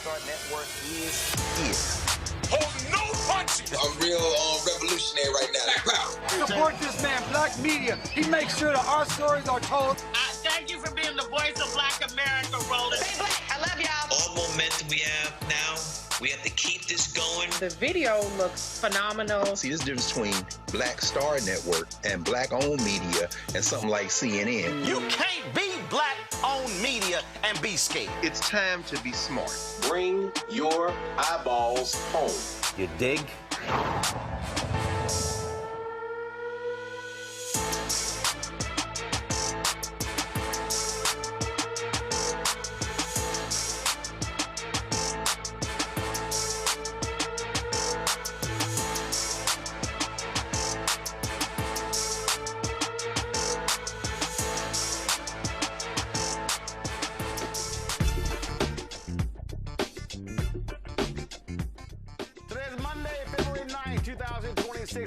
Star Network is. Hold no punches! I'm real revolutionary right now. Support this man, Black Media. He makes sure that our stories are told. Thank you for being the voice of Black America, Roland. Stay black. I love y'all. All momentum we have now, we have to keep this going. The video looks phenomenal. See, there's a difference between Black Star Network and Black-owned media and something like CNN. You can't be Black-owned media and be scared. It's time to be smart. Bring your eyeballs home. You dig?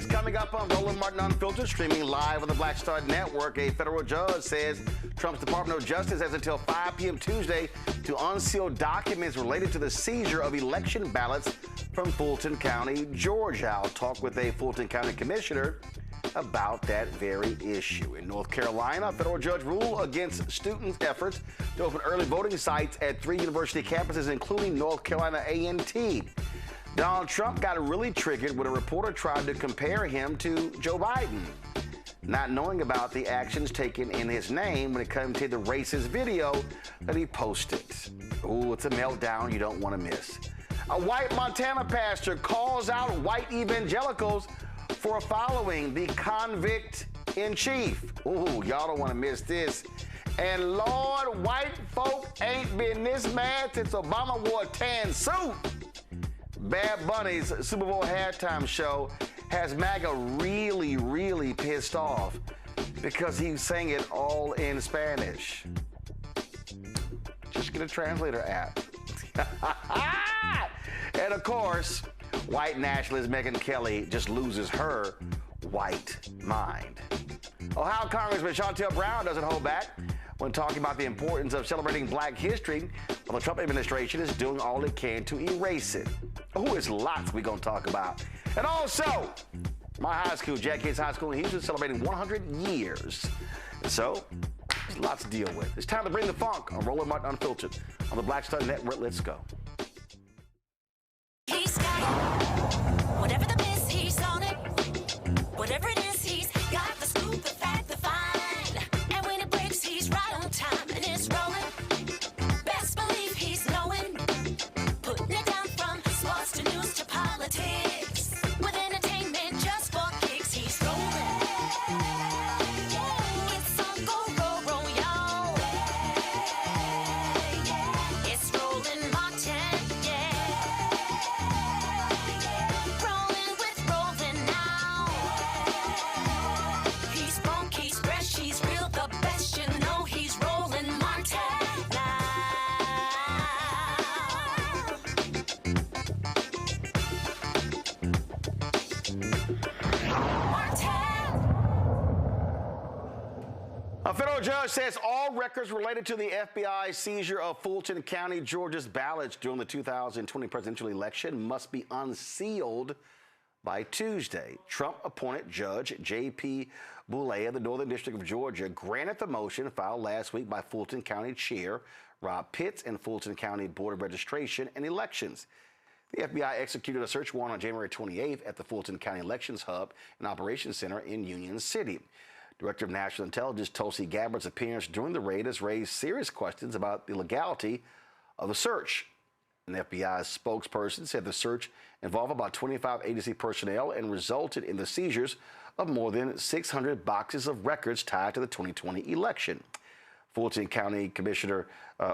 Coming up on Roland Martin Unfiltered, streaming live on the Black Star Network, a federal judge says Trump's Department of Justice has until 5 p.m. Tuesday to unseal documents related to the seizure of election ballots from Fulton County, Georgia. I'll talk with a Fulton County commissioner about that very issue. In North Carolina, a federal judge ruled against students' efforts to open early voting sites at 3 university campuses, including North Carolina A&T. Donald Trump got really triggered when a reporter tried to compare him to Joe Biden, not knowing about the actions taken in his name when it comes to the racist video that he posted. Ooh, it's a meltdown you don't want to miss. A white Montana pastor calls out white evangelicals for following the convict-in-chief. Ooh, y'all don't want to miss this. And Lord, white folk ain't been this mad since Obama wore a tan suit. Bad Bunny's Super Bowl halftime show has MAGA really, really pissed off because he sang it all in Spanish. Just get a translator app. And of course, white nationalist Megyn Kelly just loses her white mind. Ohio Congressman Shontel Brown doesn't hold back when talking about the importance of celebrating Black history, while the Trump administration is doing all it can to erase it. Oh, it's lots we're going to talk about. And also, my high school, Jack Yates High School in Houston, celebrating 100 years. And so, there's lots to deal with. It's time to bring the funk on Roland Martin Unfiltered on the Black Star Network. Let's go. He's got it. Whatever the miss, he's on it. Whatever it is, he's got the scoop, the fact, the find. And when it breaks, he's right on time and it's rolling. Best believe he's knowing. Putting it down from sports to news to politics. With entertainment just for kicks, he's rolling. It's on go, y'all. It's Roland Martin, yeah. Rolling with Roland now. He's funky, he's fresh, he's real, the best, you know he's Roland Martin now. A federal judge says all records related to the FBI seizure of Fulton County, Georgia's ballots during the 2020 presidential election must be unsealed by Tuesday. Trump-appointed Judge J.P. Boulay of the Northern District of Georgia granted the motion filed last week by Fulton County Chair Rob Pitts and Fulton County Board of Registration and Elections. The FBI executed a search warrant on January 28th at the Fulton County Elections Hub and Operations Center in Union City. Director of National Intelligence Tulsi Gabbard's appearance during the raid has raised serious questions about the legality of the search. An FBI spokesperson said the search involved about 25 agency personnel and resulted in the seizures of more than 600 boxes of records tied to the 2020 election. Fulton County Commissioner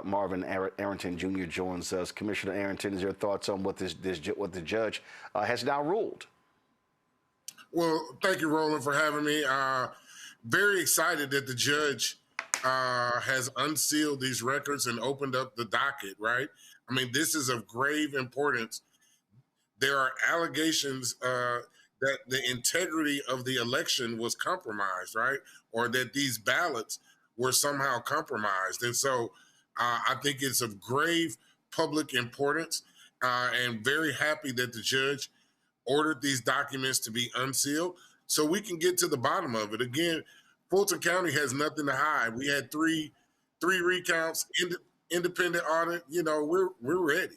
Marvin Arrington Jr. joins us. Commissioner Arrington, is your thoughts on what what the judge has now ruled? Well, thank you, Roland, for having me. Very excited that the judge has unsealed these records and opened up the docket, right? I mean, this is of grave importance. There are allegations that the integrity of the election was compromised, right? Or that these ballots were somehow compromised. And so I think it's of grave public importance, and very happy that the judge ordered these documents to be unsealed so we can get to the bottom of it. Again, Fulton County has nothing to hide. We had three recounts, independent audit. You know, we're ready.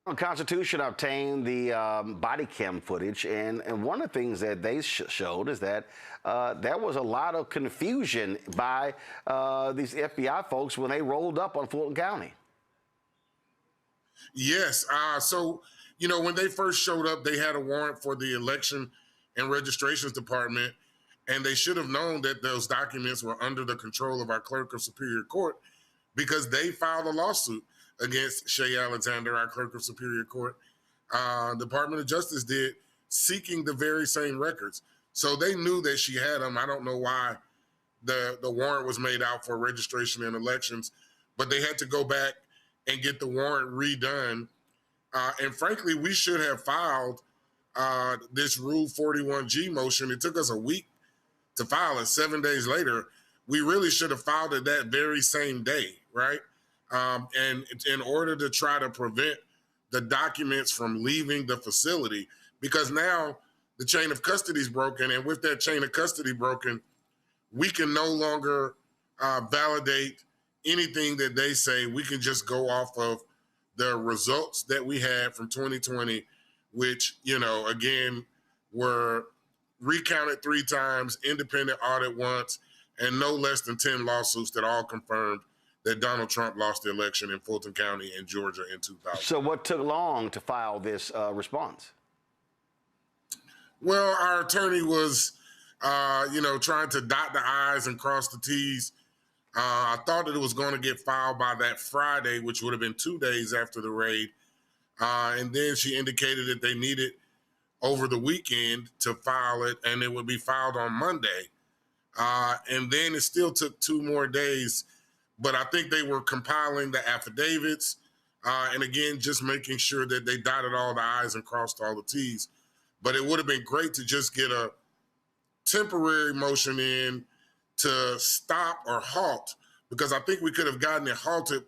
The Constitution obtained the body cam footage, and one of the things that they showed is that there was a lot of confusion by these FBI folks when they rolled up on Fulton County. Yes. So, you know, when they first showed up, they had a warrant for the Election and Registrations Department, and they should have known that those documents were under the control of our Clerk of Superior Court because they filed a lawsuit against Shay Alexander, our Clerk of Superior Court. Department of Justice did, seeking the very same records. So they knew that she had them. I don't know why the warrant was made out for registration and elections, but they had to go back and get the warrant redone. And frankly, we should have filed this Rule 41G motion. It took us a week to file it. 7 days later, we really should have filed it that very same day, right? And in order to try to prevent the documents from leaving the facility, because now the chain of custody is broken, and with that chain of custody broken, we can no longer validate anything that they say. We can just go off of the results that we had from 2020, which, you know, again, were recounted 3 times, independent audit once, and no less than 10 lawsuits that all confirmed that Donald Trump lost the election in Fulton County and Georgia in 2000. So what took long to file this response? Well, our attorney was, you know, trying to dot the I's and cross the T's. I thought that it was going to get filed by that Friday, which would have been 2 days after the raid. And then she indicated that they needed over the weekend to file it, and it would be filed on Monday. And then it still took 2 more days. But I think they were compiling the affidavits and, again, just making sure that they dotted all the I's and crossed all the T's. But it would have been great to just get a temporary motion in to stop or halt, because I think we could have gotten it halted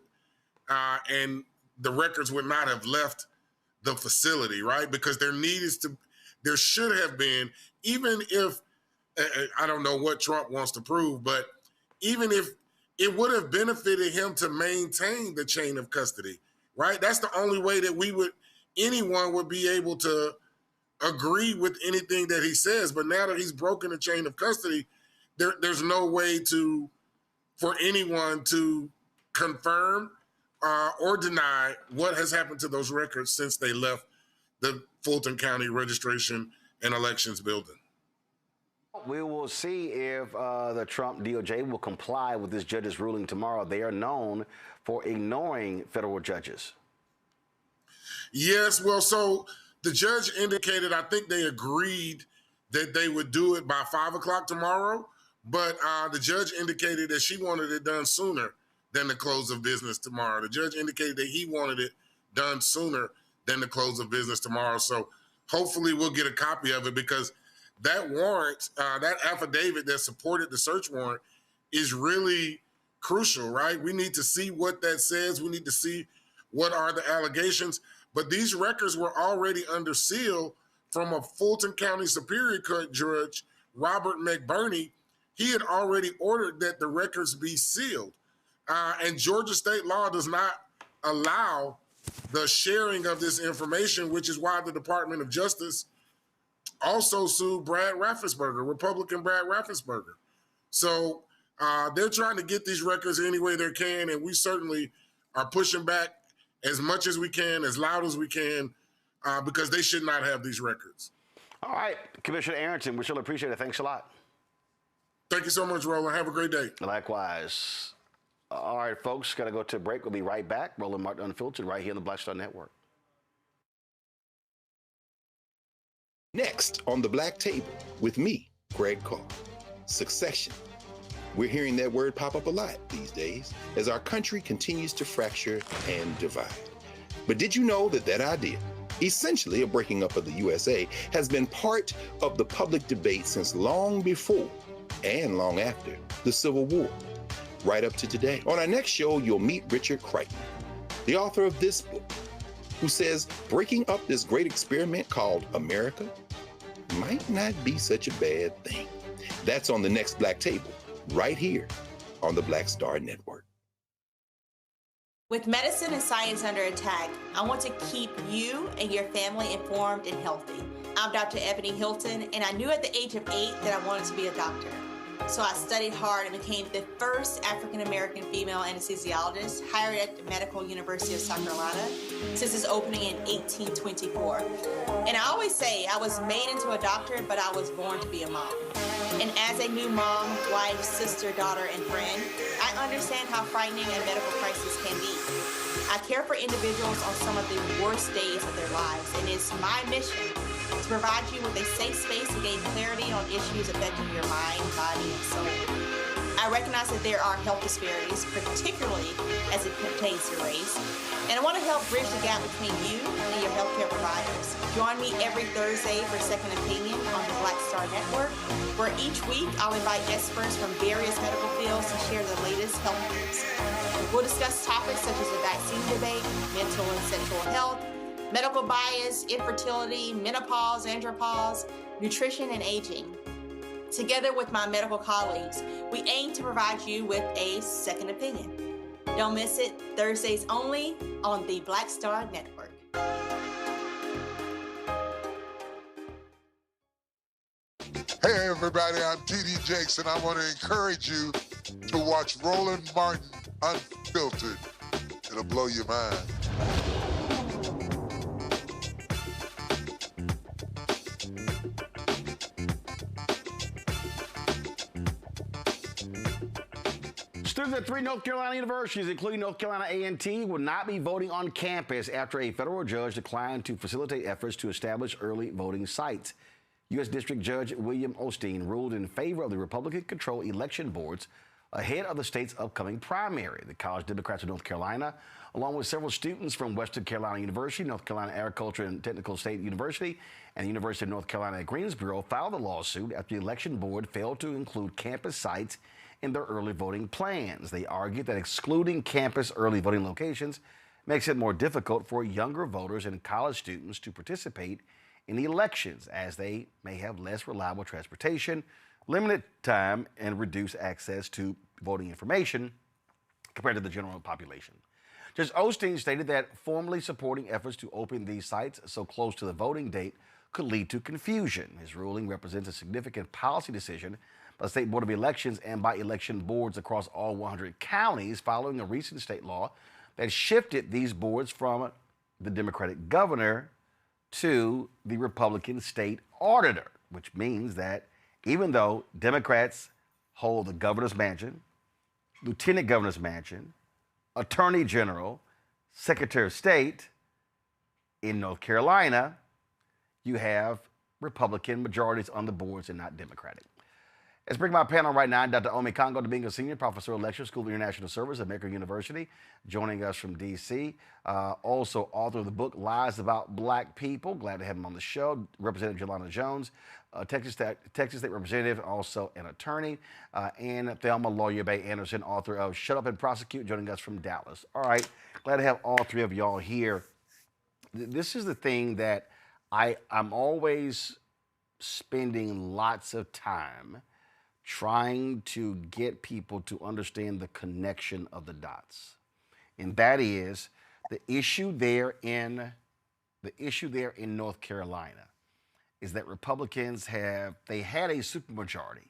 and the records would not have left the facility, right? Because there should have been, even if, I don't know what Trump wants to prove, but even if it would have benefited him to maintain the chain of custody, right? That's the only way that anyone would be able to agree with anything that he says. But now that he's broken the chain of custody, there's no way for anyone to confirm or deny what has happened to those records since they left the Fulton County Registration and Elections building. We will see if the Trump DOJ will comply with this judge's ruling tomorrow. They are known for ignoring federal judges. Yes, well, so the judge indicated, I think they agreed that they would do it by 5 o'clock tomorrow, but the judge indicated that she wanted it done sooner than the close of business tomorrow. The judge indicated that he wanted it done sooner than the close of business tomorrow. So hopefully we'll get a copy of it, because that warrant, that affidavit that supported the search warrant is really crucial, right? We need to see what that says. We need to see what are the allegations. But these records were already under seal from a Fulton County Superior Court judge, Robert McBurney. He had already ordered that the records be sealed. And Georgia state law does not allow the sharing of this information, which is why the Department of Justice also sued Brad Raffensperger, Republican Brad Raffensperger. So they're trying to get these records any way they can, and we certainly are pushing back as much as we can, as loud as we can, because they should not have these records. All right, Commissioner Arrington, we sure appreciate it. Thanks a lot. Thank you so much, Roland. Have a great day. Likewise. All right, folks, got to go to a break. We'll be right back. Roland Martin Unfiltered right here on the Black Star Network. Next on the Black Table with me, Greg Carr. Succession. We're hearing that word pop up a lot these days as our country continues to fracture and divide. But did you know that that idea, essentially a breaking up of the USA, has been part of the public debate since long before and long after the Civil War, right up to today? On our next show, you'll meet Richard Crichton. the author of this book, who says breaking up this great experiment called America might not be such a bad thing. That's on the next Black Table, right here on the Black Star Network. With medicine and science under attack, I want to keep you and your family informed and healthy. I'm Dr. Ebony Hilton, and I knew at the age of 8 that I wanted to be a doctor. So I studied hard and became the first African-American female anesthesiologist hired at the Medical University of South Carolina since its opening in 1824. And I always say I was made into a doctor, but I was born to be a mom. And as a new mom, wife, sister, daughter, and friend, I understand how frightening a medical crisis can be. I care for individuals on some of the worst days of their lives, and it's my mission to provide you with a safe space to gain clarity on issues affecting your mind, body, and soul. I recognize that there are health disparities, particularly as it pertains to race, and I want to help bridge the gap between you and your healthcare providers. Join me every Thursday for Second Opinion on the Black Star Network, where each week I'll invite experts from various medical fields to share the latest health news. We'll discuss topics such as the vaccine debate, mental and sexual health, medical bias, infertility, menopause, andropause, nutrition, and aging. Together with my medical colleagues, we aim to provide you with a second opinion. Don't miss it, Thursdays only on the Black Star Network. Hey everybody, I'm T.D. Jakes, and I want to encourage you to watch Roland Martin Unfiltered. It'll blow your mind. Students at 3 North Carolina universities, including North Carolina A&T, will not be voting on campus after a federal judge declined to facilitate efforts to establish early voting sites. U.S. District Judge William Osteen ruled in favor of the Republican-controlled election boards ahead of the state's upcoming primary. The College Democrats of North Carolina, along with several students from Western Carolina University, North Carolina Agricultural and Technical State University, and the University of North Carolina at Greensboro, filed a lawsuit after the election board failed to include campus sites in their early voting plans. They argued that excluding campus early voting locations makes it more difficult for younger voters and college students to participate in the elections, as they may have less reliable transportation, limited time, and reduced access to voting information compared to the general population. Judge Osteen stated that formally supporting efforts to open these sites so close to the voting date could lead to confusion. His ruling represents a significant policy decision by the State Board of Elections and by election boards across all 100 counties following a recent state law that shifted these boards from the Democratic governor to the Republican state auditor, which means that even though Democrats hold the governor's mansion, lieutenant governor's mansion, attorney general, secretary of state, in North Carolina, you have Republican majorities on the boards and not Democratic. Let's bring my panel right now. Dr. Omi Kongo Domingo, Senior Professor of Lecture, School of International Service at American University, joining us from D.C. Also author of the book, Lies About Black People. Glad to have him on the show. Representative Jelana Jones, Texas State Representative, also an attorney. And Thelma Lawyer Bay Anderson, author of Shut Up and Prosecute, joining us from Dallas. All right, glad to have all three of y'all here. This is the thing that I'm always spending lots of time trying to get people to understand the connection of the dots. And that is the issue there in North Carolina is that Republicans had a supermajority.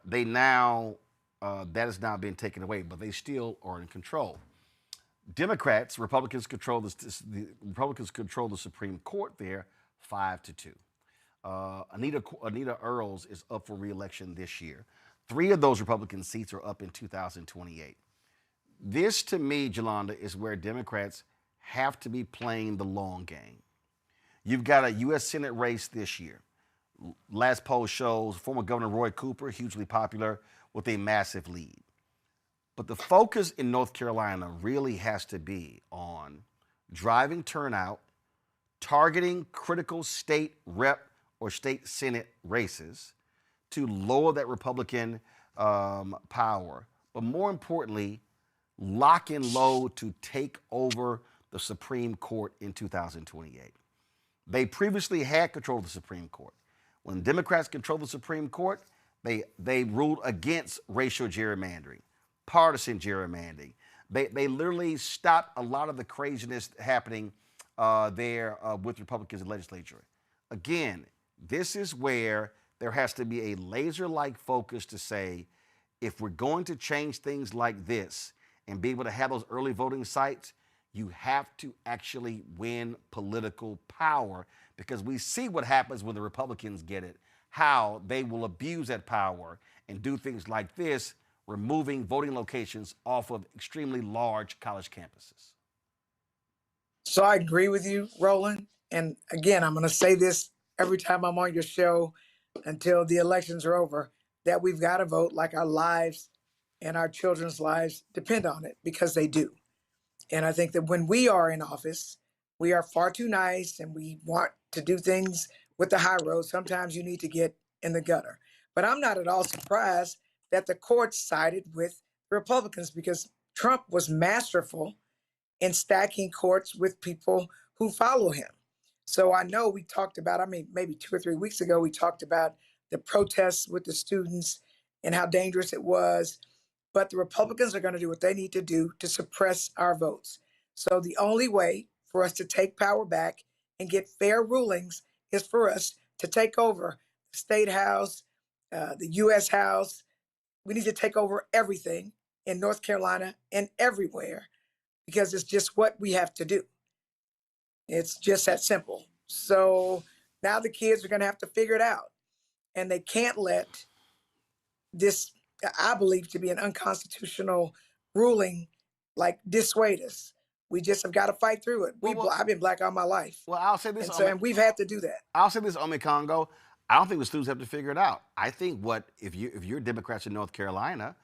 They now, that has now been taken away, but they still are in control. Republicans control the Supreme Court there 5-2. Anita Earls is up for re-election this year. 3 of those Republican seats are up in 2028. This, to me, Jolanda, is where Democrats have to be playing the long game. You've got a U.S. Senate race this year. Last poll shows former Governor Roy Cooper, hugely popular, with a massive lead. But the focus in North Carolina really has to be on driving turnout, targeting critical state rep or state Senate races to lower that Republican power, but more importantly, lock and load to take over the Supreme Court in 2028. They previously had control of the Supreme Court. When Democrats controlled the Supreme Court, they ruled against racial gerrymandering, partisan gerrymandering. They literally stopped a lot of the craziness happening there with Republicans in the legislature. Again, this is where there has to be a laser-like focus to say, if we're going to change things like this and be able to have those early voting sites, you have to actually win political power, because we see what happens when the Republicans get it, how they will abuse that power and do things like this, removing voting locations off of extremely large college campuses. So I agree with you, Roland. And again, I'm going to say this every time I'm on your show until the elections are over, that we've got to vote like our lives and our children's lives depend on it, because they do. And I think that when we are in office, we are far too nice and we want to do things with the high road. Sometimes you need to get in the gutter. But I'm not at all surprised that the courts sided with the Republicans, because Trump was masterful in stacking courts with people who follow him. So I know we talked about, maybe 2 or 3 weeks ago, we talked about the protests with the students and how dangerous it was. But the Republicans are going to do what they need to do to suppress our votes. So the only way for us to take power back and get fair rulings is for us to take over the State House, the U.S. House. We need to take over everything in North Carolina and everywhere, because it's just what we have to do. It's just that simple. So now the kids are going to have to figure it out. And they can't let this, I believe to be an unconstitutional ruling, like dissuade us. We just have got to fight through it. I've been black all my life. Well, I'll say this. And we've had to do that. I'll say this, Ome Congo. I don't think the students have to figure it out. I think if you're Democrats in North Carolina,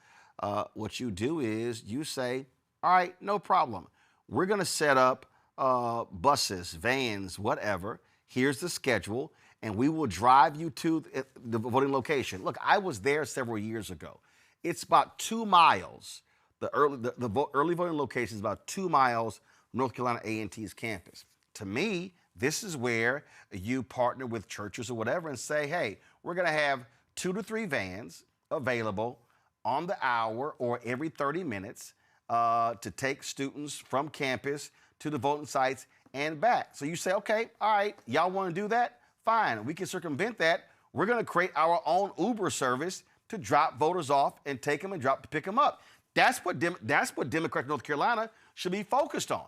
what you do is you say, all right, no problem. We're going to set up buses, vans, whatever. Here's the schedule, and we will drive you to the voting location. Look, I was there several years ago. It's about 2 miles. The early voting location is about 2 miles from North Carolina A&T's campus. To me, this is where you partner with churches or whatever and say, hey, we're going to have 2 to 3 vans available on the hour or every 30 minutes to take students from campus to the voting sites and back. So you say, okay, all right, y'all want to do that? Fine, we can circumvent that. We're going to create our own Uber service to drop voters off and take them and pick them up. That's what Democrats in North Carolina should be focused on.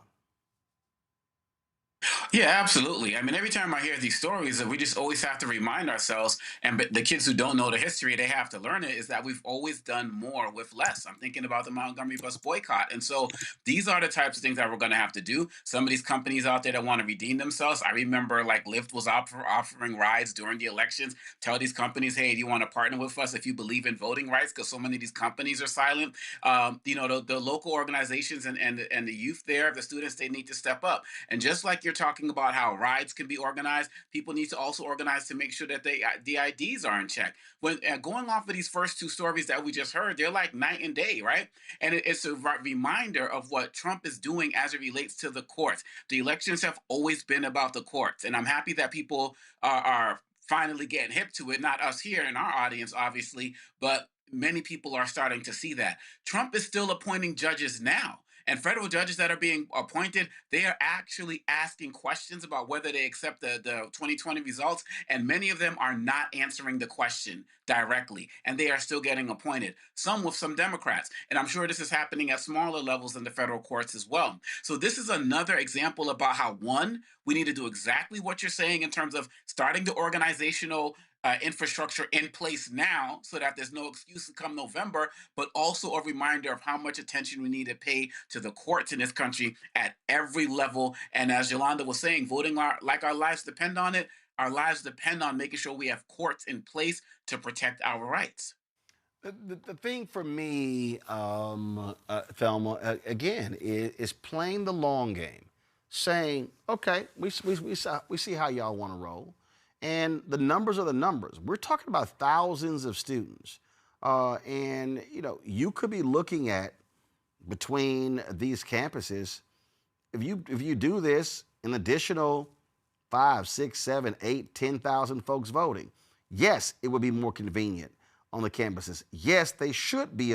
Yeah, absolutely. I mean, every time I hear these stories, we just always have to remind ourselves, and the kids who don't know the history, they have to learn it, is that we've always done more with less. I'm thinking about the Montgomery bus boycott. And so these are the types of things that we're going to have to do. Some of these companies out there that want to redeem themselves. I remember like Lyft was offering rides during the elections. Tell these companies, hey, do you want to partner with us if you believe in voting rights? Because so many of these companies are silent. The local organizations and the youth there, the students, they need to step up. And just like you're talking about how rides can be organized, people need to also organize to make sure that the IDs are in check. When going off of these first 2 stories that we just heard, they're like night and day, right? And it's a reminder of what Trump is doing as it relates to the courts. The elections have always been about the courts, and I'm happy that people are finally getting hip to it. Not us here in our audience, obviously, but many people are starting to see that. Trump is still appointing judges now. And federal judges that are being appointed, they are actually asking questions about whether they accept the 2020 results. And many of them are not answering the question directly. And they are still getting appointed, some with some Democrats. And I'm sure this is happening at smaller levels in the federal courts as well. So this is another example about how, one, we need to do exactly what you're saying in terms of starting the organizational infrastructure in place now so that there's no excuse to come November, but also a reminder of how much attention we need to pay to the courts in this country at every level. And as Yolanda was saying, voting like our lives depend on it. Our lives depend on making sure we have courts in place to protect our rights. The thing for me, Thelma, again, is playing the long game, saying, okay, we see how y'all want to roll. And the numbers are the numbers. We're talking about thousands of students. And, you could be looking at between these campuses, if you do this, an additional 5, 6, 7, 8, 10,000 folks voting, yes, it would be more convenient on the campuses. Yes, they should be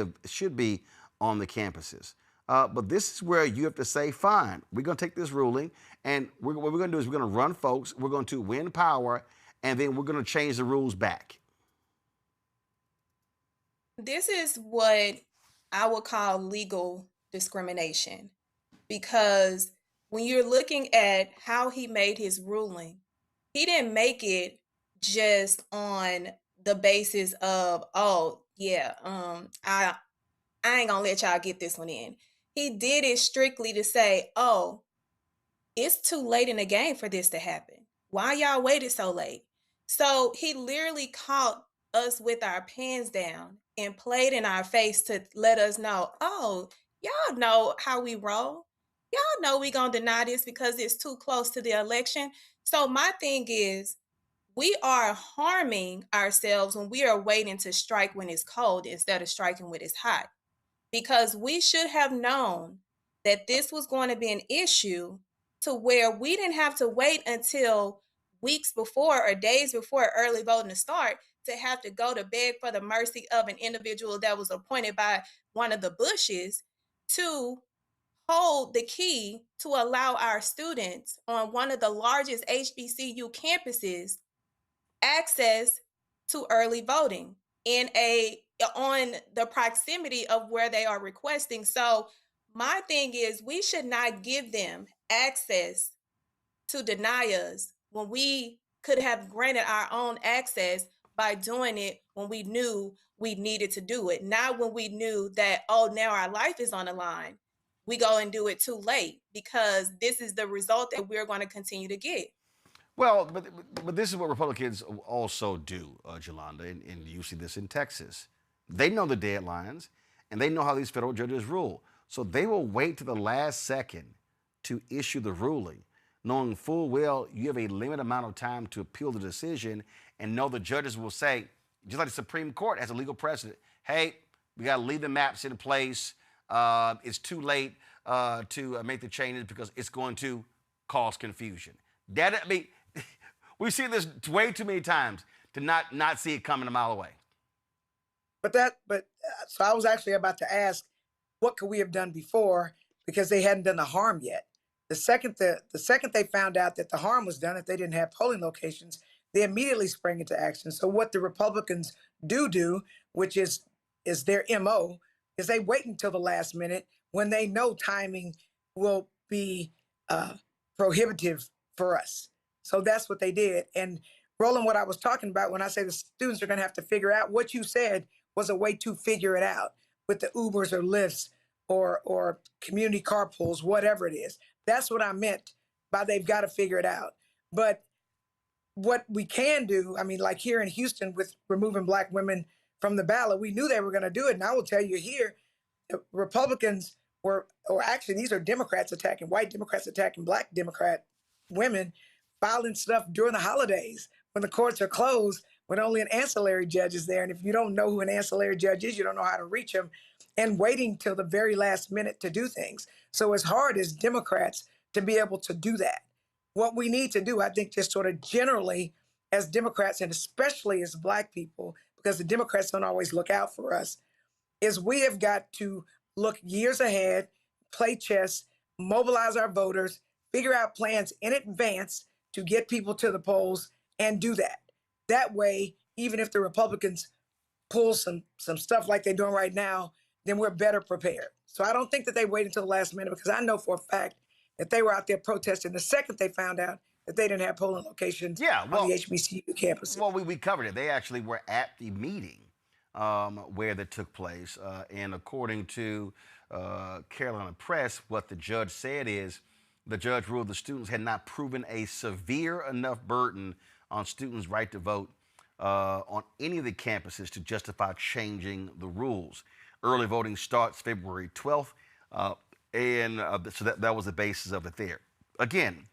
on the campuses. But this is where you have to say, fine, we're going to take this ruling, and what we're going to do is we're going to run folks, we're going to win power, and then we're going to change the rules back. This is what I would call legal discrimination, because when you're looking at how he made his ruling, he didn't make it just on the basis of, oh yeah, I ain't gonna let y'all get this one in. He did it strictly to say, oh, it's too late in the game for this to happen. Why y'all waited so late? So he literally caught us with our pens down and played in our face to let us know, oh, y'all know how we roll. Y'all know we gonna deny this because it's too close to the election. So my thing is, we are harming ourselves when we are waiting to strike when it's cold instead of striking when it's hot. Because we should have known that this was going to be an issue to where we didn't have to wait until weeks before or days before early voting to start to have to go to beg for the mercy of an individual that was appointed by one of the Bushes to hold the key to allow our students on one of the largest HBCU campuses access to early voting on the proximity of where they are requesting. So my thing is, we should not give them access to deny us when we could have granted our own access by doing it when we knew we needed to do it. Not when we knew that, oh, now our life is on the line. We go and do it too late, because this is the result that we're going to continue to get. Well, but this is what Republicans also do, Jolanda, and you see this in Texas. They know the deadlines, and they know how these federal judges rule. So they will wait to the last second to issue the ruling, knowing full well you have a limited amount of time to appeal the decision, and know the judges will say, just like the Supreme Court has a legal precedent, hey, we got to leave the maps in place. It's too late to make the changes because it's going to cause confusion. We've seen this way too many times to not see it coming a mile away. So I was actually about to ask, what could we have done before, because they hadn't done the harm yet. The second they found out that the harm was done, if they didn't have polling locations, they immediately sprang into action. So what the Republicans do, which is their MO, is they wait until the last minute when they know timing will be prohibitive for us. So that's what they did. And Roland, what I was talking about when I say the students are going to have to figure out, what you said was a way to figure it out with the Ubers or Lyfts or community carpools, whatever it is. That's what I meant by they've got to figure it out. But what we can do, I mean, like here in Houston with removing Black women from the ballot, we knew they were going to do it. And I will tell you here, Republicans or actually these are Democrats attacking, white Democrats attacking Black Democrat women, filing stuff during the holidays when the courts are closed, when only an ancillary judge is there. And if you don't know who an ancillary judge is, you don't know how to reach them, and waiting till the very last minute to do things. So it's hard as Democrats to be able to do that. What we need to do, I think, just sort of generally as Democrats, and especially as Black people, because the Democrats don't always look out for us, is we have got to look years ahead, play chess, mobilize our voters, figure out plans in advance to get people to the polls, and do that. That way, even if the Republicans pull some stuff like they're doing right now, then we're better prepared. So I don't think that they wait until the last minute, because I know for a fact that they were out there protesting the second they found out that they didn't have polling locations on the HBCU campuses. Well, we covered it. They actually were at the meeting where that took place. And according to Carolina Press, what the judge said is, the judge ruled the students had not proven a severe enough burden on students' right to vote on any of the campuses to justify changing the rules. Early voting starts February 12th, so that was the basis of it there. Again,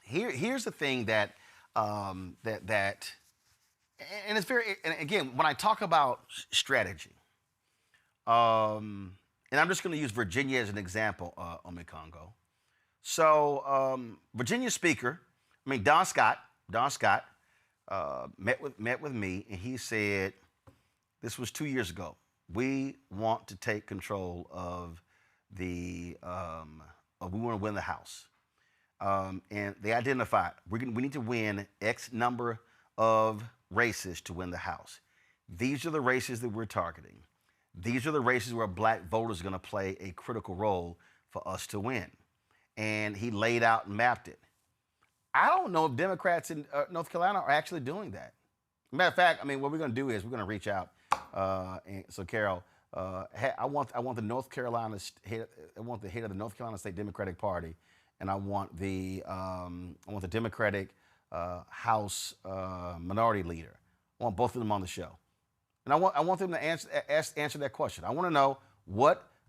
here's the thing that and it's very, and again, when I talk about strategy, and I'm just going to use Virginia as an example, Congo. So Virginia Speaker, Don Scott, met with me, and he said, this was 2 years ago, we want to take control of we want to win the House. And they identified, we need to win X number of races to win the House. These are the races that we're targeting. These are the races where black voters are going to play a critical role for us to win. And he laid out and mapped it. I don't know if Democrats in North Carolina are actually doing that. Matter of fact, what we're going to do is we're going to reach out. And so, Carol, I want the North Carolina head. I want the head of the North Carolina State Democratic Party, and I want the Democratic House Minority Leader. I want both of them on the show, and I want them to answer that question. I want to know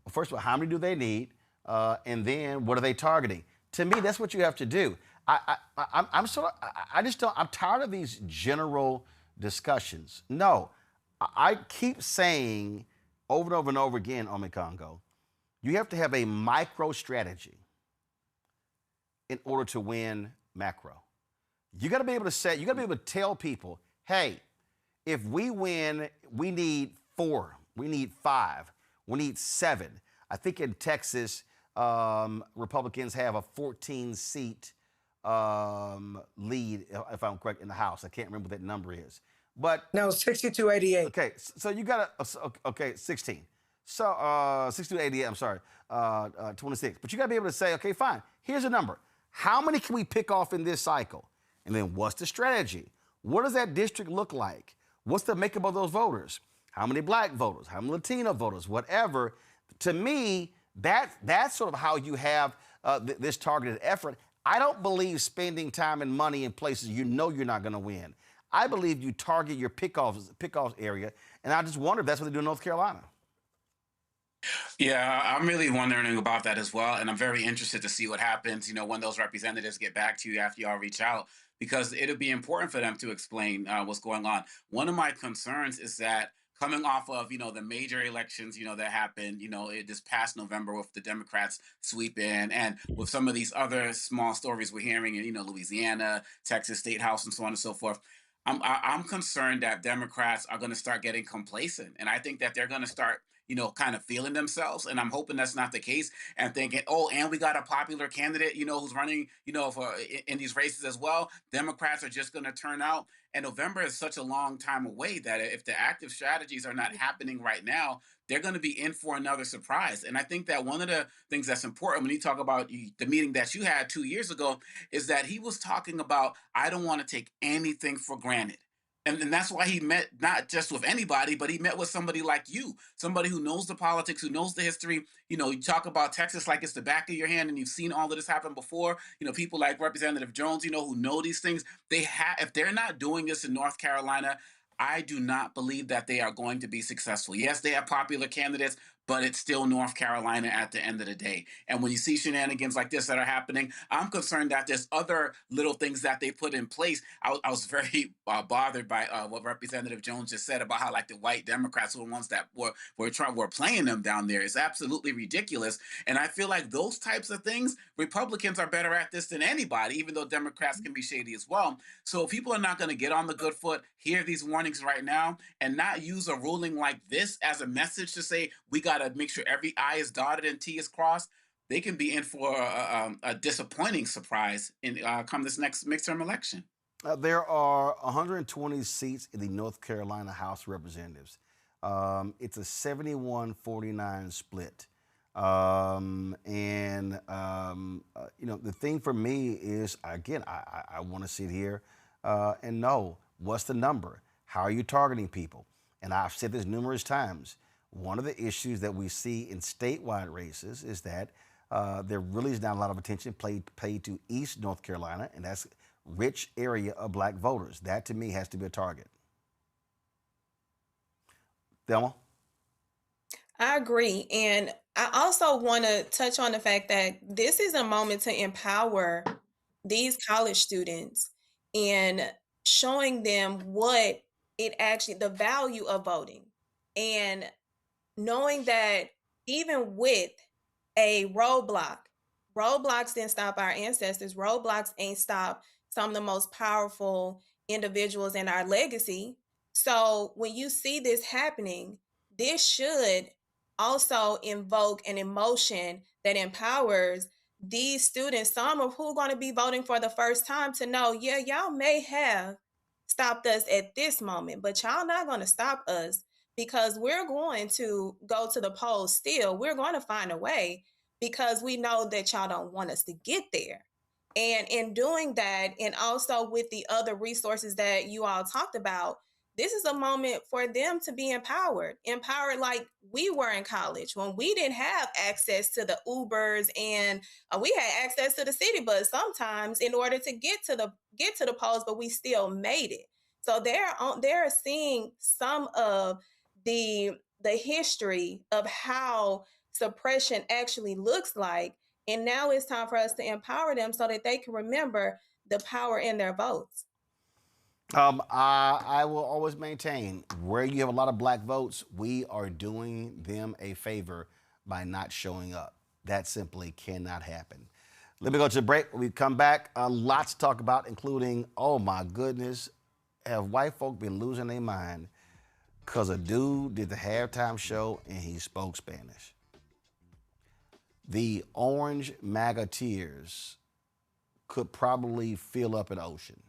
first of all, how many do they need, and then what are they targeting? To me, that's what you have to do. I'm tired of these general discussions. No, I keep saying over and over and over again, Congo, you have to have a micro strategy in order to win macro. You got to be able to tell people, hey, if we win, we need 4, we need 5, we need 7. I think in Texas, Republicans have a 14-seat lead, if I'm correct, in the House. I can't remember what that number is. But no, 62-88. Okay, so you got 16. So 62-88. I'm sorry, 26. But you got to be able to say, okay, fine. Here's a number. How many can we pick off in this cycle? And then what's the strategy? What does that district look like? What's the makeup of those voters? How many black voters? How many Latino voters? Whatever. To me, that's sort of how you have this targeted effort. I don't believe spending time and money in places you know you're not going to win. I believe you target your pickoff area, and I just wonder if that's what they do in North Carolina. Yeah, I'm really wondering about that as well, and I'm very interested to see what happens, when those representatives get back to you after y'all reach out, because it'll be important for them to explain what's going on. One of my concerns is that coming off of, the major elections, that happened, this past November with the Democrats sweep in, and with some of these other small stories we're hearing in, Louisiana, Texas State House, and so on and so forth. I'm concerned that Democrats are going to start getting complacent, and I think that they're going to start, kind of feeling themselves, and I'm hoping that's not the case, and thinking, oh, and we got a popular candidate, who's running, for in these races as well. Democrats are just going to turn out, and November is such a long time away that if the active strategies are not happening right now, they're going to be in for another surprise. And I think that one of the things that's important when you talk about the meeting that you had 2 years ago is that he was talking about, I don't want to take anything for granted. And that's why he met not just with anybody, but he met with somebody like you, somebody who knows the politics, who knows the history. You talk about Texas like it's the back of your hand, and you've seen all of this happen before. People like Representative Jones, who know these things. If they're not doing this in North Carolina, I do not believe that they are going to be successful. Yes, they have popular candidates, but it's still North Carolina at the end of the day. And when you see shenanigans like this that are happening, I'm concerned that there's other little things that they put in place. I was very bothered by what Representative Jones just said about how the white Democrats were the ones that were playing them down there. It's absolutely ridiculous. And I feel like those types of things, Republicans are better at this than anybody, even though Democrats can be shady as well. So people are not going to get on the good foot, hear these warnings right now, and not use a ruling like this as a message to say, we got to make sure every I is dotted and T is crossed. They can be in for a disappointing surprise in come this next midterm election. There are 120 seats in the North Carolina House of Representatives. It's a 71-49 split. The thing for me is, again, I want to sit here and know what's the number. How are you targeting people? And I've said this numerous times. One of the issues that we see in statewide races is that there really is not a lot of attention paid to East North Carolina, and that's rich area of black voters. That, to me, has to be a target. Thelma? I agree. And I also want to touch on the fact that this is a moment to empower these college students and showing them the value of voting, and knowing that even with a roadblock, roadblocks didn't stop our ancestors. Roadblocks ain't stop some of the most powerful individuals in our legacy. So when you see this happening, this should also invoke an emotion that empowers these students, some of who are going to be voting for the first time, to know, yeah, y'all may have stopped us at this moment, but y'all not going to stop us, because we're going to go to the polls still. We're going to find a way, because we know that y'all don't want us to get there. And in doing that, and also with the other resources that you all talked about, this is a moment for them to be empowered like we were in college when we didn't have access to the Ubers, and we had access to the city bus sometimes in order to get to the polls, but we still made it. So they're seeing some of the history of how suppression actually looks like, and now it's time for us to empower them so that they can remember the power in their votes. I will always maintain, where you have a lot of black votes, we are doing them a favor by not showing up. That simply cannot happen. Let me go to the break. When we come back, lots to talk about, including, oh my goodness, have white folk been losing their mind because a dude did the halftime show and he spoke Spanish. The orange MAGA tears could probably fill up an ocean.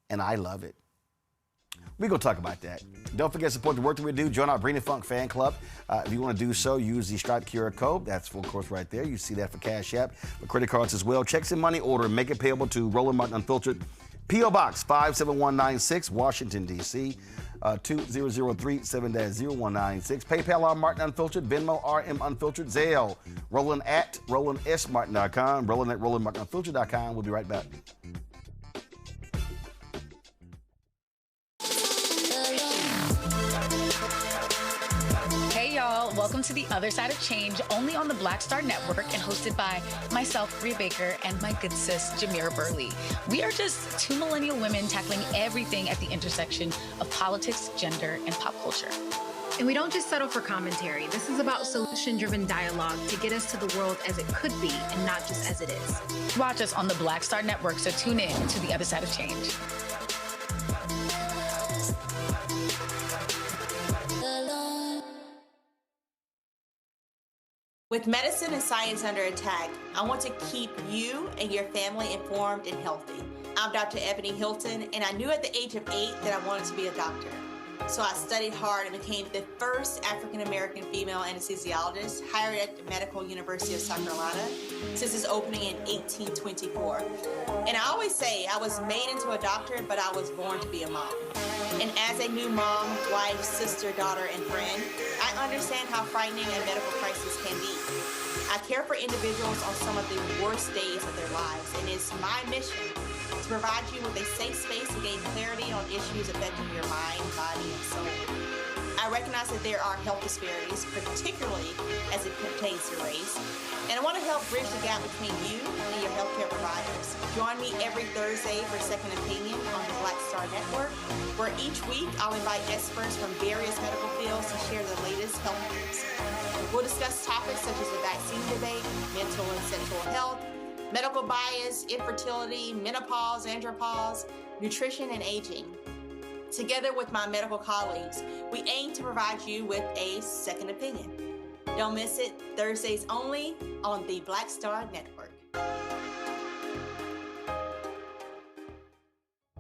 And I love it. We're going to talk about that. Don't forget to support the work that we do. Join our Bring the Funk fan club. If you want to do so, use the Stripe QR code. That's full course right there. You see that for Cash App, for credit cards as well. Checks and money order. Make it payable to Roland Martin Unfiltered. P.O. Box 57196, Washington, D.C. 20037-0196. PayPal R Martin Unfiltered. Venmo RM Unfiltered. Zelle. Roland at RolandSMartin.com. Roland at RolandMartinUnfiltered.com. We'll be right back. Hey y'all, welcome to The Other Side of Change, only on the Black Star Network and hosted by myself, Rhea Baker, and my good sis, Jamira Burley. We are just two millennial women tackling everything at the intersection of politics, gender, and pop culture. And we don't just settle for commentary. This is about solution-driven dialogue to get us to the world as it could be and not just as it is. Watch us on the Black Star Network, so tune in to The Other Side of Change. With medicine and science under attack, I want to keep you and your family informed and healthy. I'm Dr. Ebony Hilton, and I knew at the age of 8 that I wanted to be a doctor. So I studied hard and became the first African-American female anesthesiologist hired at the Medical University of South Carolina since its opening in 1824. And I always say I was made into a doctor, but I was born to be a mom. And as a new mom, wife, sister, daughter, and friend, I understand how frightening a medical crisis can be. I care for individuals on some of the worst days of their lives, and it's my mission to provide you with a safe space to gain clarity on issues affecting your mind, body, and soul. I recognize that there are health disparities, particularly as it pertains to race, and I want to help bridge the gap between you and your healthcare providers. Join me every Thursday for Second Opinion on the Black Star Network, where each week I'll invite experts from various medical fields to share the latest health news. We'll discuss topics such as the vaccine debate, mental and sexual health, medical bias, infertility, menopause, andropause, nutrition, and aging. Together with my medical colleagues, we aim to provide you with a second opinion. Don't miss it, Thursdays only on the Black Star Network.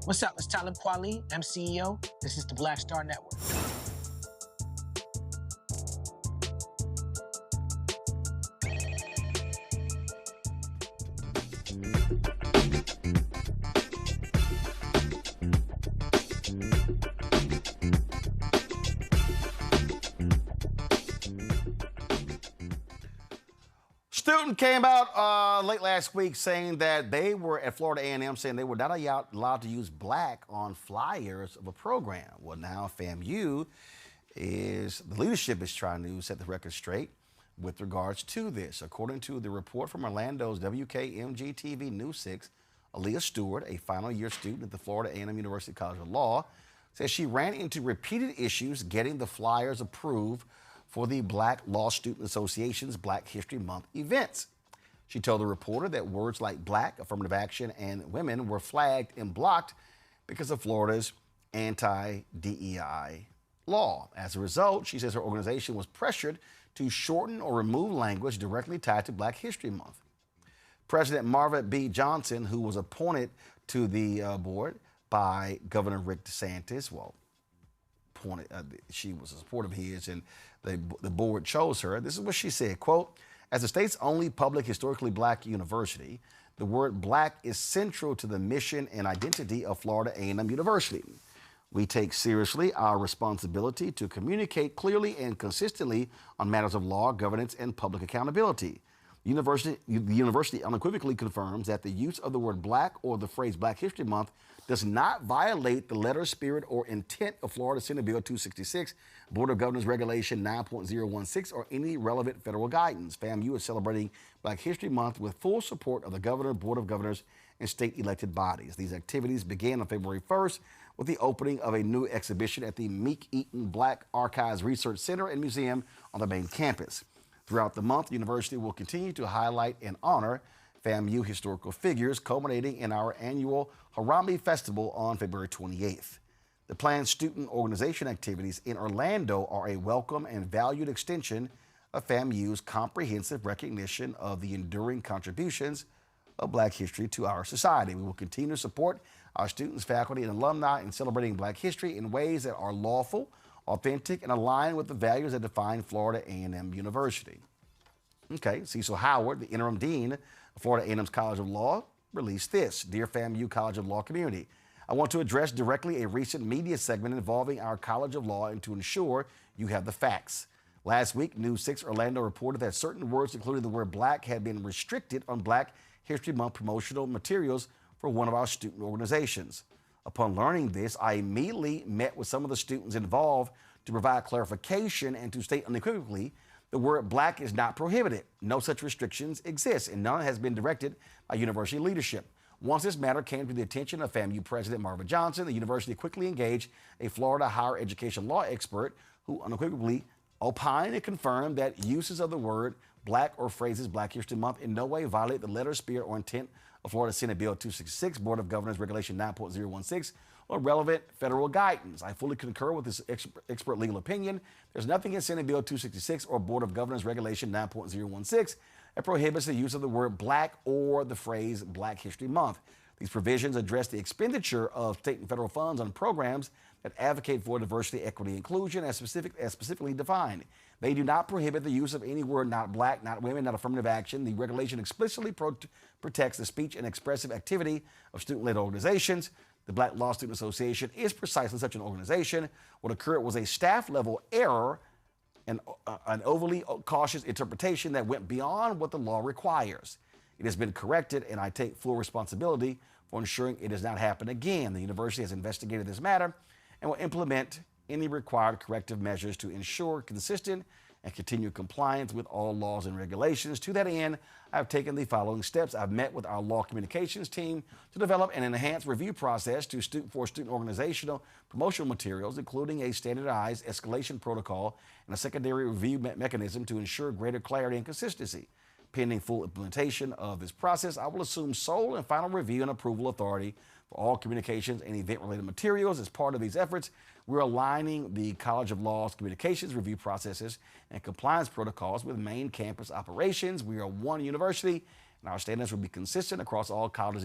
What's up? It's Talib Kweli. I'm CEO. This is the Black Star Network. Student came out late last week saying that they were at Florida A&M, saying they were not allowed to use black on flyers of a program. Well, now FAMU the leadership is trying to set the record straight with regards to this. According to the report from Orlando's WKMG-TV News 6, Aaliyah Stewart, a final year student at the Florida A&M University College of Law, says she ran into repeated issues getting the flyers approved for the Black Law Student Association's Black History Month events. She told the reporter that words like black, affirmative action, and women were flagged and blocked because of Florida's anti-DEI law. As a result, she says her organization was pressured to shorten or remove language directly tied to Black History Month. President Marva B. Johnson, who was appointed to the board by Governor Rick DeSantis, she was a supporter of his, and the board chose her. This is what she said, quote, "As the state's only public historically Black university, the word Black is central to the mission and identity of Florida A&M University. We take seriously our responsibility to communicate clearly and consistently on matters of law, governance, and public accountability. The university unequivocally confirms that the use of the word Black or the phrase Black History Month does not violate the letter, spirit, or intent of Florida Senate Bill 266, Board of Governors Regulation 9.016, or any relevant federal guidance. FAMU is celebrating Black History Month with full support of the Governor, Board of Governors, and state elected bodies. These activities began on February 1st with the opening of a new exhibition at the Meek Eaton Black Archives Research Center and Museum on the main campus. Throughout the month, the university will continue to highlight and honor FAMU historical figures, culminating in our annual Harambe Festival on February 28th. The planned student organization activities in Orlando are a welcome and valued extension of FAMU's comprehensive recognition of the enduring contributions of Black history to our society. We will continue to support our students, faculty, and alumni in celebrating Black history in ways that are lawful, authentic, and aligned with the values that define Florida A&M University. Okay, Cecil Howard, the interim dean of Florida A&M's College of Law, released this. Dear FAMU College of Law community, I want to address directly a recent media segment involving our College of Law and to ensure you have the facts. Last week, News 6 Orlando reported that certain words, including the word Black, had been restricted on Black History Month promotional materials for one of our student organizations. Upon learning this, I immediately met with some of the students involved to provide clarification and to state unequivocally the word Black is not prohibited. No such restrictions exist, and none has been directed by university leadership. Once this matter came to the attention of FAMU President Marva Johnson, the university quickly engaged a Florida higher education law expert who unequivocally opined and confirmed that uses of the word Black or phrases Black History Month in no way violate the letter, spirit, or intent of Florida Senate Bill 266, Board of Governors Regulation 9.016, or relevant federal guidance. I fully concur with this expert legal opinion. There's nothing in Senate Bill 266 or Board of Governors Regulation 9.016 that prohibits the use of the word Black or the phrase Black History Month. These provisions address the expenditure of state and federal funds on programs that advocate for diversity, equity, and inclusion as specifically defined. They do not prohibit the use of any word not Black, not women, not affirmative action. The regulation explicitly protects the speech and expressive activity of student-led organizations. The Black Law Student Association is precisely such an organization. What occurred was a staff-level error and an overly cautious interpretation that went beyond what the law requires. It has been corrected, and I take full responsibility for ensuring it does not happen again. The university has investigated this matter and will implement any required corrective measures to ensure consistent and continued compliance with all laws and regulations. To that end, I've taken the following steps. I've met with our law communications team to develop an enhanced review process for student organizational promotional materials, including a standardized escalation protocol and a secondary review mechanism to ensure greater clarity and consistency. Pending full implementation of this process, I will assume sole and final review and approval authority for all communications and event-related materials. As part of these efforts, we're aligning the College of Law's communications review processes and compliance protocols with main campus operations. We are one university, and our standards will be consistent across all colleges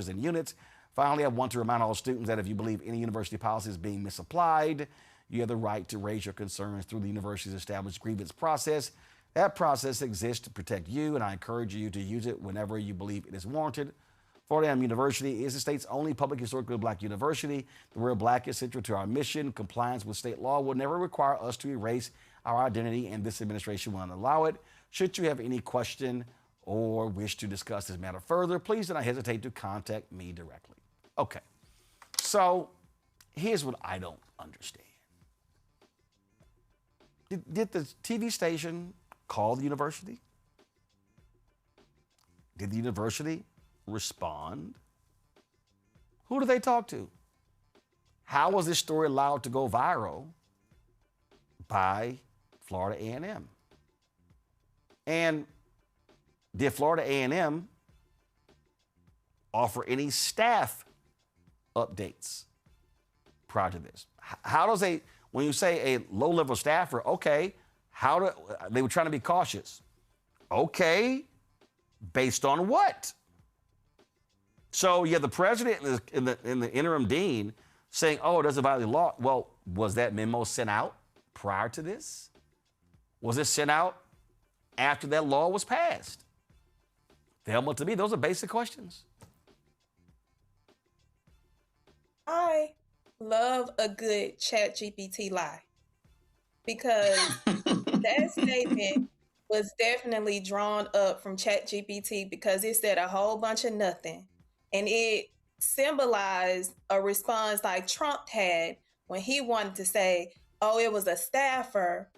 and units. Finally, I want to remind all students that if you believe any university policy is being misapplied, you have the right to raise your concerns through the university's established grievance process. That process exists to protect you, and I encourage you to use it whenever you believe it is warranted. Florida A&M University is the state's only public historically Black university. The word Black is central to our mission. Compliance with state law will never require us to erase our identity, and this administration will not allow it. Should you have any question or wish to discuss this matter further, please do not hesitate to contact me directly. Okay, so here's what I don't understand. Did the TV station call the university? Did the university respond? Who do they talk to? How was this story allowed to go viral by Florida A&M. And did Florida A&M offer any staff updates prior to this? How does when you say a low-level staffer, okay, they were trying to be cautious. Okay, based on what? So you have the president and the interim dean saying, oh, it doesn't violate law. Well, was that memo sent out prior to this? Was it sent out after that law was passed? Thelma, to me, those are basic questions. I love a good ChatGPT lie because that statement was definitely drawn up from ChatGPT because it said a whole bunch of nothing. And it symbolized a response like Trump had when he wanted to say, oh, it was a staffer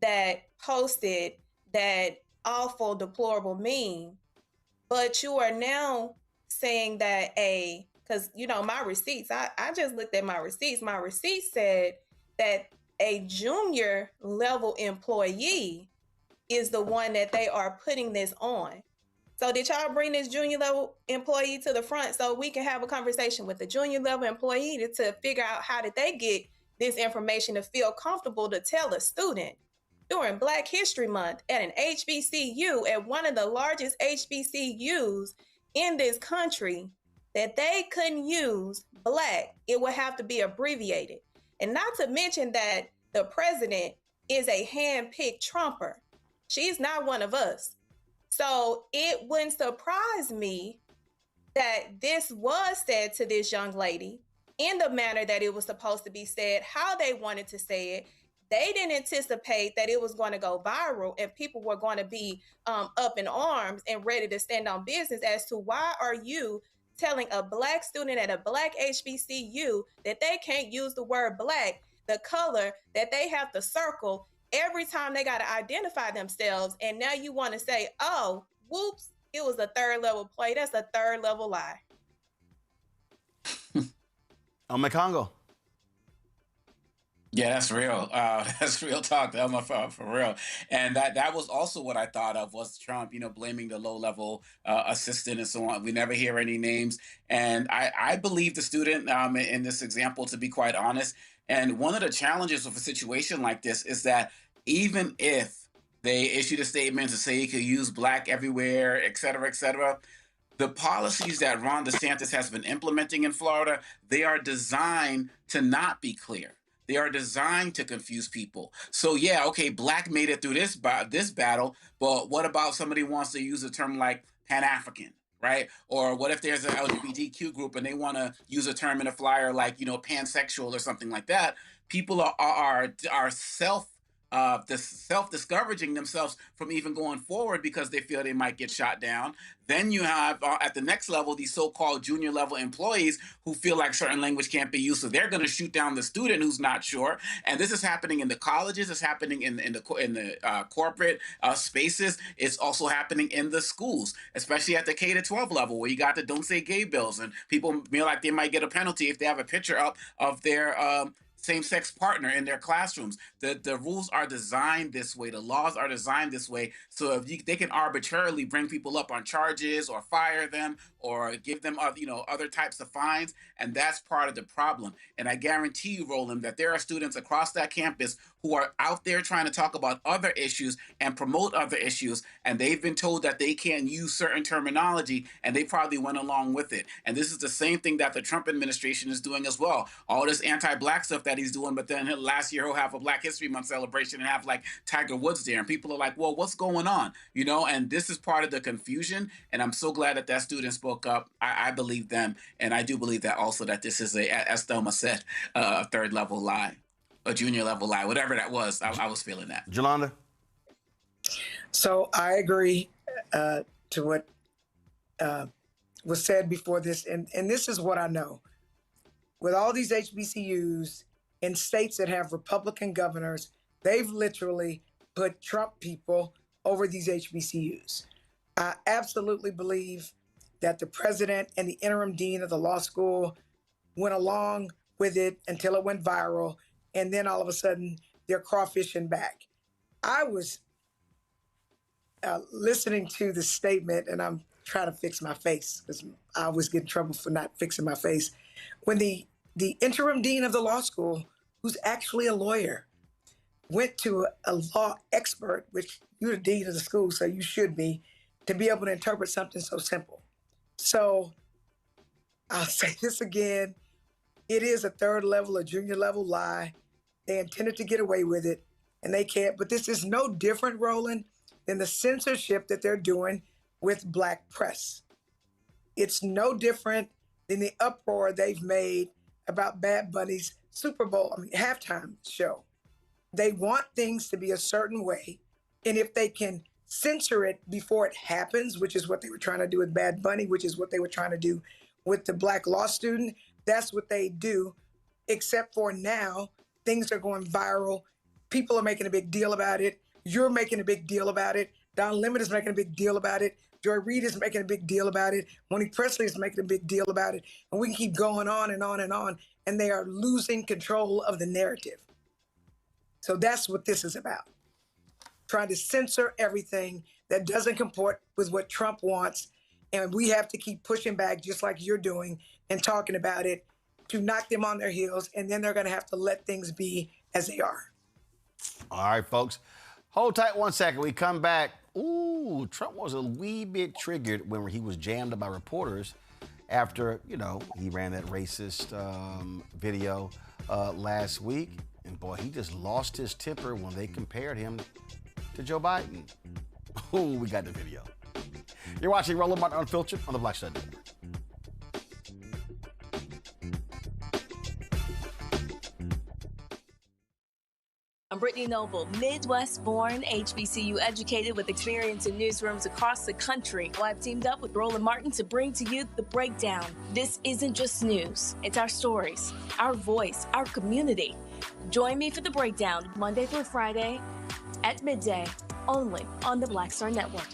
that posted that awful, deplorable meme. But you are now saying that because, my receipts, I just looked at my receipts. My receipts said that a junior level employee is the one that they are putting this on. So did y'all bring this junior level employee to the front so we can have a conversation with the junior level employee to figure out how did they get this information to feel comfortable to tell a student during Black History Month at an HBCU, at one of the largest HBCUs in this country, that they couldn't use Black? It would have to be abbreviated. And not to mention that the president is a hand-picked Trumper. She's not one of us. So it wouldn't surprise me that this was said to this young lady in the manner that it was supposed to be said, how they wanted to say it. They didn't anticipate that it was going to go viral and people were going to be up in arms and ready to stand on business as to why are you telling a Black student at a Black HBCU that they can't use the word Black, the color that they have to circle every time they got to identify themselves. And now you want to say, oh, whoops, it was a third level play. That's a third level lie. Congo. Yeah, that's real. That's real talk. Thelma, for real. And that was also what I thought of was Trump, blaming the low-level assistant and so on. We never hear any names. And I believe the student in this example, to be quite honest. And one of the challenges of a situation like this is that even if they issued a statement to say you could use Black everywhere, et cetera, the policies that Ron DeSantis has been implementing in Florida, they are designed to not be clear. They are designed to confuse people. So yeah, okay, Black made it through this battle, but what about somebody who wants to use a term like Pan-African, right? Or what if there's an LGBTQ group and they want to use a term in a flyer like, pansexual or something like that? People are self-discouraging themselves from even going forward because they feel they might get shot down. Then you have, at the next level, these so-called junior level employees who feel like certain language can't be used, so they're going to shoot down the student who's not sure. And this is happening in the colleges. It's happening in the corporate spaces. It's also happening in the schools, especially at the K-12 level, where you got the "Don't Say Gay" bills, and people feel like they might get a penalty if they have a picture up of their same-sex partner in their classrooms. The rules are designed this way. The laws are designed this way. So they can arbitrarily bring people up on charges or fire them or give them other types of fines. And that's part of the problem. And I guarantee you, Roland, that there are students across that campus who are out there trying to talk about other issues and promote other issues. And they've been told that they can't use certain terminology, and they probably went along with it. And this is the same thing that the Trump administration is doing as well. All this anti-Black stuff that he's doing, but then last year he'll have a Black History Month celebration and have like Tiger Woods there, and people are like, well, what's going on? And this is part of the confusion, and I'm so glad that student spoke up. I believe them, and I do believe that also that this is as Thelma said, a third level lie, a junior level lie, whatever that was. I was feeling that. Jolanda? So I agree to what was said before this, and this is what I know. With all these HBCUs in states that have Republican governors, they've literally put Trump people over these HBCUs. I absolutely believe that the president and the interim dean of the law school went along with it until it went viral, and then all of a sudden they're crawfishing back. I was listening to the statement, and I'm trying to fix my face because I always get in trouble for not fixing my face. When the interim dean of the law school, who's actually a lawyer, went to a law expert, which you're the dean of the school, so you should be, to be able to interpret something so simple. So I'll say this again. It is a third level, a junior level lie. They intended to get away with it, and they can't. But this is no different, Roland, than the censorship that they're doing with Black press. It's no different than the uproar they've made about Bad Bunny's halftime show. They want things to be a certain way, and if they can censor it before it happens, which is what they were trying to do with Bad Bunny, which is what they were trying to do with the Black law student, that's what they do, except for now, things are going viral. People are making a big deal about it. You're making a big deal about it. Don Lemon is making a big deal about it. Joy Reid is making a big deal about it. Moni Presley is making a big deal about it. And we can keep going on and on and on. And they are losing control of the narrative. So that's what this is about. Trying to censor everything that doesn't comport with what Trump wants. And we have to keep pushing back just like you're doing and talking about it to knock them on their heels. And then they're going to have to let things be as they are. All right, folks. Hold tight 1 second. We come back. Ooh, Trump was a wee bit triggered when he was jammed by reporters after, he ran that racist video last week. And boy, he just lost his temper when they compared him to Joe Biden. Ooh, we got the video. You're watching Roland Martin Unfiltered on the Black Star Network. I'm Brittany Noble, Midwest-born, HBCU educated with experience in newsrooms across the country. Well, I've teamed up with Roland Martin to bring to you The Breakdown. This isn't just news. It's our stories, our voice, our community. Join me for The Breakdown, Monday through Friday at midday, only on the Black Star Network.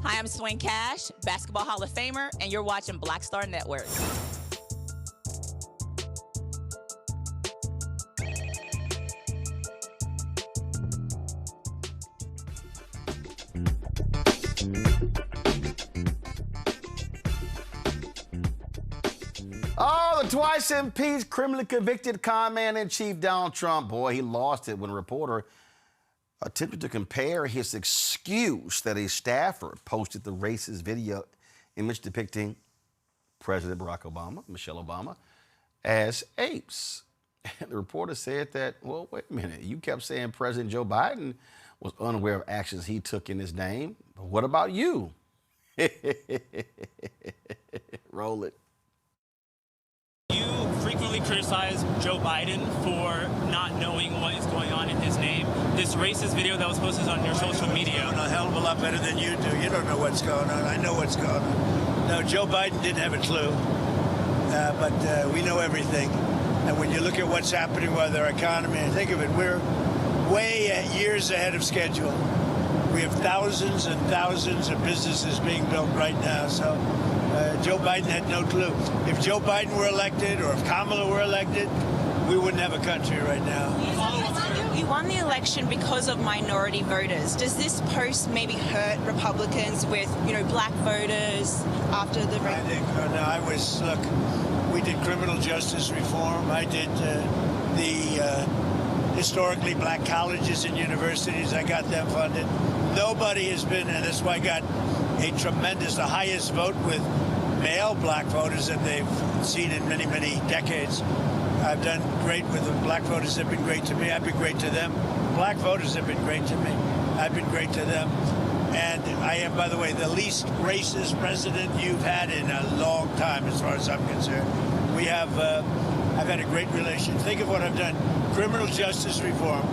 Hi, I'm Swain Cash, Basketball Hall of Famer, and you're watching Black Star Network. Oh, the twice impeached, criminally convicted Commander-in-Chief Donald Trump. Boy, he lost it when a reporter attempted to compare his excuse that a staffer posted the racist video image depicting President Barack Obama, Michelle Obama, as apes. And the reporter said that, well, wait a minute, you kept saying President Joe Biden was unaware of actions he took in his name, but what about you? Roll it. You frequently criticize Joe Biden for not knowing what is going on in his name. This racist video that was posted on your social media. I'm a hell of a lot better than you do. You don't know what's going on. I know what's going on. No, Joe Biden didn't have a clue, but we know everything. And when you look at what's happening with our economy, think of it, we're way years ahead of schedule. We have thousands and thousands of businesses being built right now. So Joe Biden had no clue. If Joe Biden were elected or if Kamala were elected, we wouldn't have a country right now. You won the election because of minority voters. Does this post maybe hurt Republicans with, black voters after the... I think, look, we did criminal justice reform. I did the historically black colleges and universities. I got them funded. Nobody has been, and that's why I got the highest vote with male black voters that they've seen in many, many decades. I've done great with them. Black voters have been great to me. I've been great to them. Black voters have been great to me. I've been great to them. And I am, by the way, the least racist president you've had in a long time, as far as I'm concerned. We have, I've had a great relationship. Think of what I've done. Criminal justice reform.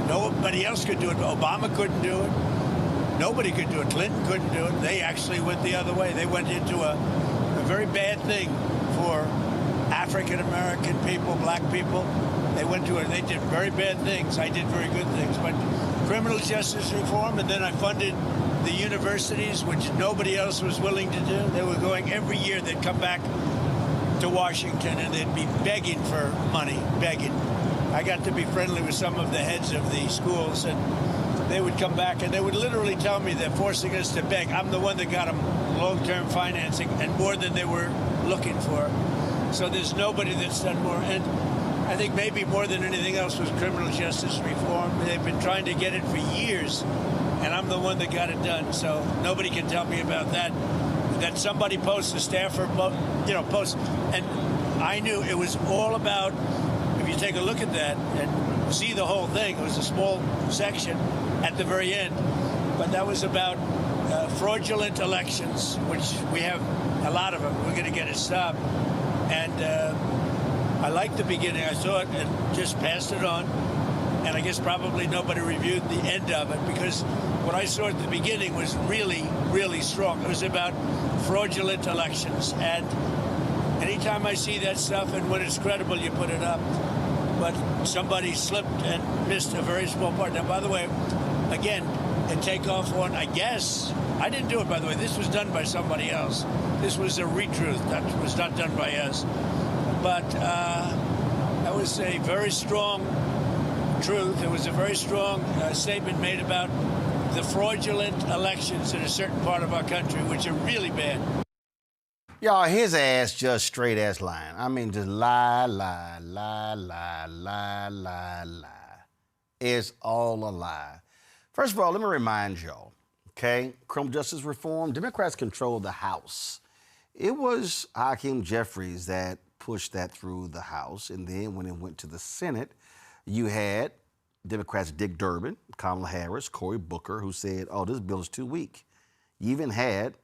Nobody else could do it. Obama couldn't do it. Nobody could do it. Clinton couldn't do it. They actually went the other way. They went into a very bad thing for African-American people, black people. They went to it. They did very bad things. I did very good things. But criminal justice reform, and then I funded the universities, which nobody else was willing to do. They were going every year. They'd come back to Washington and they'd be begging for money, begging. I got to be friendly with some of the heads of the schools, and they would come back and they would literally tell me they're forcing us to beg. I'm the one that got them long-term financing and more than they were looking for. So there's nobody that's done more. And I think maybe more than anything else was criminal justice reform. They've been trying to get it for years, and I'm the one that got it done. So nobody can tell me about that. That somebody posts a staffer, post, and I knew it was all about. If you take a look at that and see the whole thing, it was a small section at the very end, but that was about fraudulent elections, which we have a lot of them. We're going to get it stopped. And I liked the beginning. I saw it and just passed it on. And I guess probably nobody reviewed the end of it, because what I saw at the beginning was really, really strong. It was about fraudulent elections. And anytime I see that stuff, and when it's credible, you put it up. But somebody slipped and missed a very small part. Now, by the way, again, the takeoff one, I guess, I didn't do it, by the way. This was done by somebody else. This was a retruth. That was not done by us. But that was a very strong truth. It was a very strong statement made about the fraudulent elections in a certain part of our country, which are really bad. Y'all, his ass just straight ass lying. I mean, just lie, lie, lie, lie, lie, lie, lie. It's all a lie. First of all, let me remind y'all, okay? Criminal justice reform, Democrats control the House. It was Hakeem Jeffries that pushed that through the House, and then when it went to the Senate, you had Democrats Dick Durbin, Kamala Harris, Cory Booker, who said, oh, this bill is too weak. You even had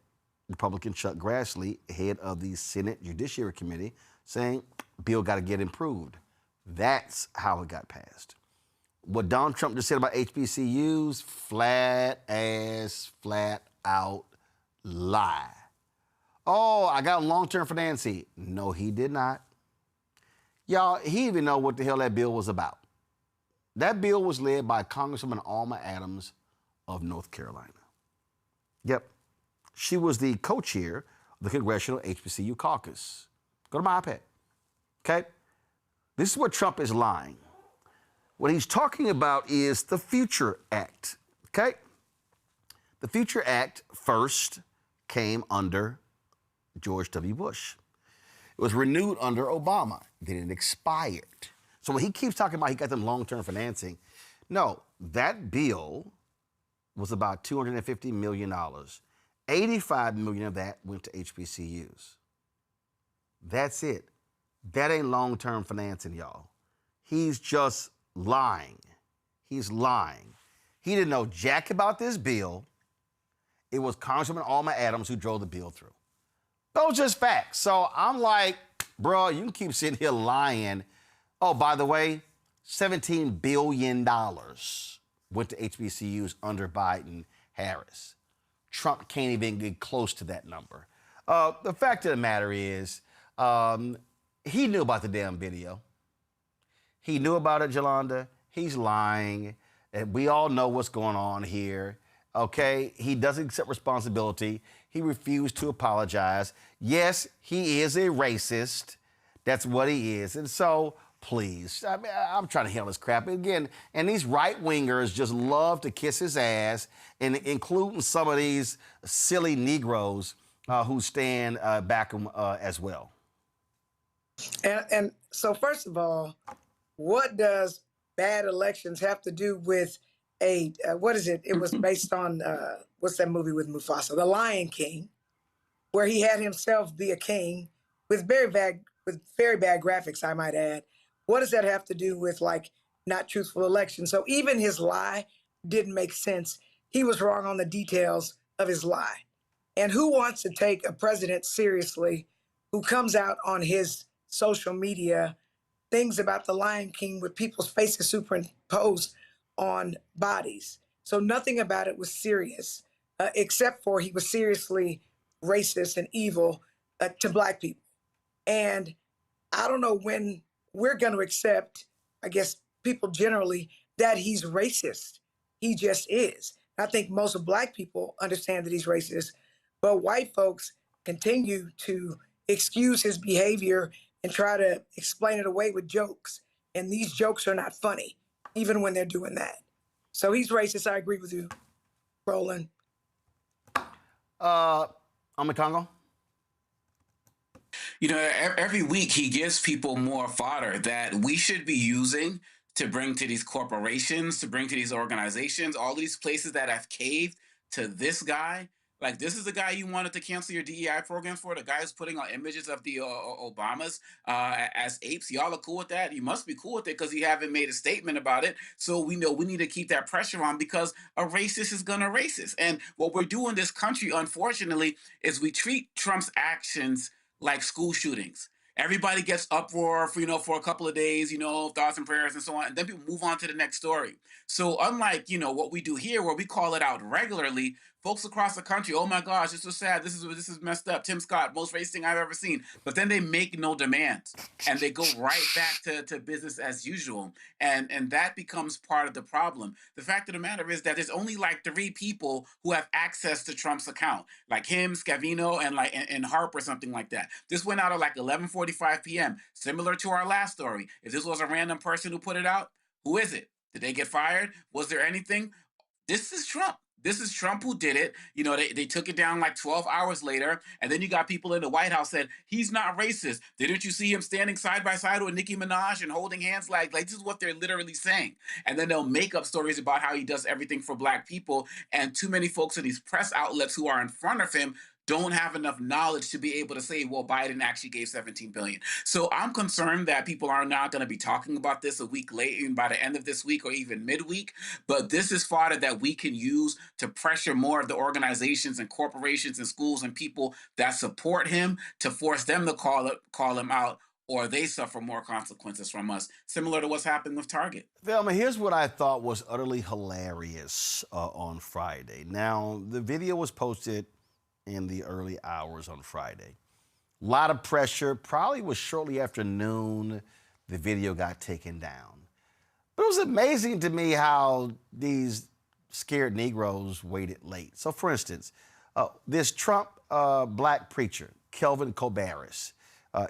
Republican Chuck Grassley, head of the Senate Judiciary Committee, saying, bill got to get improved. That's how it got passed. What Donald Trump just said about HBCUs, flat out lie. Oh, I got long-term financing. No, he did not. Y'all, he didn't even know what the hell that bill was about. That bill was led by Congresswoman Alma Adams of North Carolina. Yep. She was the co-chair of the Congressional HBCU Caucus. Go to my iPad. Okay? This is where Trump is lying. What he's talking about is the Future Act. Okay? The Future Act first came under George W. Bush. It was renewed under Obama. Then it expired. So when he keeps talking about he got them long-term financing, no, that bill was about $250 million. $85 million of that went to HBCUs. That's it. That ain't long-term financing, y'all. He's just lying. He's lying. He didn't know jack about this bill. It was Congresswoman Alma Adams who drove the bill through. Those are just facts. So I'm like, bro, you can keep sitting here lying. Oh, by the way, $17 billion went to HBCUs under Biden-Harris. Trump can't even get close to that number. The fact of the matter is, he knew about the damn video. He knew about it, Jolanda. He's lying. And we all know what's going on here. Okay? He doesn't accept responsibility. He refused to apologize. Yes, he is a racist. That's what he is. And so, please, I mean, I'm trying to handle this crap. Again, and these right-wingers just love to kiss his ass, and including some of these silly Negroes who stand back him as well. And so, first of all, what does bad elections have to do with what is it? It was based on, what's that movie with Mufasa? The Lion King, where he had himself be a king with very bad graphics, I might add. What does that have to do with, like, not truthful elections? So even his lie didn't make sense. He was wrong on the details of his lie. And who wants to take a president seriously who comes out on his social media things about the Lion King with people's faces superimposed on bodies? So nothing about it was serious, except for he was seriously racist and evil to Black people. And I don't know when we're going to accept, I guess, people generally, that he's racist. He just is. I think most of Black people understand that he's racist, but white folks continue to excuse his behavior and try to explain it away with jokes. And these jokes are not funny, even when they're doing that. So he's racist. I agree with you, Roland. Congo. You know, every week he gives people more fodder that we should be using to bring to these corporations, to bring to these organizations, all these places that have caved to this guy. Like, this is the guy you wanted to cancel your DEI program for, the guy who's putting out images of the Obamas as apes. Y'all are cool with that? You must be cool with it because you haven't made a statement about it. So we know we need to keep that pressure on because a racist is going to racist. And what we're doing in this country, unfortunately, is we treat Trump's actions like school shootings. Everybody gets uproar for, for a couple of days, thoughts and prayers and so on, and then people move on to the next story. So unlike, what we do here where we call it out regularly, folks across the country, oh my gosh, this is sad, this is messed up, Tim Scott, most racist thing I've ever seen. But then they make no demands and they go right back to business as usual. And that becomes part of the problem. The fact of the matter is that there's only like 3 people who have access to Trump's account, like him, Scavino, and Harp or something like that. This went out at like 11:45 p.m., similar to our last story. If this was a random person who put it out, who is it? Did they get fired? Was there anything? This is Trump. This is Trump who did it. They took it down like 12 hours later. And then you got people in the White House said, he's not racist. Didn't you see him standing side by side with Nicki Minaj and holding hands? Like this is what they're literally saying. And then they'll make up stories about how he does everything for Black people. And too many folks in these press outlets who are in front of him don't have enough knowledge to be able to say, well, Biden actually gave $17 billion. So I'm concerned that people are not going to be talking about this a week later, even by the end of this week or even midweek. But this is fodder that we can use to pressure more of the organizations and corporations and schools and people that support him to force them to call him out, or they suffer more consequences from us, similar to what's happened with Target. Velma, here's what I thought was utterly hilarious on Friday. Now, the video was posted in the early hours on Friday. A lot of pressure, probably was shortly after noon, the video got taken down. But it was amazing to me how these scared Negroes waited late. So for instance, this Trump Black preacher, Kelvin Kobaris,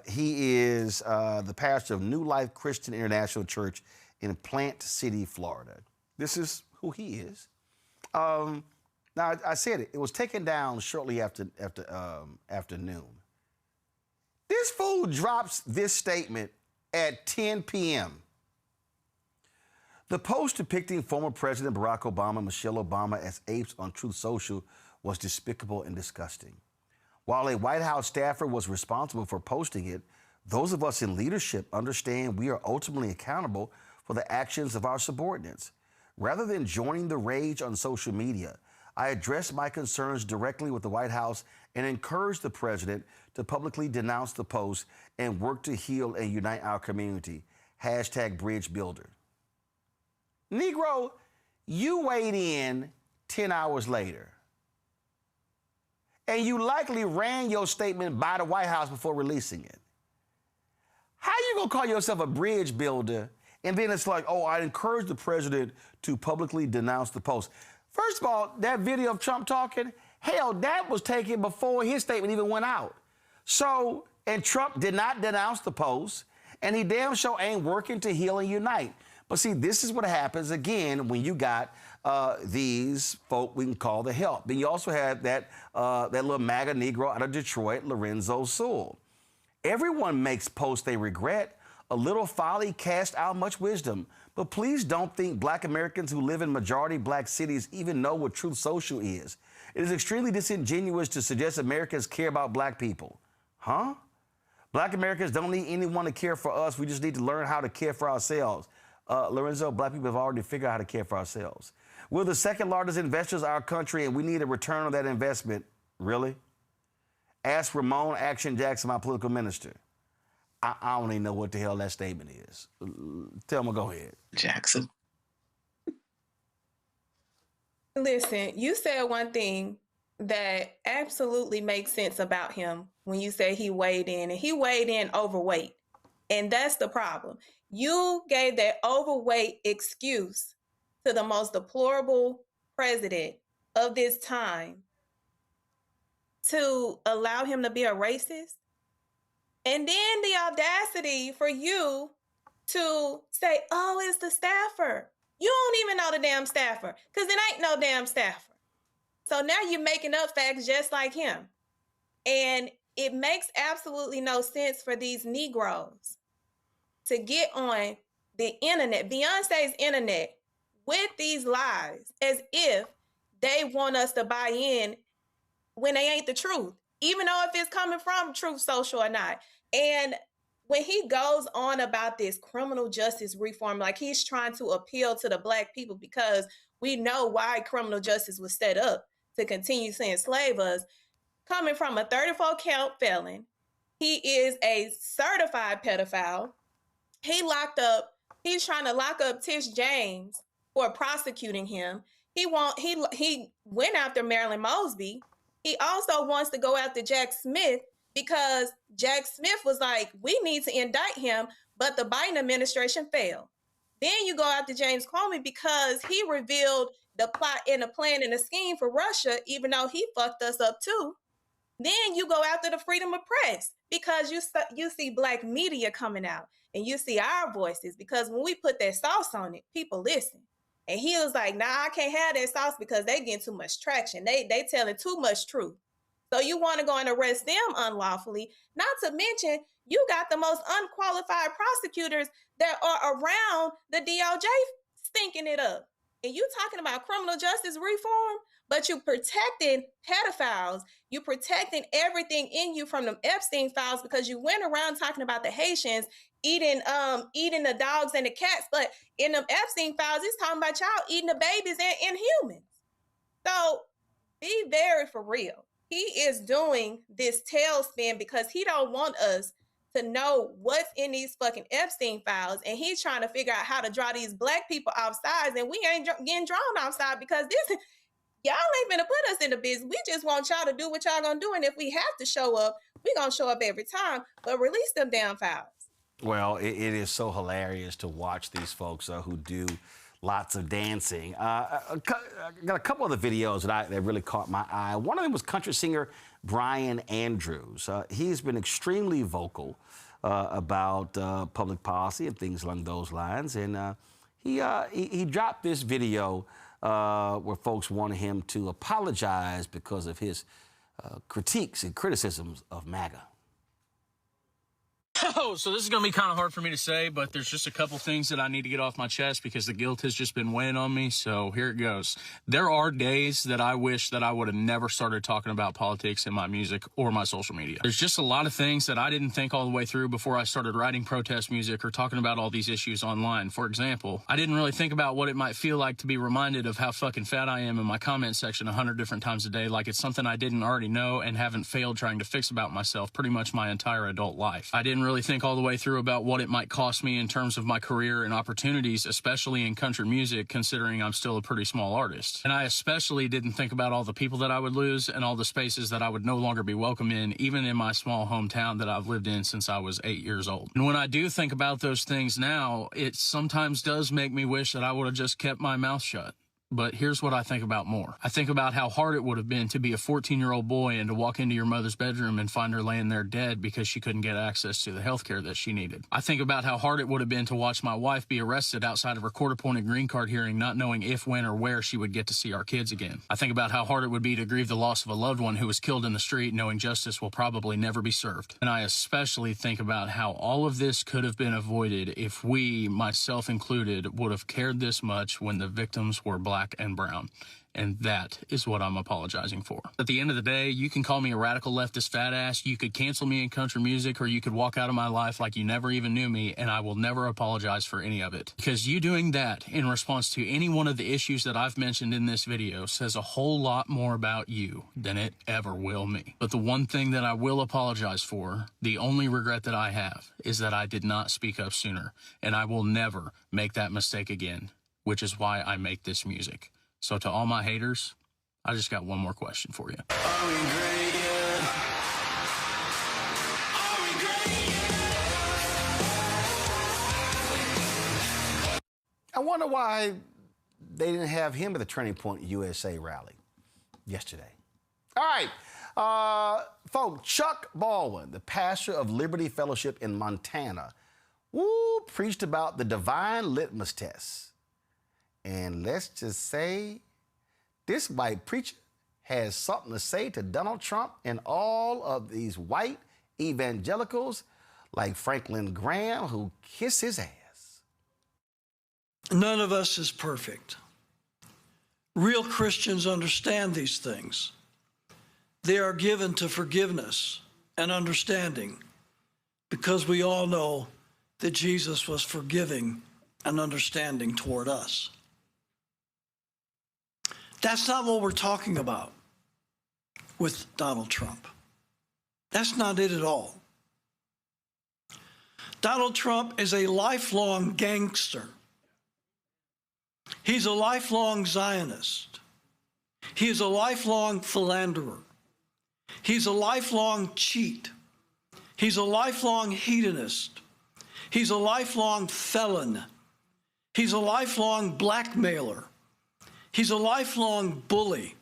he is the pastor of New Life Christian International Church in Plant City, Florida. This is who he is. Now, I said it was taken down shortly after noon. This fool drops this statement at 10 p.m. The post depicting former President Barack Obama and Michelle Obama as apes on Truth Social was despicable and disgusting. While a White House staffer was responsible for posting it, those of us in leadership understand we are ultimately accountable for the actions of our subordinates. Rather than joining the rage on social media, I addressed my concerns directly with the White House and encouraged the president to publicly denounce the post and work to heal and unite our community. #BridgeBuilder. Negro, you weighed in 10 hours later. And you likely ran your statement by the White House before releasing it. How you gonna call yourself a bridge builder? And then it's like, oh, I encouraged the president to publicly denounce the post. First of all, that video of Trump talking, hell, that was taken before his statement even went out. So, and Trump did not denounce the post, and he damn sure ain't working to heal and unite. But see, this is what happens again when you got these folk we can call the help. Then you also have that little MAGA Negro out of Detroit, Lorenzo Sewell. Everyone makes posts they regret. A little folly cast out much wisdom. But please don't think Black Americans who live in majority Black cities even know what Truth Social is. It is extremely disingenuous to suggest Americans care about Black people. Huh? Black Americans don't need anyone to care for us. We just need to learn how to care for ourselves. Lorenzo, Black people have already figured out how to care for ourselves. We're the second largest investors in our country, and we need a return on that investment. Really? Ask Ramon Action Jackson, my political minister. I don't even know what the hell that statement is. Tell me, go ahead. Jackson. Listen, you said one thing that absolutely makes sense about him when you say he weighed in, and he weighed in overweight. And that's the problem. You gave that overweight excuse to the most deplorable president of this time to allow him to be a racist? And then the audacity for you to say, oh, it's the staffer. You don't even know the damn staffer because it ain't no damn staffer. So now you're making up facts just like him. And it makes absolutely no sense for these Negroes to get on the internet, Beyonce's internet, with these lies as if they want us to buy in when they ain't the truth, even though if it's coming from Truth Social or not. And when he goes on about this criminal justice reform, like he's trying to appeal to the Black people because we know why criminal justice was set up to continue to enslave us, coming from a 34-count felon. He is a certified pedophile. He's trying to lock up Tish James for prosecuting him. He went after Marilyn Mosby. He also wants to go after Jack Smith because Jack Smith was like, we need to indict him, but the Biden administration failed. Then you go after James Comey because he revealed the plot and the plan and the scheme for Russia, even though he fucked us up too. Then you go after the freedom of press because you see Black media coming out and you see our voices, because when we put that sauce on it, people listen. And he was like, nah, I can't have that sauce because they getting too much traction. They telling too much truth. So you want to go and arrest them unlawfully, not to mention you got the most unqualified prosecutors that are around the DOJ stinking it up. And you talking about criminal justice reform, but you protecting pedophiles. You protecting everything in you from them Epstein files because you went around talking about the Haitians eating the dogs and the cats. But in them Epstein files, it's talking about y'all eating the babies and humans. So be very for real. He is doing this tailspin because he don't want us to know what's in these fucking Epstein files. And he's trying to figure out how to draw these Black people offside. And we ain't getting drawn offside because y'all ain't gonna put us in the business. We just want y'all to do what y'all gonna do. And if we have to show up, we gonna show up every time, but release them damn files. Well, it is so hilarious to watch these folks who do lots of dancing. I got a couple of the videos that really caught my eye. One of them was country singer Brian Andrews. He's been extremely vocal about public policy and things along those lines. And he dropped this video where folks wanted him to apologize because of his critiques and criticisms of MAGA. Oh, so this is going to be kind of hard for me to say, but there's just a couple things that I need to get off my chest because the guilt has just been weighing on me, so here it goes. There are days that I wish that I would have never started talking about politics in my music or my social media. There's just a lot of things that I didn't think all the way through before I started writing protest music or talking about all these issues online. For example, I didn't really think about what it might feel like to be reminded of how fucking fat I am in my comment section 100 different times a day, like it's something I didn't already know and haven't failed trying to fix about myself pretty much my entire adult life. I didn't really think all the way through about what it might cost me in terms of my career and opportunities, especially in country music, considering I'm still a pretty small artist. And I especially didn't think about all the people that I would lose and all the spaces that I would no longer be welcome in, even in my small hometown that I've lived in since I was 8 years old. And when I do think about those things now, it sometimes does make me wish that I would have just kept my mouth shut. But here's what I think about more. I think about how hard it would have been to be a 14-year-old boy and to walk into your mother's bedroom and find her laying there dead because she couldn't get access to the health care that she needed. I think about how hard it would have been to watch my wife be arrested outside of her court-appointed green card hearing, not knowing if, when, or where she would get to see our kids again. I think about how hard it would be to grieve the loss of a loved one who was killed in the street, knowing justice will probably never be served. And I especially think about how all of this could have been avoided if we, myself included, would have cared this much when the victims were Black and brown. And that is what I'm apologizing for. At the end of the day, you can call me a radical leftist fat ass, you could cancel me in country music, or you could walk out of my life like you never even knew me, and I will never apologize for any of it. Because you doing that in response to any one of the issues that I've mentioned in this video says a whole lot more about you than it ever will me. But the one thing that I will apologize for, the only regret that I have, is that I did not speak up sooner, and I will never make that mistake again, which is why I make this music. So to all my haters, I just got one more question for you. Are we great yet? Are we great yet? I wonder why they didn't have him at the Turning Point USA rally yesterday. All right, folks, Chuck Baldwin, the pastor of Liberty Fellowship in Montana, preached about the divine litmus test. And let's just say this white preacher has something to say to Donald Trump and all of these white evangelicals like Franklin Graham who kiss his ass. None of us is perfect. Real Christians understand these things. They are given to forgiveness and understanding because we all know that Jesus was forgiving and understanding toward us. That's not what we're talking about with Donald Trump. That's not it at all. Donald Trump is a lifelong gangster. He's a lifelong Zionist. He is a lifelong philanderer. He's a lifelong cheat. He's a lifelong hedonist. He's a lifelong felon. He's a lifelong blackmailer. He's a lifelong bully.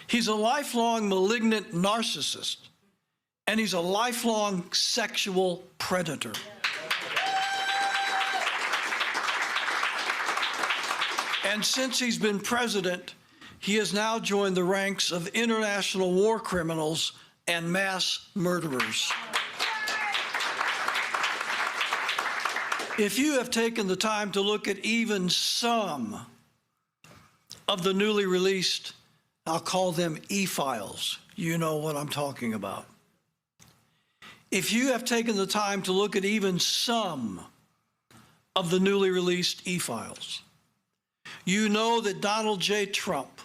He's a lifelong malignant narcissist. And he's a lifelong sexual predator. And since he's been president, he has now joined the ranks of international war criminals and mass murderers. If you have taken the time to look at even some of the newly released, I'll call them e-files, you know what I'm talking about. If you have taken the time to look at even some of the newly released e-files, you know that Donald J. Trump,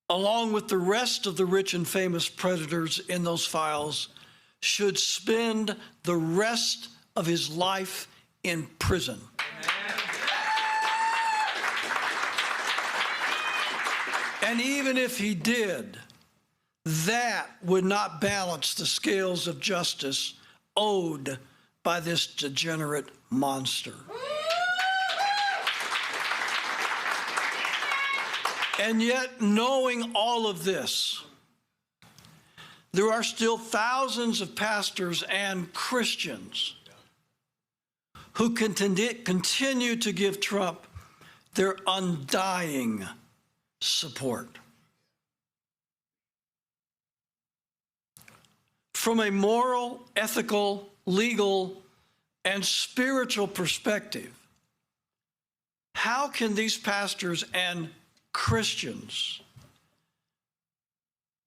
along with the rest of the rich and famous predators in those files, should spend the rest of his life in prison. And even if he did, that would not balance the scales of justice owed by this degenerate monster. And yet, knowing all of this, there are still thousands of pastors and Christians who continue to give Trump their undying support. From a moral, ethical, legal, and spiritual perspective, how can these pastors and Christians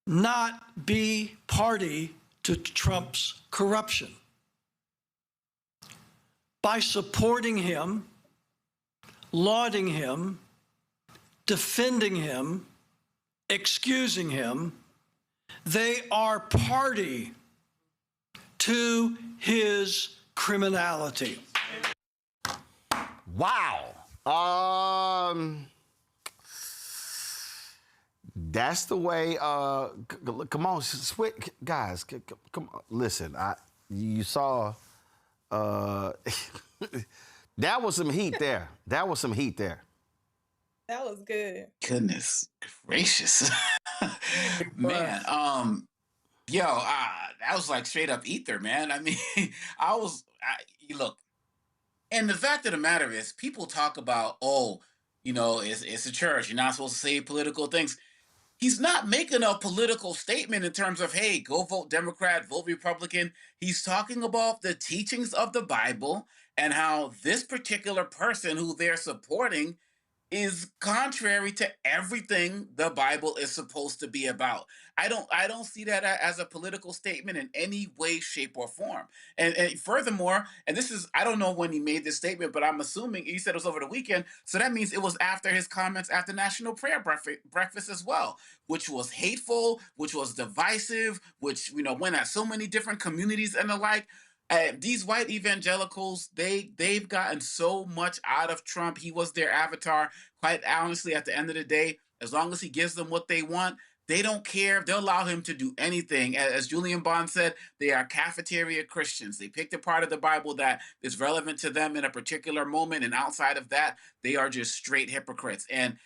not be party to Trump's corruption? By supporting him, lauding him, defending him, excusing him, they are party to his criminality. Wow. That's the way, come on, guys, come on, listen, you saw, that was some heat there. That was some heat there. That was good. Goodness gracious. Man, that was like straight up ether, man. I mean, look, and the fact of the matter is, people talk about, it's a church, you're not supposed to say political things. He's not making a political statement in terms of, hey, go vote Democrat, vote Republican. He's talking about the teachings of the Bible and how this particular person who they're supporting is contrary to everything the Bible is supposed to be about. I don't see that as a political statement in any way, shape, or form. And furthermore, and this is, I don't know when he made this statement, but I'm assuming he said it was over the weekend. So that means it was after his comments after National Prayer Breakfast as well, which was hateful, which was divisive, which, went at so many different communities and the like. These white evangelicals, they've gotten so much out of Trump. He was their avatar. Quite honestly, at the end of the day, as long as he gives them what they want, They don't care. They'll allow him to do anything. As Julian Bond said, they are cafeteria Christians. They pick the part of the Bible that is relevant to them in a particular moment, and outside of that, they are just straight hypocrites. And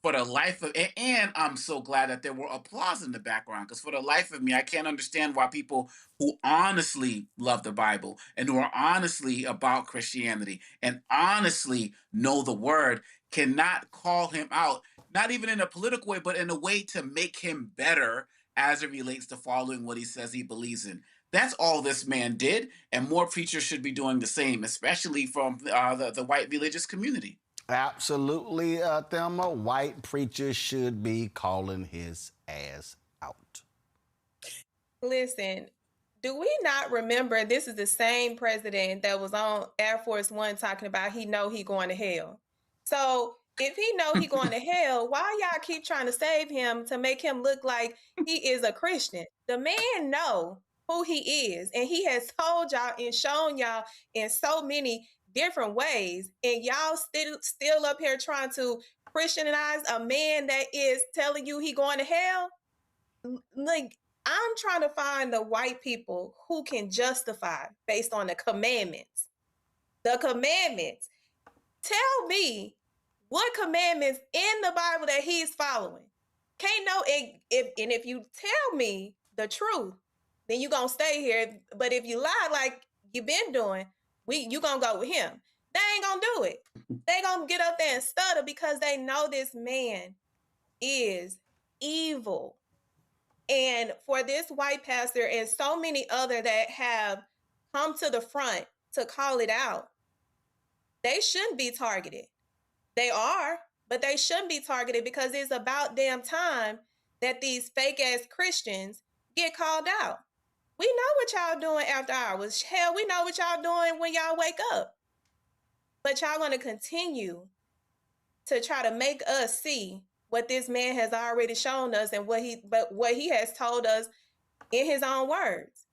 for the life of, and I'm so glad that there were applause in the background, because for the life of me, I can't understand why people who honestly love the Bible and who are honestly about Christianity and honestly know the word cannot call him out, not even in a political way, but in a way to make him better as it relates to following what he says he believes in. That's all this man did, and more preachers should be doing the same, especially from the white religious community. Absolutely, Thelma. White preachers should be calling his ass out. Listen, do we not remember this is the same president that was on Air Force One talking about he know he going to hell? So if he know he going to hell, why y'all keep trying to save him to make him look like he is a Christian? The man know who he is, and he has told y'all and shown y'all in so many different ways, and y'all still up here trying to Christianize a man that is telling you he going to hell. Like, I'm trying to find the white people who can justify based on the commandments. The commandments. Tell me what commandments in the Bible that he's following. Can't know if you tell me the truth, then you gonna stay here. But if you lie like you've been doing, you gonna go with him. They ain't gonna do it. They gonna get up there and stutter because they know this man is evil. And for this white pastor and so many other that have come to the front to call it out, they shouldn't be targeted. They are, but they shouldn't be targeted because it's about damn time that these fake ass Christians get called out. We know what y'all doing after hours. Hell, we know what y'all doing when y'all wake up. But y'all gonna continue to try to make us see what this man has already shown us and what he has told us in his own words.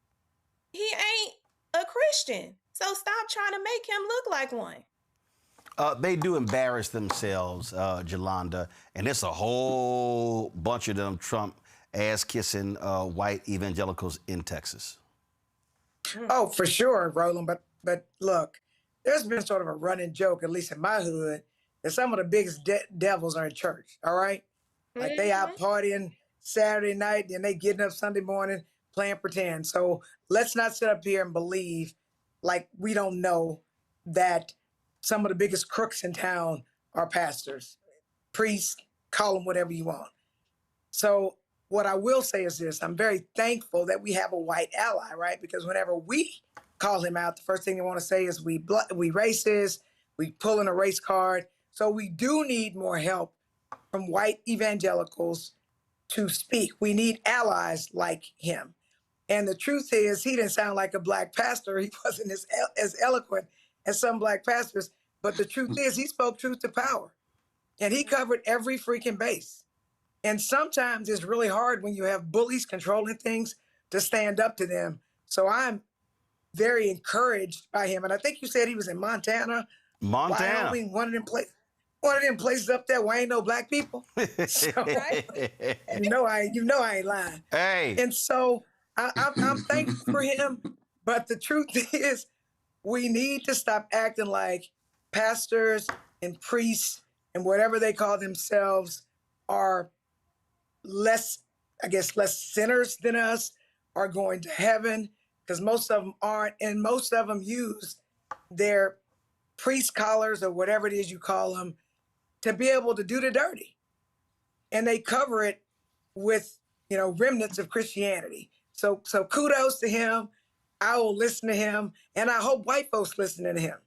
He ain't a Christian. So stop trying to make him look like one. They do embarrass themselves, Jolanda, and it's a whole bunch of them Trump ass-kissing white evangelicals in Texas. Oh, for sure, Roland. But look, there's been sort of a running joke, at least in my hood, that some of the biggest devils are in church, all right? Like they out partying Saturday night, and they getting up Sunday morning playing pretend. So let's not sit up here and believe like we don't know that some of the biggest crooks in town are pastors, priests, call them whatever you want. So what I will say is this: I'm very thankful that we have a white ally, right? Because whenever we call him out, the first thing they want to say is we racist, we pulling a race card. So we do need more help from white evangelicals to speak. We need allies like him. And the truth is, he didn't sound like a black pastor. He wasn't as eloquent as some black pastors. But the truth is, he spoke truth to power. And he covered every freaking base. And sometimes it's really hard when you have bullies controlling things to stand up to them. So I'm very encouraged by him. And I think you said he was in Montana. Wyoming, one of them places up there where ain't no black people. So, right? you know I ain't lying. Hey. And so I'm thankful for him. But the truth is, we need to stop acting like pastors and priests and whatever they call themselves are less sinners than us, are going to heaven, because most of them aren't. And most of them use their priest collars or whatever it is you call them to be able to do the dirty. And they cover it with, remnants of Christianity. So kudos to him. I will listen to him, and I hope white folks listening to him.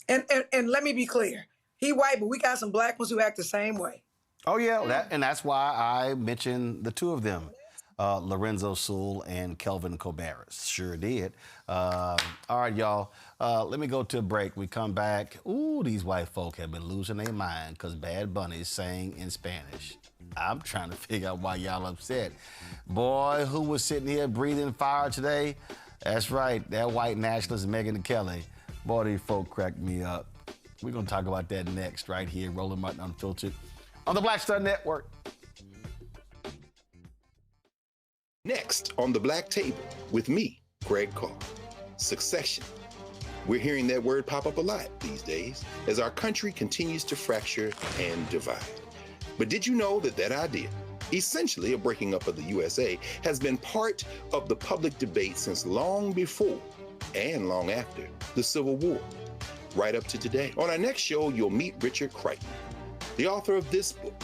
And let me be clear. He white, but we got some black ones who act the same way. Oh, yeah, and that's why I mentioned the two of them, Lorenzo Sewell and Kelvin Cobaris. Sure did. All right, y'all, let me go to a break. We come back. Ooh, these white folk have been losing their mind because Bad Bunny sang in Spanish. I'm trying to figure out why y'all upset. Boy, who was sitting here breathing fire today? That's right, that white nationalist Megyn Kelly. Boy, these folk cracked me up. We're going to talk about that next right here, Roland Martin Unfiltered, on the Black Star Network. Next on the Black Table with me, Greg Carr. Succession. We're hearing that word pop up a lot these days as our country continues to fracture and divide. But did you know that that idea, essentially a breaking up of the USA, has been part of the public debate since long before and long after the Civil War, right up to today? On our next show, you'll meet Richard Crichton, the author of this book,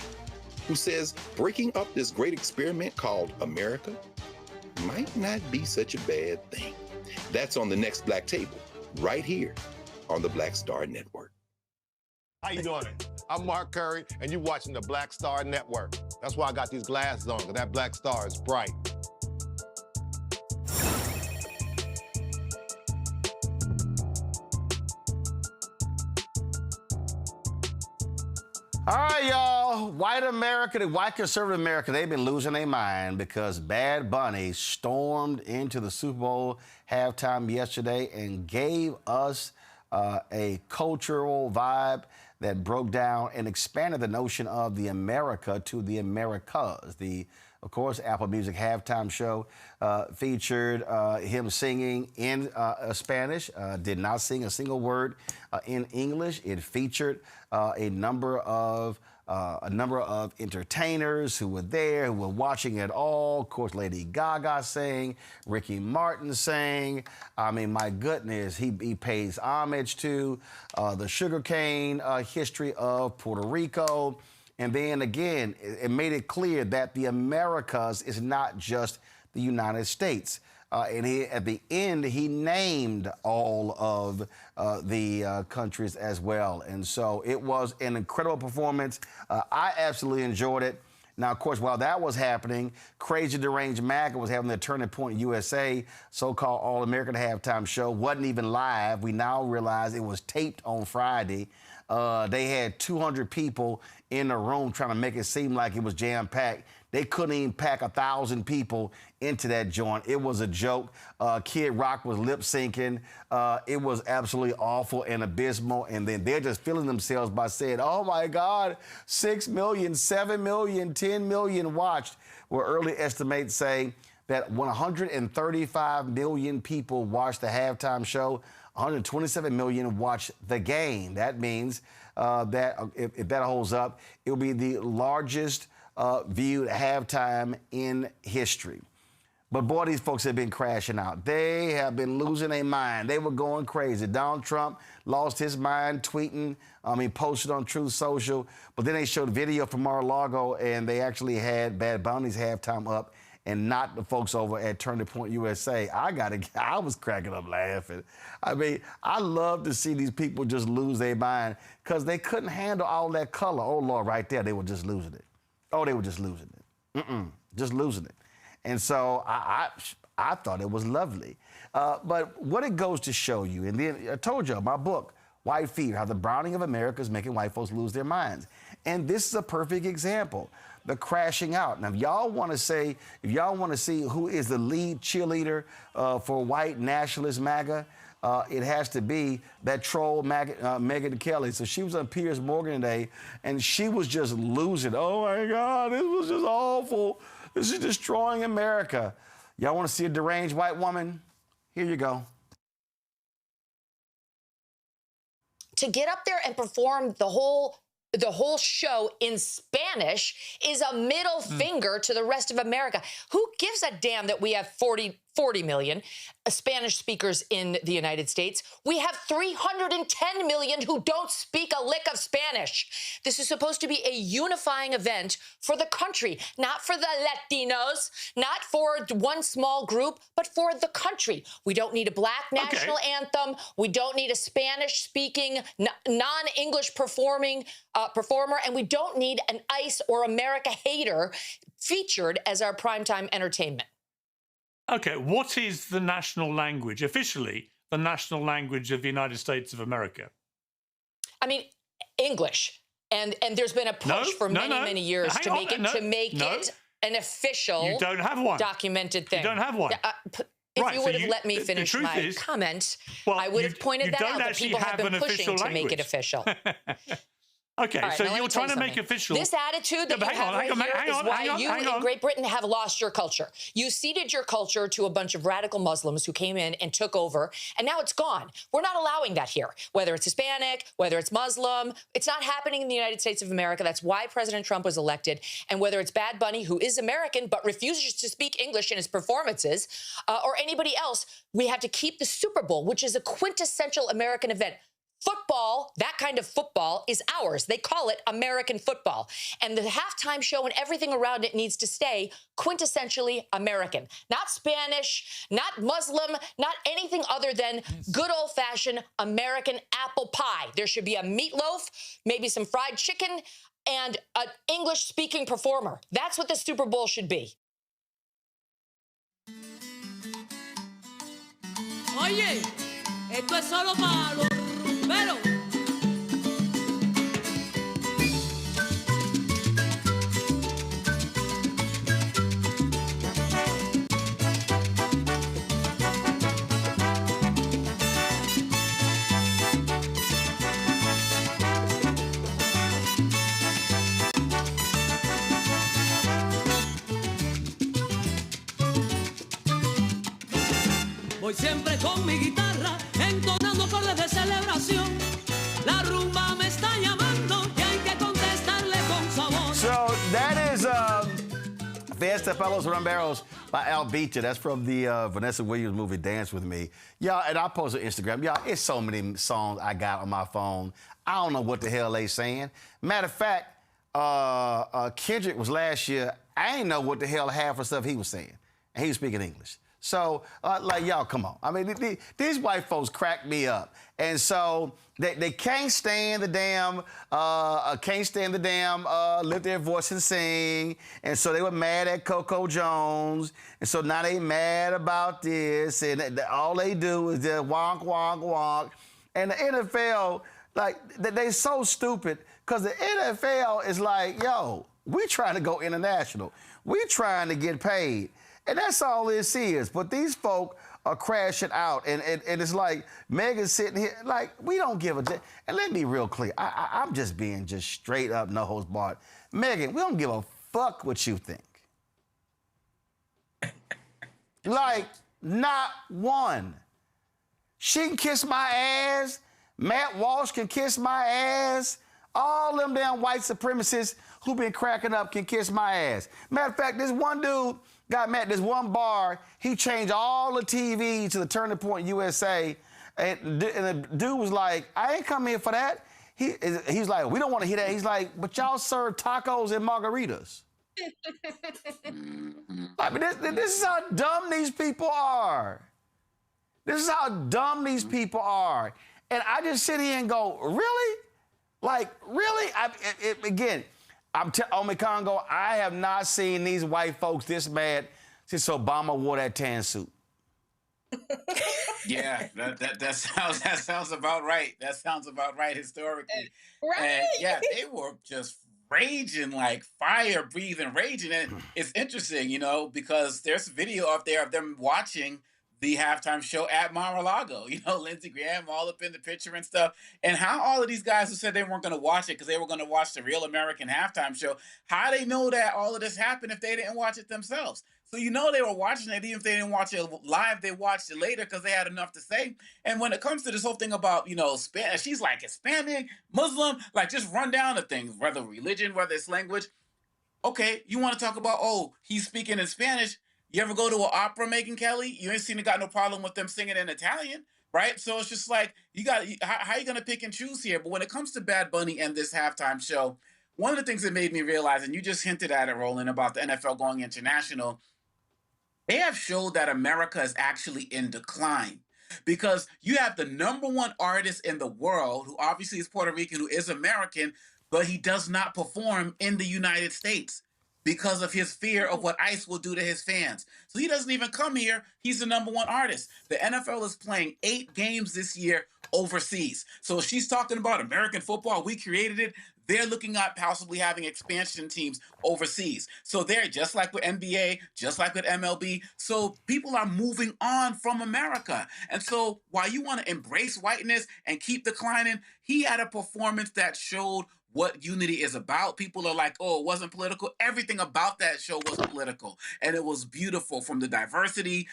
who says breaking up this great experiment called America might not be such a bad thing. That's on the next Black Table, right here on the Black Star Network. How you doing? I'm Mark Curry, and you're watching the Black Star Network. That's why I got these glasses on, because that black star is bright. All right, y'all. White America, the white conservative America, they've been losing their mind because Bad Bunny stormed into the Super Bowl halftime yesterday and gave us a cultural vibe that broke down and expanded the notion of the America to the Americas. Of course, Apple Music halftime show featured him singing in Spanish, did not sing a single word in English. It featured a number of entertainers who were there, who were watching it all. Of course, Lady Gaga sang, Ricky Martin sang. I mean, my goodness, he pays homage to the sugarcane history of Puerto Rico. And then again, it made it clear that the Americas is not just the United States. And at the end, he named all of the countries as well. And so it was an incredible performance. I absolutely enjoyed it. Now, of course, while that was happening, Crazy Deranged MAGA was having their Turning Point USA, so-called All-American halftime show. Wasn't even live. We now realize it was taped on Friday. They had 200 people in the room trying to make it seem like it was jam-packed. They couldn't even pack 1,000 people into that joint. It was a joke. Kid Rock was lip-syncing. It was absolutely awful and abysmal. And then they're just feeling themselves by saying, oh, my God, 6 million, 7 million, 10 million watched, where early estimates say that 135 million people watched the halftime show. 127 million watched the game. That means that if that holds up, it will be the largest viewed halftime in history. But boy, these folks have been crashing out. They have been losing their mind. They were going crazy. Donald Trump lost his mind tweeting. He posted on Truth Social. But then they showed video from Mar-a-Lago, and they actually had Bad Bunny's halftime up and not the folks over at Turning Point USA. I was cracking up laughing. I mean, I love to see these people just lose their mind because they couldn't handle all that color. Oh, Lord, right there, they were just losing it. Oh, they were just losing it. Just losing it. And so I thought it was lovely. But what it goes to show you, and then I told you, my book, White Fear, How the Browning of America is Making White Folks Lose Their Minds. And this is a perfect example. The crashing out. Now, if y'all want to see who is the lead cheerleader for white nationalist MAGA, it has to be that troll Megyn Kelly. So she was on Piers Morgan today, and she was just losing. Oh, my God, this was just awful. This is destroying America. Y'all want to see a deranged white woman? Here you go. To get up there and perform the whole show in Spanish is a middle finger to the rest of America. Who gives a damn that we have 40 million Spanish speakers in the United States? We have 310 million who don't speak a lick of Spanish. This is supposed to be a unifying event for the country, not for the Latinos, not for one small group, but for the country. We don't need a black national anthem. We don't need a Spanish-speaking, non-English performer, and we don't need an ICE or America hater featured as our primetime entertainment. Okay, what is the national language, officially the national language of the United States of America? I mean, English. And there's been a push for many years to make it an official you don't have one. Documented thing. You don't have one. If you would have let me finish my comment, I would have pointed that out, but people have been pushing to make it official. Okay, All right, so now let me you're tell trying to make something. official. This attitude that Yeah, but you have right here is why you in Great Britain have lost your culture. You ceded your culture to a bunch of radical Muslims who came in and took over, and now it's gone. We're not allowing that here, whether it's Hispanic, whether it's Muslim. It's not happening in the United States of America. That's why President Trump was elected. And whether it's Bad Bunny, who is American but refuses to speak English in his performances, or anybody else, we have to keep the Super Bowl, which is a quintessential American event. Football, that kind of football, is ours. They call it American football. And the halftime show and everything around it needs to stay quintessentially American. Not Spanish, not Muslim, not anything other than good old-fashioned American apple pie. There should be a meatloaf, maybe some fried chicken, and an English-speaking performer. That's what the Super Bowl should be. Oye, esto es solo para los rumberos. Voy siempre con mi guitarra, entonando acordes de celebración. La rumba me está llamando y hay que contestarle con sabor. So that is Fiesta Fellows Rumberos by Al Beecher. That's from the Vanessa Williams movie Dance With Me. Y'all, and I posted on Instagram. Y'all, it's so many songs I got on my phone. I don't know what the hell they saying. Matter of fact, Kendrick was last year. I ain't know what the hell half of stuff he was saying. And he was speaking English. So, like, y'all, come on. I mean, these white folks crack me up. And so they can't stand the damn, lift their voice and sing. And so they were mad at Coco Jones. And so now they mad about this. And all they do is just wonk, wonk, wonk. And the NFL, like, they so stupid because the NFL is like, yo, we trying to go international. We trying to get paid. And that's all this is. But these folk are crashing out. And it's like Megyn's sitting here, like, we don't give a damn. And let me be real clear. I'm just being just straight up, no holds barred. Megyn, we don't give a fuck what you think. Like, not one. She can kiss my ass. Matt Walsh can kiss my ass. All them damn white supremacists who been cracking up can kiss my ass. Matter of fact, this one dude got mad. This one bar, he changed all the TV to the Turning Point USA. And the dude was like, I ain't come here for that. He's like, we don't want to hear that. He's like, but y'all serve tacos and margaritas. I mean, this is how dumb these people are. This is how dumb these people are. And I just sit here and go, really? Like, really? Again, Omi Congo, I have not seen these white folks this mad since Obama wore that tan suit. Yeah, that sounds about right. That sounds about right historically. Right. And yeah, they were just raging like fire breathing raging. And it's interesting, you know, because there's video up there of them watching the halftime show at Mar-a-Lago, you know, Lindsey Graham all up in the picture and stuff, and how all of these guys who said they weren't going to watch it because they were going to watch the real American halftime show, how they know that all of this happened if they didn't watch it themselves? So you know they were watching it, even if they didn't watch it live, they watched it later because they had enough to say. And when it comes to this whole thing about, you know, Spanish, she's like Hispanic, Muslim, like just run down the things, whether religion, whether it's language. Okay, you want to talk about, oh, he's speaking in Spanish. You ever go to an opera, Megyn Kelly? You ain't seen got no problem with them singing in Italian, right? So it's just like, how you going to pick and choose here? But when it comes to Bad Bunny and this halftime show, one of the things that made me realize, and you just hinted at it, Roland, about the NFL going international, they have showed that America is actually in decline. Because you have the #1 artist in the world, who obviously is Puerto Rican, who is American, but he does not perform in the United States because of his fear of what ICE will do to his fans. So he doesn't even come here. He's the #1 artist. The NFL is playing 8 games this year overseas. So she's talking about American football. We created it. They're looking at possibly having expansion teams overseas. So they're just like with NBA, just like with MLB. So people are moving on from America. And so while you want to embrace whiteness and keep declining, he had a performance that showed what unity is about. People are like, oh, it wasn't political. Everything about that show was political. And it was beautiful, from the diversity,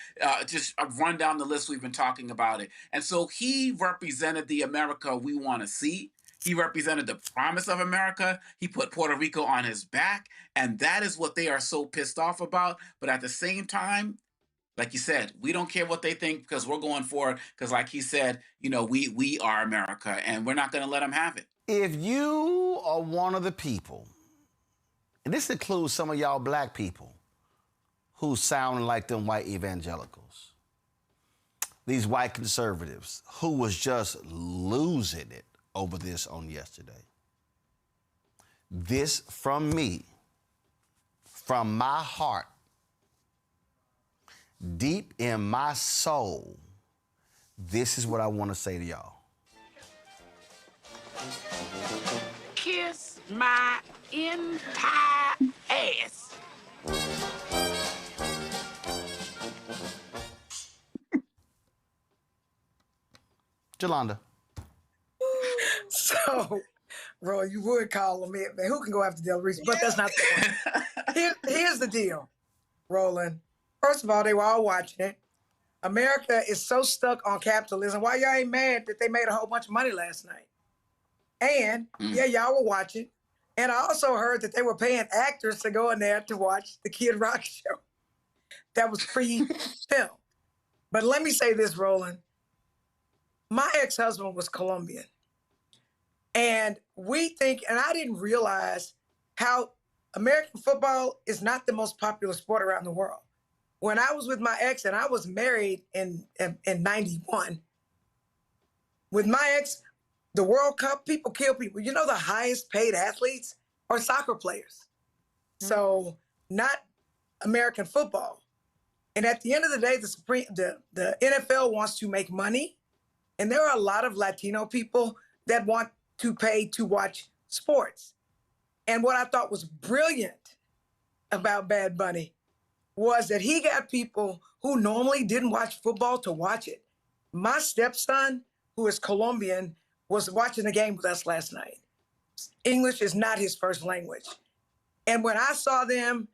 just run down the list. We've been talking about it. And so he represented the America we want to see. He represented the promise of America. He put Puerto Rico on his back. And that is what they are so pissed off about. But at the same time, like you said, we don't care what they think, because we're going forward. Because like he said, you know, we are America, and we're not going to let them have it. If you are one of the people, and this includes some of y'all black people who sound like them white evangelicals, these white conservatives who was just losing it over this on yesterday. This from me, from my heart, deep in my soul, this is what I want to say to y'all. Kiss my entire ass. Jolanda. So, Roy, you would call him it, man. Who can go after Del Reese? But that's not the point. Here's the deal, Roland. First of all, they were all watching it. America is so stuck on capitalism. Why y'all ain't mad that they made a whole bunch of money last night? And, yeah, y'all were watching. And I also heard that they were paying actors to go in there to watch the Kid Rock show. That was pre-film. But let me say this, Roland. My ex-husband was Colombian. And we think, and I didn't realize how American football is not the most popular sport around the world. When I was with my ex, and I was married in 91, with my ex, the World Cup, people kill people. You know, the highest paid athletes are soccer players. So not American football. And at the end of the day, the NFL wants to make money. And there are a lot of Latino people that want to pay to watch sports. And what I thought was brilliant about Bad Bunny was that he got people who normally didn't watch football to watch it. My stepson, who is Colombian, was watching the game with us last night. English is not his first language. And when I saw them,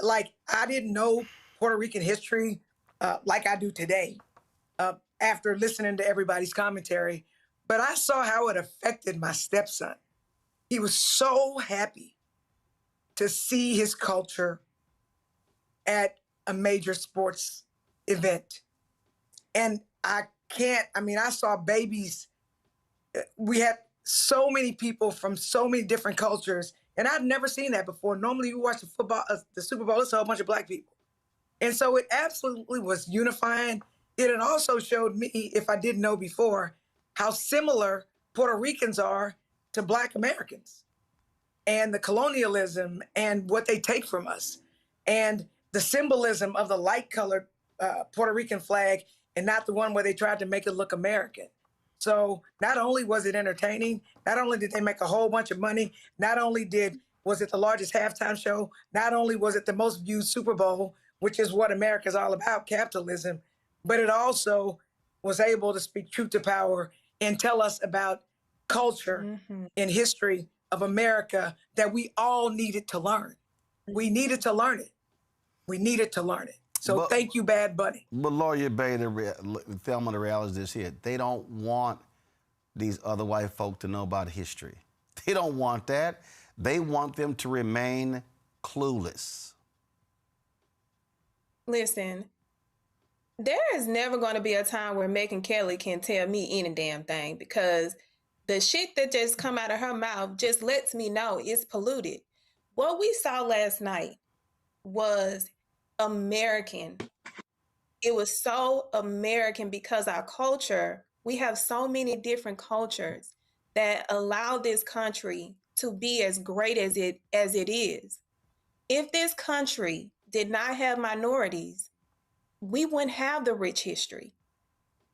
like, I didn't know Puerto Rican history like I do today after listening to everybody's commentary, but I saw how it affected my stepson. He was so happy to see his culture at a major sports event. And I saw babies. We had so many people from so many different cultures, and I'd never seen that before. Normally you watch the Super Bowl, it's a whole bunch of black people. And so it absolutely was unifying. It also showed me, if I didn't know before, how similar Puerto Ricans are to Black Americans, and the colonialism and what they take from us, and the symbolism of the light-colored Puerto Rican flag, and not the one where they tried to make it look American. So not only was it entertaining, not only did they make a whole bunch of money, not only was it the largest halftime show, not only was it the most viewed Super Bowl, which is what America's all about, capitalism, but it also was able to speak truth to power and tell us about culture and history of America that we all needed to learn. We needed to learn it. We needed to learn it. So thank you, Bad Bunny. But Lawyer Bay, Thelma, the reality is this here. They don't want these other white folk to know about history. They don't want that. They want them to remain clueless. Listen, there is never going to be a time where Megyn Kelly can tell me any damn thing, because the shit that just come out of her mouth just lets me know it's polluted. What we saw last night was American. It was so American because our culture, we have so many different cultures that allow this country to be as great as it is. If this country did not have minorities, we wouldn't have the rich history.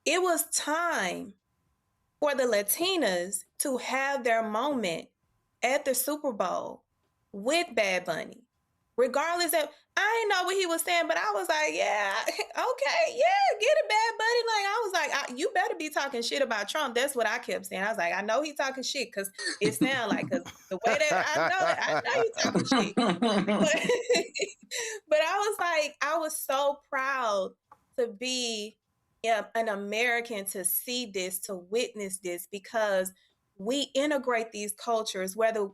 It was time for the Latinas to have their moment at the Super Bowl with Bad Bunny. Regardless of, I didn't know what he was saying, but I was like, yeah, okay, yeah, get it, Bad Bunny. Like, I was like, you better be talking shit about Trump. That's what I kept saying. I was like, I know he talking shit because it sounds like, because the way that I know he talking shit. But I was like, I was so proud to be an American, to see this, to witness this, because we integrate these cultures, whether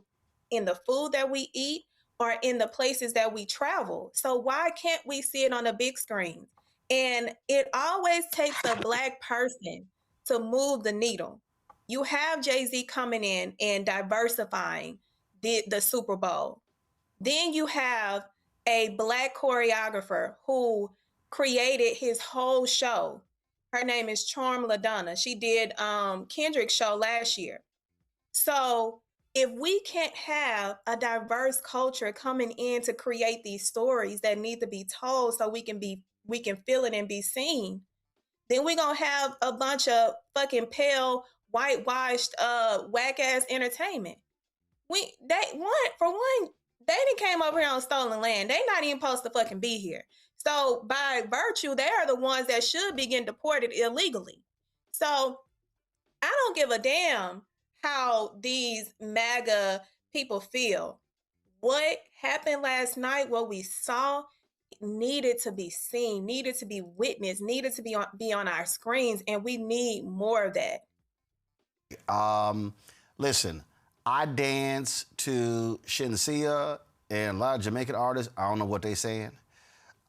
in the food that we eat or in the places that we travel. So why can't we see it on a big screen? And it always takes a Black person to move the needle. You have Jay-Z coming in and diversifying the Super Bowl. Then you have a Black choreographer who created his whole show. Her name is Charm LaDonna. She did Kendrick's show last year. So if we can't have a diverse culture coming in to create these stories that need to be told so we can feel it and be seen, then we're going to have a bunch of fucking pale, whitewashed, whack-ass entertainment. They done came over here on stolen land. They not even supposed to fucking be here. So by virtue, they are the ones that should be getting deported illegally. So I don't give a damn how these MAGA people feel. What happened last night, what we saw, needed to be seen, needed to be witnessed, needed to be on our screens, and we need more of that. Listen, I dance to Shinsia and a lot of Jamaican artists. I don't know what they saying.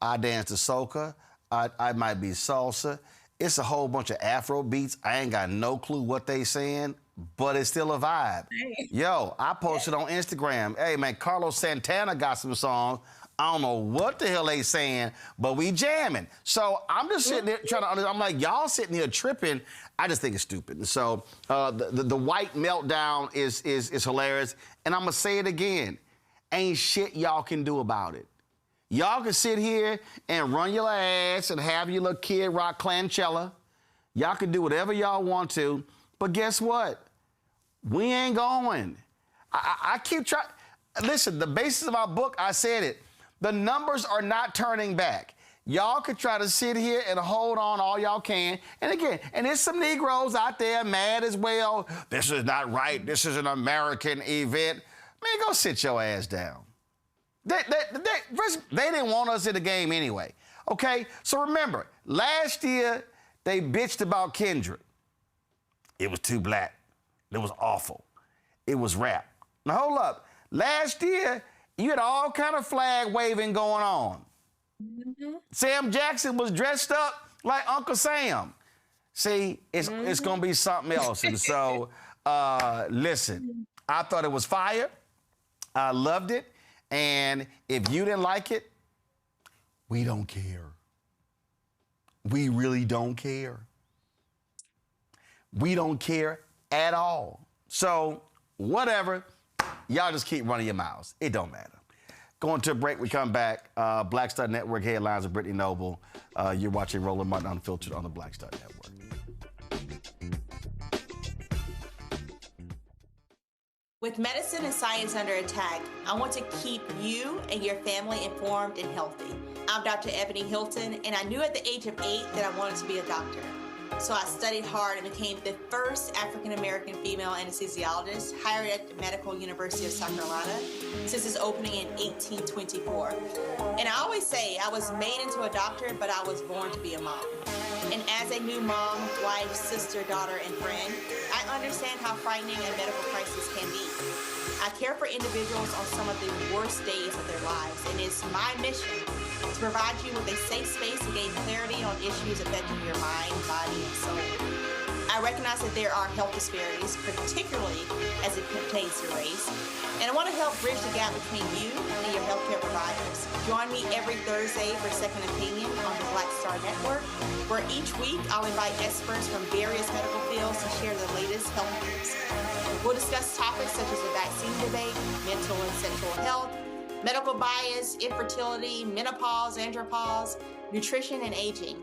I dance to soca. I might be salsa. It's a whole bunch of Afro beats. I ain't got no clue what they saying, but it's still a vibe. Yo, I posted on Instagram. Hey, man, Carlos Santana got some songs. I don't know what the hell they saying, but we jamming. So I'm just sitting there trying to understand. I'm like, y'all sitting here tripping. I just think it's stupid. And so the white meltdown is hilarious. And I'm going to say it again. Ain't shit y'all can do about it. Y'all can sit here and run your ass and have your little kid rock Clanchella. Y'all can do whatever y'all want to. But guess what? We ain't going. I keep trying. Listen, the basis of our book, I said it. The numbers are not turning back. Y'all could try to sit here and hold on all y'all can. And again, and there's some Negroes out there mad as well. This is not right. This is an American event. Man, go sit your ass down. They didn't want us in the game anyway. Okay? So remember, last year, they bitched about Kendrick. It was too black. It was awful. It was rap. Now, hold up. Last year, you had all kind of flag waving going on. Sam Jackson was dressed up like Uncle Sam. See, it's going to be something else. And so, listen, I thought it was fire. I loved it. And if you didn't like it, we don't care. We really don't care. We don't care at all. So, whatever. Y'all just keep running your mouths. It don't matter. Going to a break, we come back. Black Star Network headlines with Brittany Noble. You're watching Roland Martin Unfiltered on the Black Star Network. With medicine and science under attack, I want to keep you and your family informed and healthy. I'm Dr. Ebony Hilton, and I knew at the age of 8 that I wanted to be a doctor. So I studied hard and became the first African-American female anesthesiologist hired at the Medical University of South Carolina since its opening in 1824. And I always say I was made into a doctor, but I was born to be a mom. And as a new mom, wife, sister, daughter, and friend, I understand how frightening a medical crisis can be. I care for individuals on some of the worst days of their lives, and it's my mission to provide you with a safe space to gain clarity on issues affecting your mind, body, and soul. I recognize that there are health disparities, particularly as it pertains to race, and I want to help bridge the gap between you and your healthcare providers. Join me every Thursday for Second Opinion on the Black Star Network, where each week I'll invite experts from various medical fields to share the latest health news. We'll discuss topics such as the vaccine debate, mental and sexual health, medical bias, infertility, menopause, andropause, nutrition, and aging.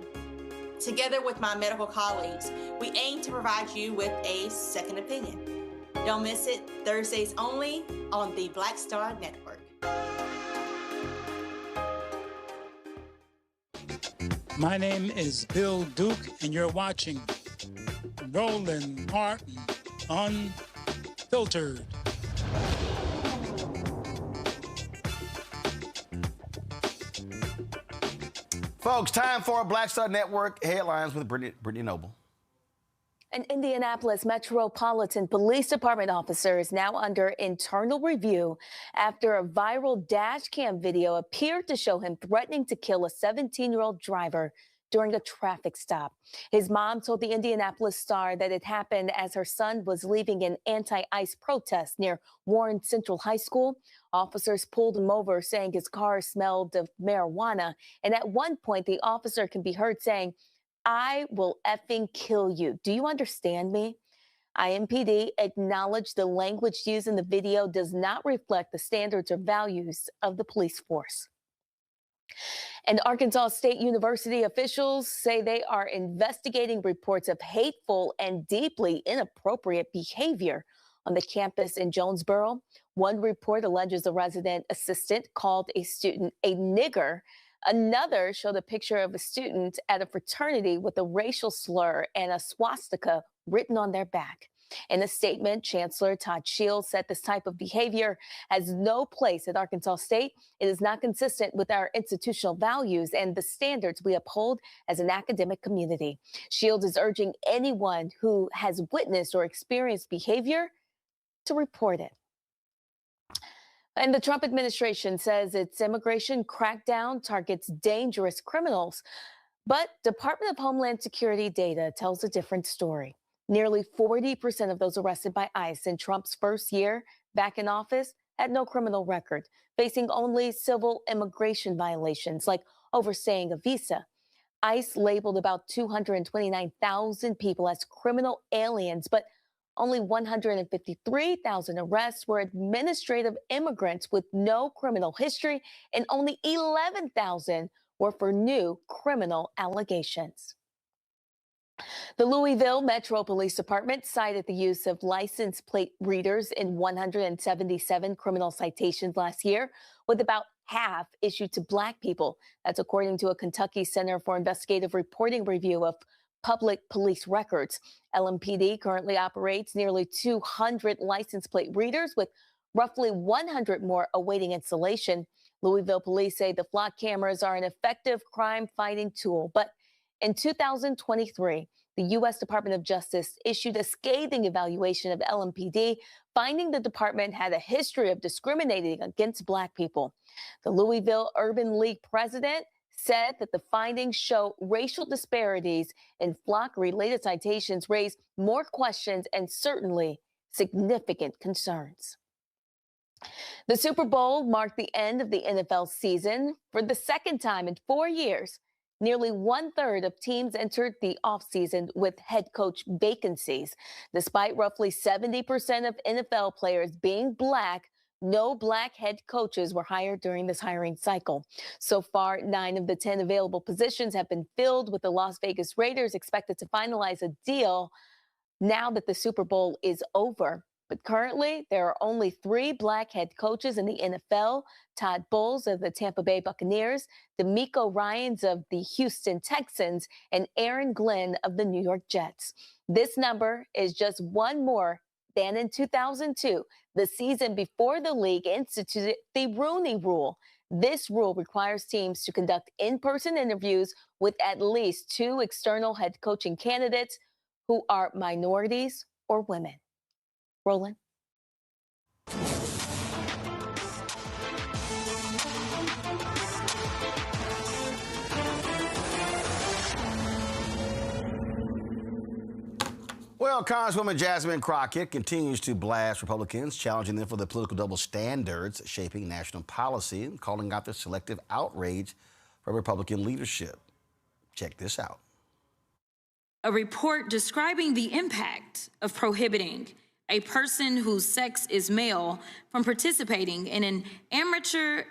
Together with my medical colleagues, we aim to provide you with a second opinion. Don't miss it, Thursdays only on the Black Star Network. My name is Bill Duke, and you're watching Roland Martin, Unfiltered. Folks, time for Black Star Network headlines with Brittany Noble. An Indianapolis Metropolitan Police Department officer is now under internal review after a viral dash cam video appeared to show him threatening to kill a 17-year-old driver during a traffic stop. His mom told the Indianapolis Star that it happened as her son was leaving an anti-ICE protest near Warren Central High School. Officers pulled him over, saying his car smelled of marijuana. And at one point, the officer can be heard saying, "I will effing kill you. Do you understand me?" IMPD acknowledged the language used in the video does not reflect the standards or values of the police force. And Arkansas State University officials say they are investigating reports of hateful and deeply inappropriate behavior on the campus in Jonesboro. One report alleges a resident assistant called a student a nigger. Another showed a picture of a student at a fraternity with a racial slur and a swastika written on their back. In a statement, Chancellor Todd Shields said this type of behavior has no place at Arkansas State. It is not consistent with our institutional values and the standards we uphold as an academic community. Shields is urging anyone who has witnessed or experienced behavior to report it. And the Trump administration says its immigration crackdown targets dangerous criminals. But Department of Homeland Security data tells a different story. Nearly 40% of those arrested by ICE in Trump's first year back in office had no criminal record, facing only civil immigration violations like overstaying a visa. ICE labeled about 229,000 people as criminal aliens, but only 153,000 arrests were administrative immigrants with no criminal history, and only 11,000 were for new criminal allegations. The Louisville Metro Police Department cited the use of license plate readers in 177 criminal citations last year, with about half issued to Black people. That's according to a Kentucky Center for Investigative Reporting review of public police records. LMPD currently operates nearly 200 license plate readers, with roughly 100 more awaiting installation. Louisville police say the flock cameras are an effective crime-fighting tool. But in 2023, the U.S. Department of Justice issued a scathing evaluation of LMPD, finding the department had a history of discriminating against Black people. The Louisville Urban League president said that the findings show racial disparities in flock-related citations raise more questions and certainly significant concerns. The Super Bowl marked the end of the NFL season. For the second time in 4 years, nearly 1/3 of teams entered the offseason with head coach vacancies. Despite roughly 70% of NFL players being Black, no Black head coaches were hired during this hiring cycle. So far, 9 of the 10 available positions have been filled, with the Las Vegas Raiders expected to finalize a deal now that the Super Bowl is over. But currently, there are only 3 Black head coaches in the NFL: Todd Bowles of the Tampa Bay Buccaneers, D'Amico Ryans of the Houston Texans, and Aaron Glenn of the New York Jets. This number is just one more than in 2002, the season before the league instituted the Rooney Rule. This rule requires teams to conduct in-person interviews with at least 2 external head coaching candidates who are minorities or women. Roland. Well, Congresswoman Jasmine Crockett continues to blast Republicans, challenging them for the political double standards shaping national policy and calling out their selective outrage for Republican leadership. Check this out. A report describing the impact of prohibiting a person whose sex is male from participating in an amateur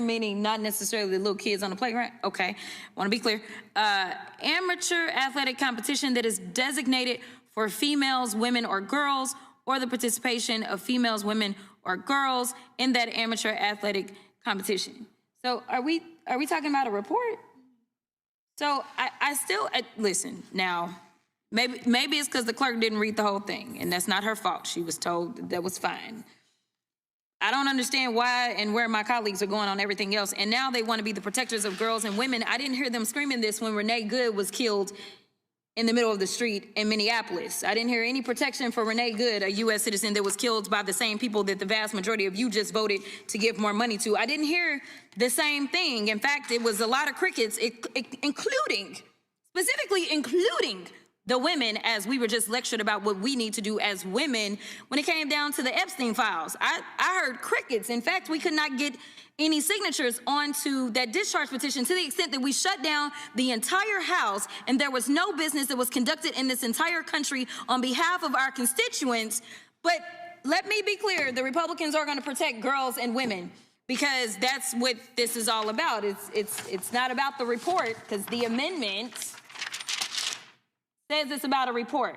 meaning not necessarily little kids on the playground. Okay, want to be clear. Amateur athletic competition that is designated for females, women, or girls, or the participation of females, women, or girls in that amateur athletic competition. So are we talking about a report? So I still, listen, now, Maybe it's because the clerk didn't read the whole thing, and that's not her fault. She was told that was fine. I don't understand why and where my colleagues are going on everything else, and now they want to be the protectors of girls and women. I didn't hear them screaming this when Renee Good was killed in the middle of the street in Minneapolis. I didn't hear any protection for Renee Good, a U.S. citizen that was killed by the same people that the vast majority of you just voted to give more money to. I didn't hear the same thing. In fact, it was a lot of crickets, specifically including the women, as we were just lectured about what we need to do as women when it came down to the Epstein files. I heard crickets. In fact, we could not get any signatures onto that discharge petition to the extent that we shut down the entire House, and there was no business that was conducted in this entire country on behalf of our constituents. But let me be clear, the Republicans are going to protect girls and women, because that's what this is all about. It's not about the report, because the amendment says it's about a report.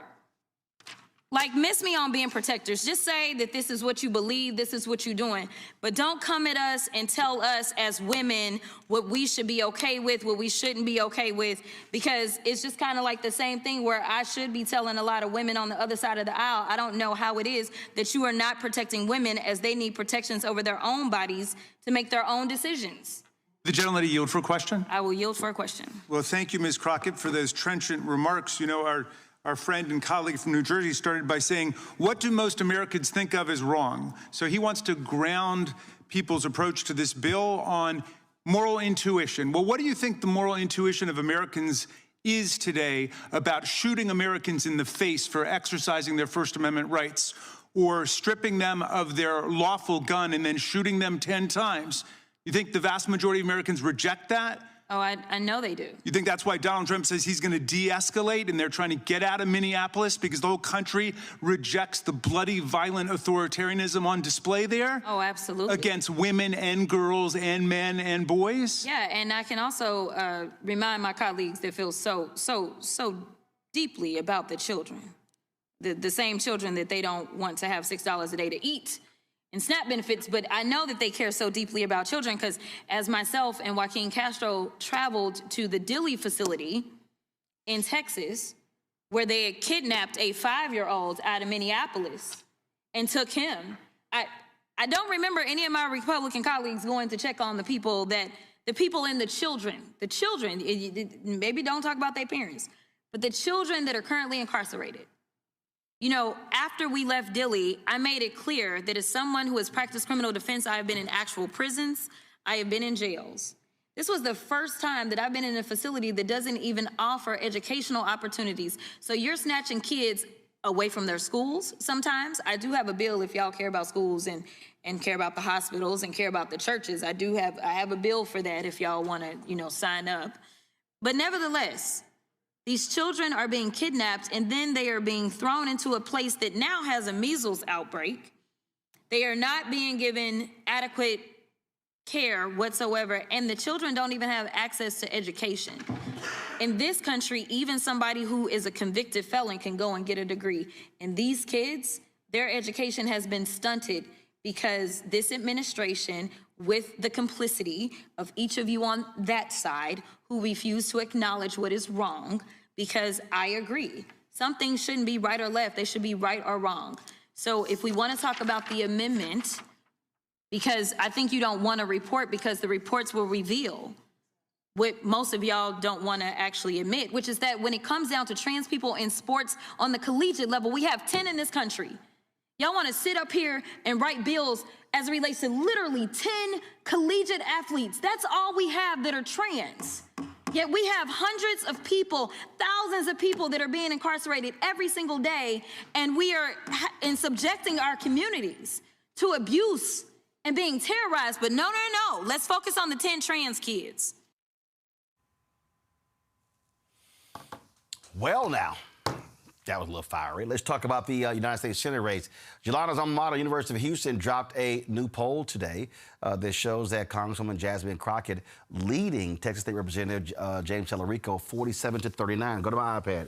Like, miss me on being protectors. Just say that this is what you believe, this is what you're doing. But don't come at us and tell us as women what we should be okay with, what we shouldn't be okay with, because it's just kind of like the same thing where I should be telling a lot of women on the other side of the aisle, I don't know how it is that you are not protecting women as they need protections over their own bodies to make their own decisions. The gentleman to yield for a question. I will yield for a question. Well, thank you, Ms. Crockett, for those trenchant remarks. You know, our friend and colleague from New Jersey started by saying, what do most Americans think of as wrong? So he wants to ground people's approach to this bill on moral intuition. Well, what do you think the moral intuition of Americans is today about shooting Americans in the face for exercising their First Amendment rights, or stripping them of their lawful gun and then shooting them 10 times? You think the vast majority of Americans reject that? Oh, I know they do. You think that's why Donald Trump says he's going to de-escalate and they're trying to get out of Minneapolis because the whole country rejects the bloody, violent authoritarianism on display there? Oh, absolutely. Against women and girls and men and boys? Yeah, and I can also remind my colleagues that feel so deeply about the children, the same children that they don't want to have $6 a day to eat and SNAP benefits, but I know that they care so deeply about children because as myself and Joaquin Castro traveled to the Dilly facility in Texas, where they had kidnapped a 5-year-old out of Minneapolis and took him, I don't remember any of my Republican colleagues going to check on the people and the children, maybe don't talk about their parents, but the children that are currently incarcerated. You know, after we left Dilly, I made it clear that as someone who has practiced criminal defense, I have been in actual prisons, I have been in jails. This was the first time that I've been in a facility that doesn't even offer educational opportunities. So you're snatching kids away from their schools sometimes. I do have a bill if y'all care about schools and care about the hospitals and care about the churches. I have a bill for that if y'all want to, sign up. But nevertheless, these children are being kidnapped and then they are being thrown into a place that now has a measles outbreak. They are not being given adequate care whatsoever, and the children don't even have access to education. In this country, even somebody who is a convicted felon can go and get a degree. And these kids, their education has been stunted because this administration, with the complicity of each of you on that side who refuse to acknowledge what is wrong, because I agree, some things shouldn't be right or left, they should be right or wrong. So if we want to talk about the amendment, because I think you don't want a report because the reports will reveal what most of y'all don't want to actually admit, which is that when it comes down to trans people in sports on the collegiate level, we have 10 in this country. Y'all want to sit up here and write bills as it relates to literally 10 collegiate athletes. That's all we have that are trans. Yet we have hundreds of people, thousands of people that are being incarcerated every single day, and we are subjecting our communities to abuse and being terrorized. But no, let's focus on the 10 trans kids. Well, now, that was a little fiery. Let's talk about the United States Senate race. Jelana's alma mater, University of Houston, dropped a new poll today. that shows that Congresswoman Jasmine Crockett leading Texas State Representative James Tallarico 47-39. Go to my iPad.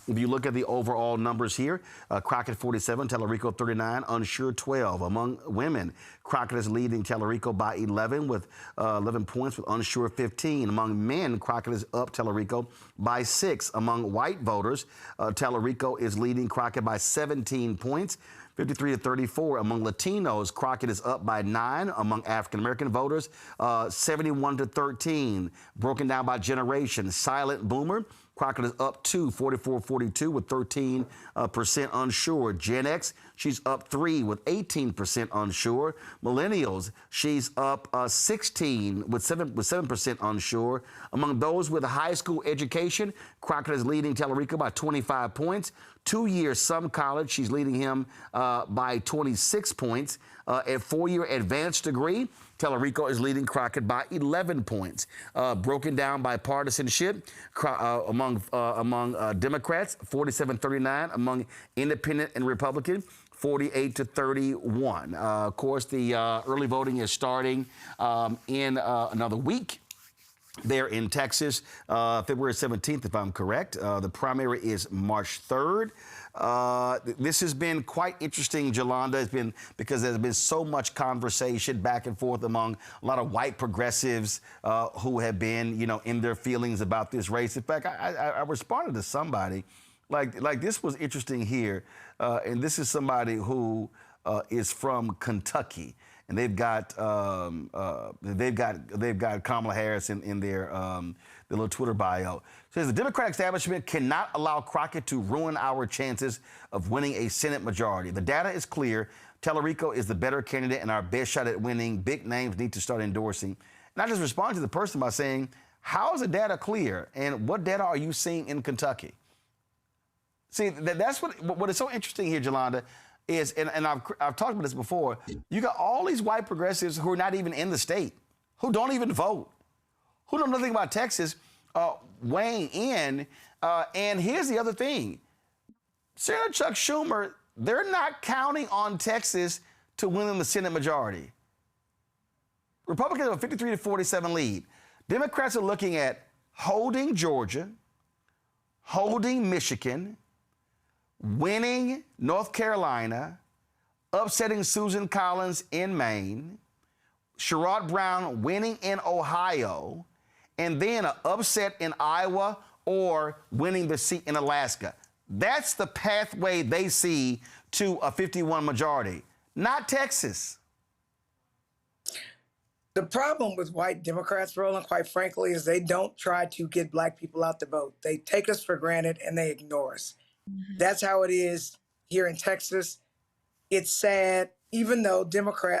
If you look at the overall numbers here, Crockett 47, Tallarico 39, unsure 12. Among women, Crockett is leading Tallarico by 11 with 11 points, with unsure 15. Among men, Crockett is up Tallarico by 6. Among white voters, Tallarico is leading Crockett by 17 points. 53-34. Among Latinos, Crockett is up by 9. Among African-American voters, 71-13. Broken down by generation, silent boomer, Crockett is up 2, 44-42 with 13% unsure. Gen X, she's up 3 with 18% unsure. Millennials, she's up 16 with 7% unsure. Among those with a high school education, Crockett is leading Tallarico by 25 points. 2-year some college, she's leading him by 26 points. At 4-year advanced degree, Tallarico is leading Crockett by 11 points. Broken down by partisanship among Democrats, 47-39. Among Independent and Republican, 48-31. Of course, the early voting is starting in another week. There in Texas, February 17th, if I'm correct. The primary is March 3rd. This has been quite interesting, Jolanda. It's been because there's been so much conversation back and forth among a lot of white progressives who have been, in their feelings about this race. In fact, I responded to somebody like this was interesting here, and this is somebody who is from Kentucky. And they've got Kamala Harris in their little Twitter bio. It says the Democratic establishment cannot allow Crockett to ruin our chances of winning a Senate majority. The data is clear. Tallarico is the better candidate and our best shot at winning. Big names need to start endorsing. And I just respond to the person by saying, how is the data clear? And what data are you seeing in Kentucky? See, that's what is so interesting here, Jolanda, is, and I've talked about this before, you got all these white progressives who are not even in the state, who don't even vote, who know nothing about Texas, weighing in. And here's the other thing. Senator Chuck Schumer, they're not counting on Texas to win them the Senate majority. Republicans have a 53-47 lead. Democrats are looking at holding Georgia, holding Michigan, winning North Carolina, upsetting Susan Collins in Maine, Sherrod Brown winning in Ohio, and then an upset in Iowa or winning the seat in Alaska. That's the pathway they see to a 51 majority, not Texas. The problem with white Democrats, Roland, quite frankly, is they don't try to get black people out to vote. They take us for granted and they ignore us. That's how it is here in Texas. It's sad, even though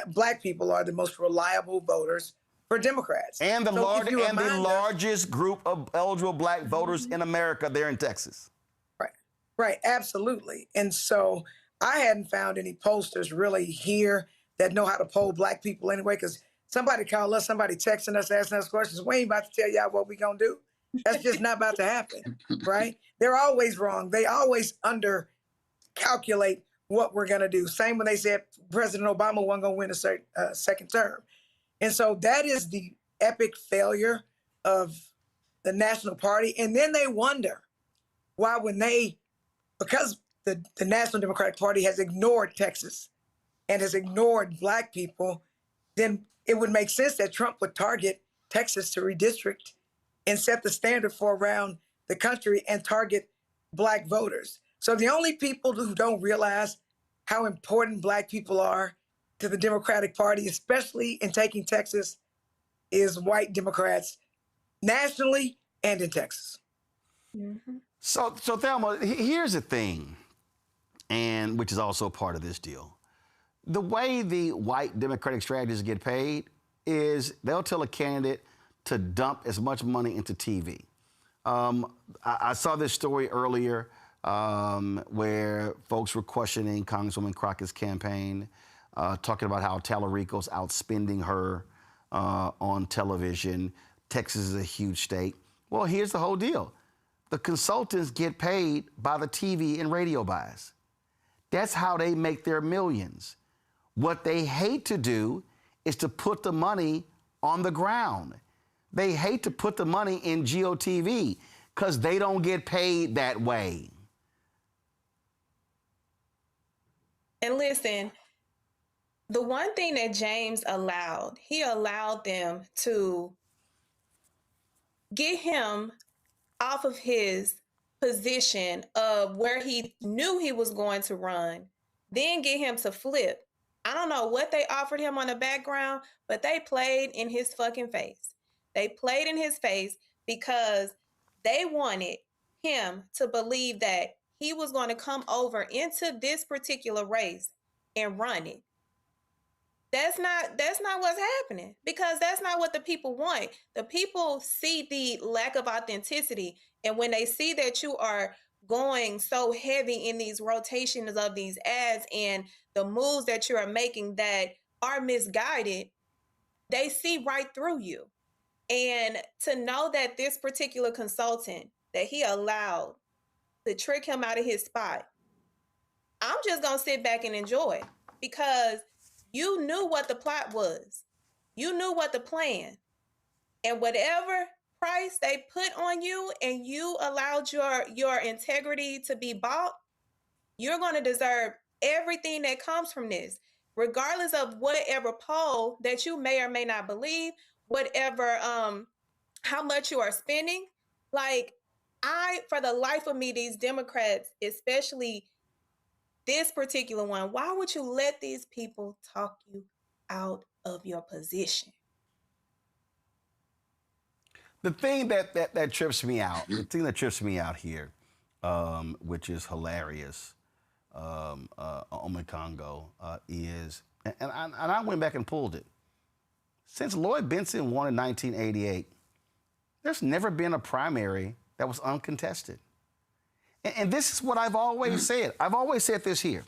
black people are the most reliable voters for Democrats. And the largest group of eligible black voters in America, they're in Texas. Right, absolutely. And so I hadn't found any pollsters really here that know how to poll black people anyway, because somebody called us, somebody texting us, asking us questions. We ain't about to tell y'all what we gonna do. That's just not about to happen, right? They're always wrong. They always under-calculate what we're going to do. Same when they said President Obama wasn't going to win a second term. And so that is the epic failure of the National Party. And then they wonder why because the National Democratic Party has ignored Texas and has ignored black people, then it would make sense that Trump would target Texas to redistrict and set the standard for around the country and target black voters. So the only people who don't realize how important black people are to the Democratic Party, especially in taking Texas, is white Democrats nationally and in Texas. Mm-hmm. So Thelma, here's the thing, and which is also part of this deal. The way the white Democratic strategists get paid is they'll tell a candidate to dump as much money into TV. I saw this story earlier where folks were questioning Congresswoman Crockett's campaign, talking about how Tallarico's outspending her on television. Texas is a huge state. Well, here's the whole deal. The consultants get paid by the TV and radio buys. That's how they make their millions. What they hate to do is to put the money on the ground. They hate to put the money in GOTV because they don't get paid that way. And listen, the one thing that James he allowed them to get him off of his position of where he knew he was going to run, then get him to flip. I don't know what they offered him on the background, but they played in his fucking face. They played in his face because they wanted him to believe that he was going to come over into this particular race and run it. That's not what's happening, because that's not what the people want. The people see the lack of authenticity, and when they see that you are going so heavy in these rotations of these ads and the moves that you are making that are misguided, they see right through you. And to know that this particular consultant that he allowed to trick him out of his spot, I'm just going to sit back and enjoy, because you knew what the plot was. You knew what the plan. And whatever price they put on you and you allowed your integrity to be bought, you're going to deserve everything that comes from this, regardless of whatever poll that you may or may not believe, whatever, how much you are spending. Like, for the life of me, these Democrats, especially this particular one, why would you let these people talk you out of your position? The thing that trips me out, the thing that trips me out here, which is hilarious, Congo, is, and I went back and pulled it. Since Lloyd Bentsen won in 1988, there's never been a primary that was uncontested. And this is what I've always said. I've always said this here,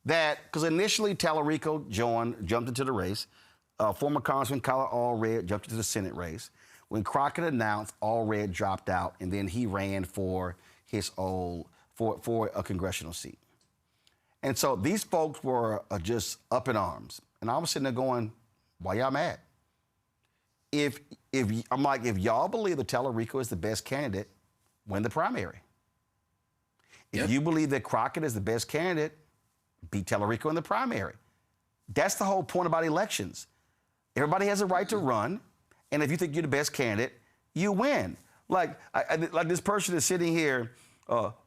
that because initially Tallarico jumped into the race. Former Congressman Collar Allred jumped into the Senate race. When Crockett announced, Allred dropped out, and then he ran for for a congressional seat. And so these folks were just up in arms. And I was sitting there going, why y'all mad? If y'all believe that Tallarico is the best candidate, win the primary. If you believe that Crockett is the best candidate, beat Tallarico in the primary. That's the whole point about elections. Everybody has a right to run, and if you think you're the best candidate, you win. Like this person is sitting here,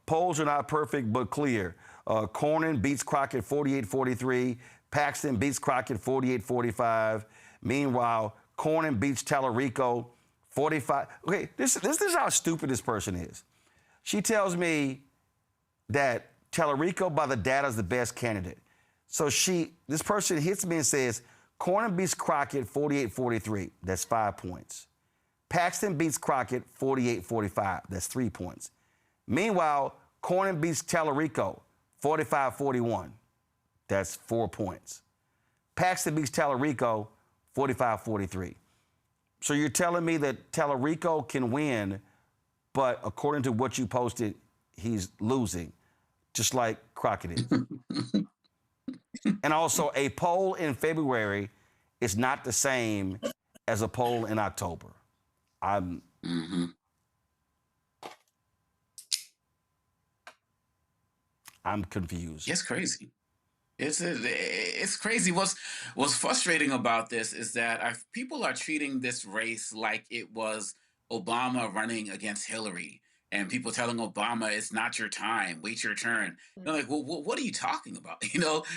polls are not perfect but clear. Cornyn beats Crockett 48-43. Paxton beats Crockett 48-45. Meanwhile, Cornyn beats Tallarico 45. Okay, this is how stupid this person is. She tells me that Tallarico by the data is the best candidate. So this person hits me and says, Cornyn beats Crockett 48-43. That's 5 points. Paxton beats Crockett 48-45. That's 3 points. Meanwhile, Cornyn beats Tallarico 45-41. That's 4 points. Paxton beats Tallarico 45-43. So you're telling me that Tallarico can win, but according to what you posted, he's losing, just like Crockett is. And also, a poll in February is not the same as a poll in October. I'm confused. It's crazy. It's crazy. What's frustrating about this is that people are treating this race like it was Obama running against Hillary, and people telling Obama, it's not your time, wait your turn. They're like, well, what are you talking about?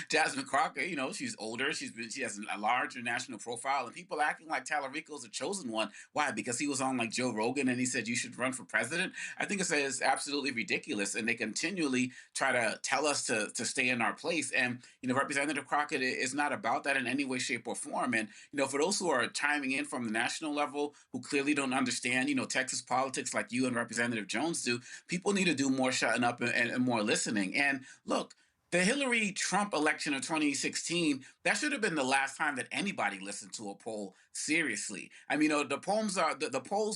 Jasmine Crockett, she's older, she has a larger national profile, and people acting like Tallarico's a chosen one. Why? Because he was on like Joe Rogan and he said you should run for president? I think it's absolutely ridiculous, and they continually try to tell us to stay in our place. And Representative Crockett is not about that in any way, shape, or form. And for those who are chiming in from the national level, who clearly don't understand Texas politics like you and Representative Jones do, people need to do more shutting up and more listening. And look, The Hillary-Trump election of 2016, that should have been the last time that anybody listened to a poll seriously. I mean, the polls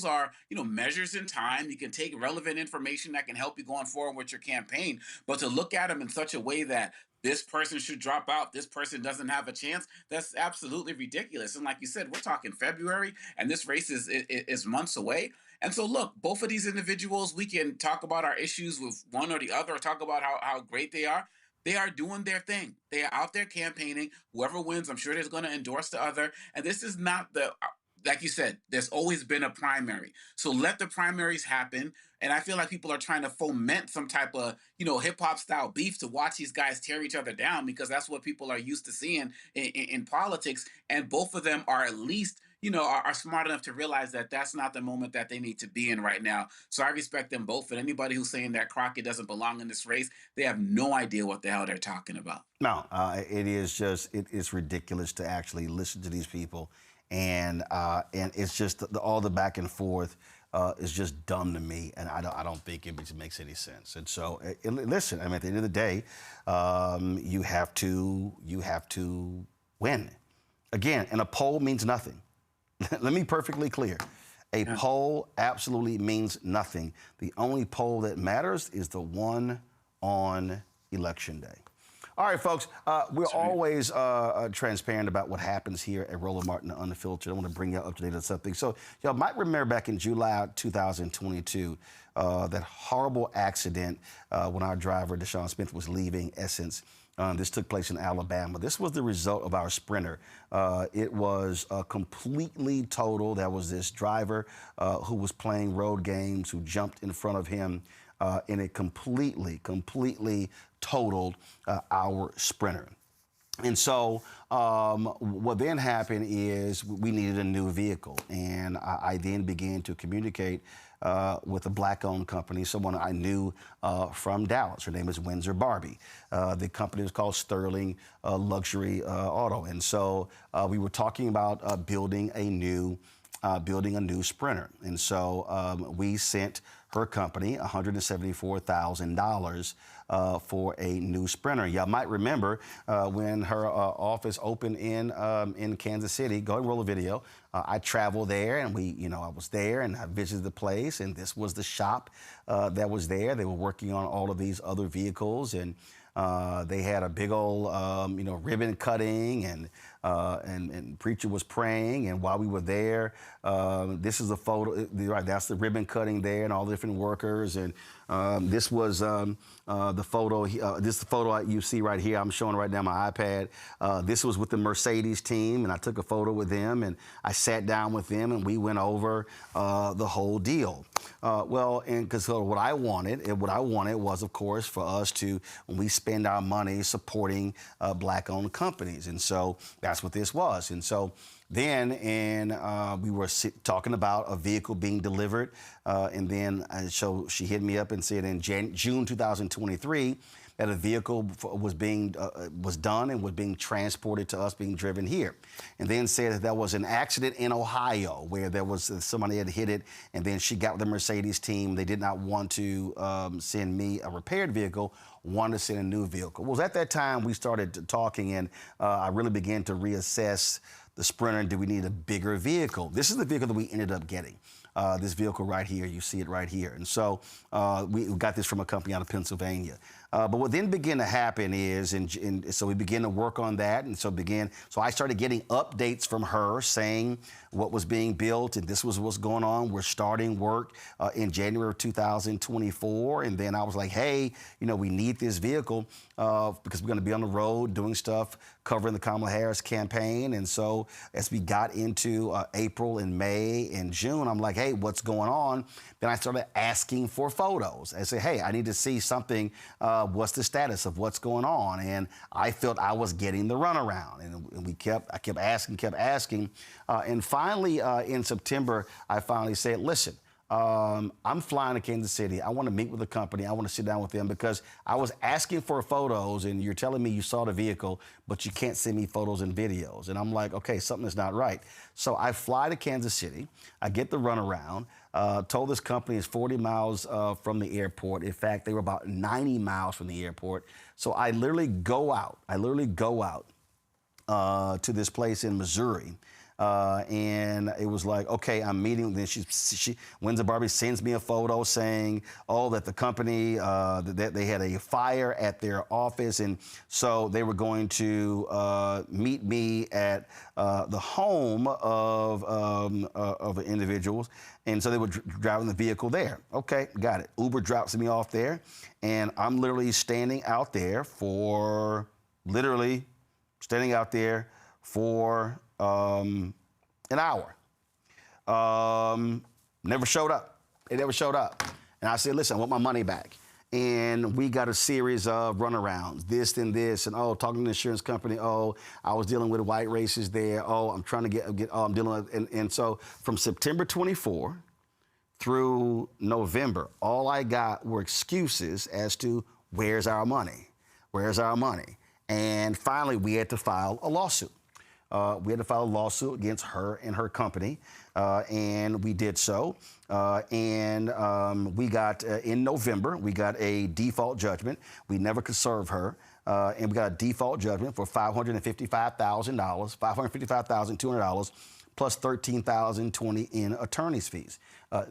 are, measures in time. You can take relevant information that can help you going forward with your campaign, but to look at them in such a way that this person should drop out, this person doesn't have a chance, that's absolutely ridiculous. And like you said, we're talking February, and this race is months away. And so, look, both of these individuals, we can talk about our issues with one or the other, or talk about how great they are. They are doing their thing. They are out there campaigning. Whoever wins, I'm sure, is going to endorse the other. And this is not like you said, there's always been a primary. So let the primaries happen. And I feel like people are trying to foment some type of, hip hop style beef to watch these guys tear each other down, because that's what people are used to seeing in politics. And both of them are at least, are smart enough to realize that that's not the moment that they need to be in right now. So I respect them both. And anybody who's saying that Crockett doesn't belong in this race, they have no idea what the hell they're talking about. No, it's ridiculous to actually listen to these people. And it's just all the back and forth is just dumb to me, and I don't think it makes any sense. And so, listen, I mean, at the end of the day, you have to win. Again, and a poll means nothing. Let me be perfectly clear. A poll absolutely means nothing. The only poll that matters is the one on Election Day. All right, folks, we're always transparent about what happens here at Roland Martin Unfiltered. I want to bring you up to date on something. So y'all might remember back in July 2022, that horrible accident when our driver, Deshaun Smith, was leaving Essence. This took place in Alabama. This was the result of our sprinter. It was completely total. There was this driver who was playing road games who jumped in front of him, and it completely totaled our sprinter. And so what then happened is we needed a new vehicle. And I then began to communicate with a black-owned company, someone I knew from Dallas. Her name is Windsor Barbie. The company was called Sterling Luxury Auto. And so we were talking about building a new Sprinter. And so we sent her company $174,000 for a new Sprinter. Y'all might remember when her office opened in Kansas City. Go ahead and roll a video. I traveled there, and I was there, and I visited the place, and this was the shop that was there. They were working on all of these other vehicles, and they had a big old, ribbon cutting, and preacher was praying. And while we were there, this is a photo. Right, that's the ribbon cutting there, and all the different workers. And this was the photo. This is the photo you see right here. I'm showing right now my iPad. This was with the Mercedes team, and I took a photo with them, and I sat down with them, and we went over the whole deal. Because what I wanted was, of course, for us to, when we spend our money supporting black-owned companies, and so that's what this was. And so then, we were talking about a vehicle being delivered, and then so she hit me up and said in June 2023 that a vehicle was done and was being transported to us, being driven here. And then said that there was an accident in Ohio where there was somebody had hit it, and then she got with the Mercedes team. They did not want to send me a repaired vehicle, wanted to send a new vehicle. Well, at that time we started talking, and I really began to reassess the Sprinter. Do we need a bigger vehicle? This is the vehicle that we ended up getting. This vehicle right here, you see it right here. And so we got this from a company out of Pennsylvania. But what then began to happen is, so we began to work on that. And so I started getting updates from her saying what was being built, and this was what's going on. We're starting work in January of 2024. And then I was like, hey, we need this vehicle because we're going to be on the road doing stuff, covering the Kamala Harris campaign. And so as we got into April and May and June, I'm like, hey, what's going on? Then I started asking for photos. I said, hey, I need to see something. What's the status of what's going on? And I felt I was getting the runaround. And I kept asking. And finally, in September, I finally said, listen, I'm flying to Kansas City. I want to meet with the company. I want to sit down with them because I was asking for photos and you're telling me you saw the vehicle, but you can't send me photos and videos. And I'm like, okay, something is not right. So I fly to Kansas City. I get the runaround. Told this company it's 40 miles from the airport. In fact, they were about 90 miles from the airport. So I literally go out. To this place in Missouri. And it was like, okay, I'm meeting. Then Windsor Barbie sends me a photo saying, oh, that the company, that they had a fire at their office. And so they were going to meet me at the home of individuals. And so they were driving the vehicle there. Okay, got it. Uber drops me off there. And I'm literally standing out there for an hour. Never showed up. They never showed up. And I said, listen, I want my money back. And we got a series of runarounds, this and this, and talking to the insurance company. I was dealing with white racists there. I'm trying to I'm dealing with, and so from September 24 through November, all I got were excuses as to where's our money? Where's our money? And finally, we had to file a lawsuit. Against her and her company, and we did so. We got, in November, we got a default judgment. We never could serve her, and we got a default judgment for $555,000, $555,200, plus $13,020 in attorney's fees.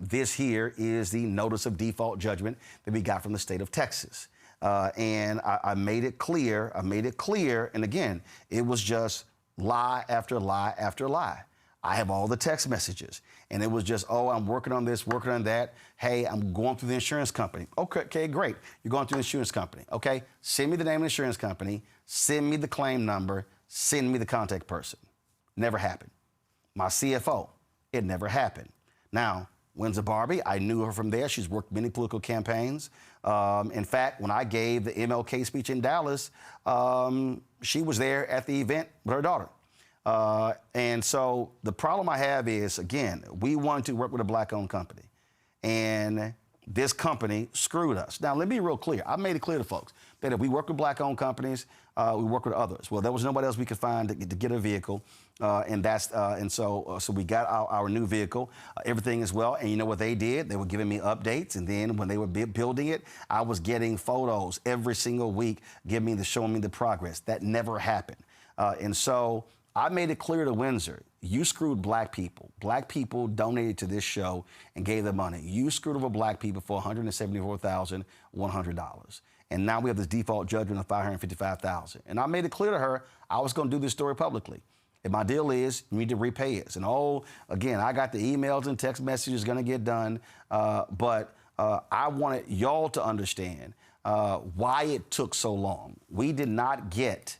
This here is the notice of default judgment that we got from the state of Texas. And I made it clear, and again, it was just lie after lie after lie. I have all the text messages, and it was just, I'm working on this, working on that. Hey, I'm going through the insurance company. Okay, great. You're going through the insurance company. Okay, send me the name of the insurance company, send me the claim number, send me the contact person. Never happened. My CFO, it never happened. Now, Windsor Barbie, I knew her from there. She's worked many political campaigns. In fact, when I gave the MLK speech in Dallas, she was there at the event with her daughter. And so the problem I have is, again, we wanted to work with a black-owned company. And this company screwed us. Now, let me be real clear. I made it clear to folks that if we work with black-owned companies, we work with others. Well, there was nobody else we could find to get a vehicle. So we got our new vehicle. Everything is well. And you know what they did? They were giving me updates. And then when they were building it, I was getting photos every single week, showing me the progress. That never happened. And so I made it clear to Windsor, you screwed black people. Black people donated to this show and gave them money. You screwed over black people for $174,100. And now we have this default judgment of $555,000. And I made it clear to her I was going to do this story publicly. And my deal is you need to repay us. And again, I got the emails and text messages going to get done. But I wanted y'all to understand why it took so long. We did not get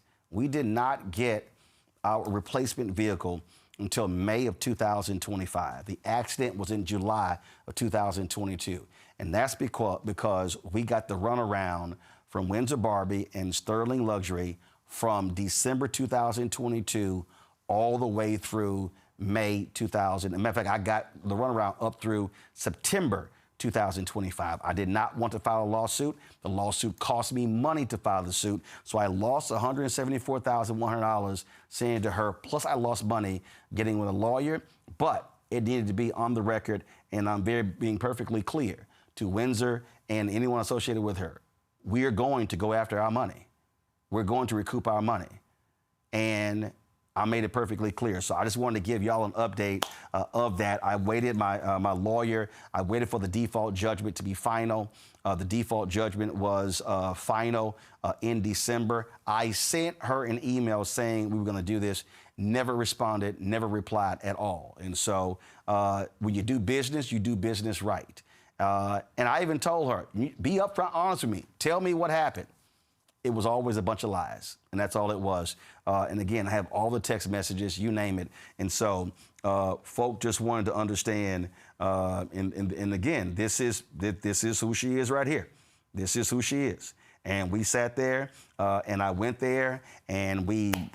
our replacement vehicle until May of 2025. The accident was in July of 2022. And that's because we got the runaround from Windsor Barbie and Sterling Luxury from December 2022 all the way through May 2000. As a matter of fact, I got the runaround up through September 2025. I did not want to file a lawsuit. The lawsuit cost me money to file the suit, so I lost $174,100 saying to her, plus I lost money getting with a lawyer, but it needed to be on the record, and I'm being perfectly clear to Windsor and anyone associated with her. We are going to go after our money. We're going to recoup our money. And I made it perfectly clear. So I just wanted to give y'all an update of that. I waited, my lawyer, I waited for the default judgment to be final. The default judgment was final in December. I sent her an email saying we were going to do this, never responded, never replied at all. And so when you do business right. And I even told her, be upfront honest with me. Tell me what happened. It was always a bunch of lies, and that's all it was. And again, I have all the text messages, you name it. And so folk just wanted to understand, and again, this is who she is right here. This is who she is. And we sat there, and I went there, and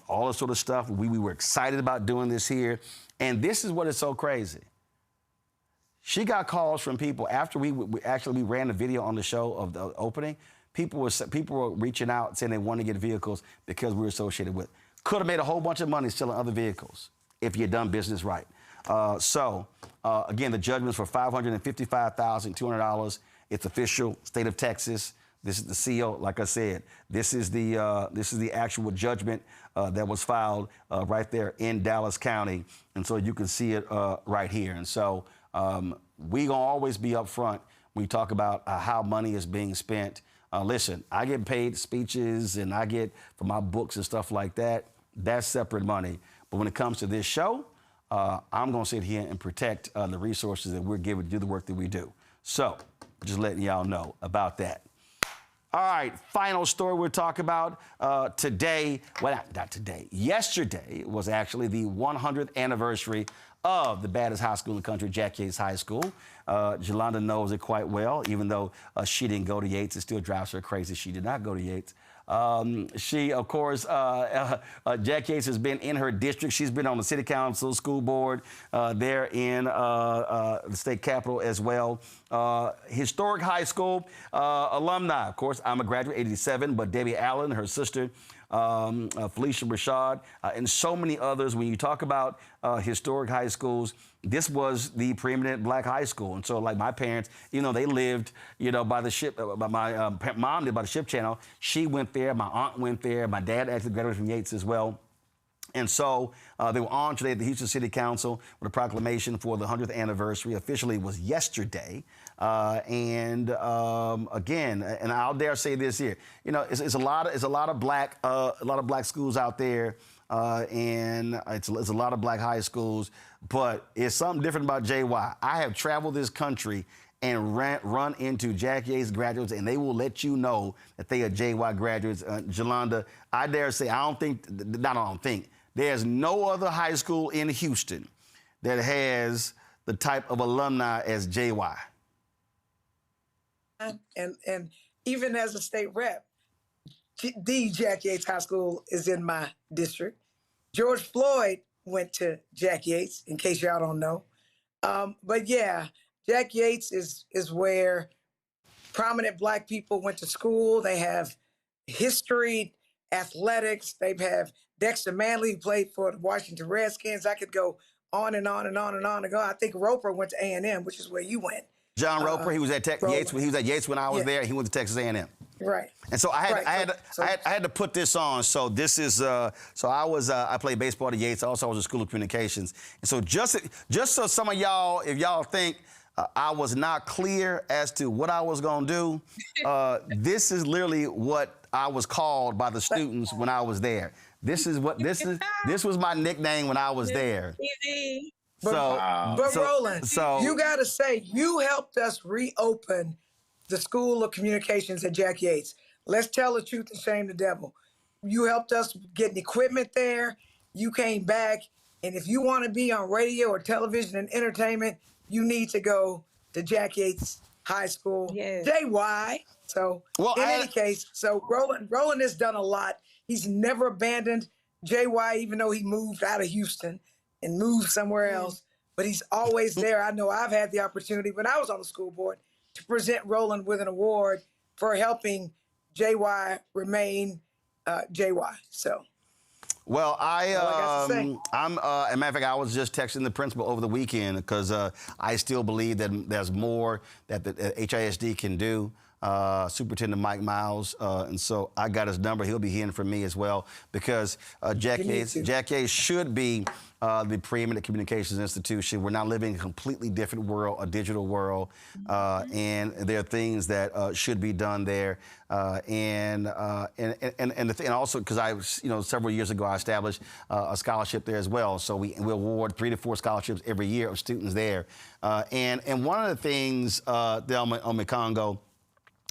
all this sort of stuff. We were excited about doing this here. And this is what is so crazy. She got calls from people after we ran the video on the show of the opening. People were reaching out saying they wanted to get vehicles because we were associated with. Could have made a whole bunch of money selling other vehicles if you had done business right. Again, the judgment's for $555,200. It's official, state of Texas. This is the seal. Like I said, this is the actual judgment that was filed right there in Dallas County, and so you can see it right here. And so we gonna always be upfront when we talk about how money is being spent. Listen, I get paid speeches and I get for my books and stuff like that. That's separate money. But when it comes to this show, I'm gonna sit here and protect the resources that we're given to do the work that we do. So just letting y'all know about that. All right, final story we'll talk about today. Well, not today. Yesterday was actually the 100th anniversary of the baddest high school in the country, Jack Yates High School. Jolanda knows it quite well, even though she didn't go to Yates. It still drives her crazy. She did not go to Yates. She, of course, Jack Yates has been in her district. She's been on the city council, school board there in the state capitol as well. Historic high school alumni. Of course, I'm a graduate, 87, but Debbie Allen, her sister, Felicia Rashad, and so many others. When you talk about historic high schools, this was the preeminent black high school. And so, like my parents, they lived, by the ship. My mom lived by the Ship Channel. She went there. My aunt went there. My dad actually graduated from Yates as well. And so they were on today at the Houston City Council with a proclamation for the 100th anniversary. Officially, it was yesterday. Again, and I'll dare say this here, it's a lot of black schools out there, and it's a lot of black high schools. But it's something different about JY. I have traveled this country and run into Jack Yates graduates, and they will let you know that they are JY graduates. Jolanda, I dare say, there's no other high school in Houston that has the type of alumni as JY. And even as a state rep, the Jack Yates High School is in my district. George Floyd went to Jack Yates, in case y'all don't know. But yeah, Jack Yates is where prominent black people went to school. They have history, athletics. They have Dexter Manley, who played for the Washington Redskins. I could go on and on and on and on and go. I think Roper went to A&M, which is where you went. John Roper, he was at Yates. He was at Yates when I was there. He went to Texas A&M. Right. And so I had to put this on. So this is I played baseball at Yates. Also, I was in School of Communications. And so just so some of y'all, if y'all think I was not clear as to what I was gonna do, this is literally what I was called by the students when I was there. This was my nickname when I was there. But Roland, you got to say, you helped us reopen the School of Communications at Jack Yates. Let's tell the truth and shame the devil. You helped us getting equipment there. You came back. And if you want to be on radio or television and entertainment, you need to go to Jack Yates High School. Yes. JY. So any case, Roland has done a lot. He's never abandoned JY, even though he moved out of Houston and moved somewhere else, but he's always there. I know I've had the opportunity when I was on the school board to present Roland with an award for helping JY remain JY. So. Well, as a matter of fact, I was just texting the principal over the weekend because I still believe that there's more that the HISD can do. Superintendent Mike Miles, and so I got his number. He'll be hearing from me as well because Jack Yates should be the preeminent communications institution. We're now living in a completely different world, a digital world, and there are things that should be done there. And also because several years ago I established a scholarship there as well. So we award 3 to 4 scholarships every year of students there. And one of the things Delma Congo,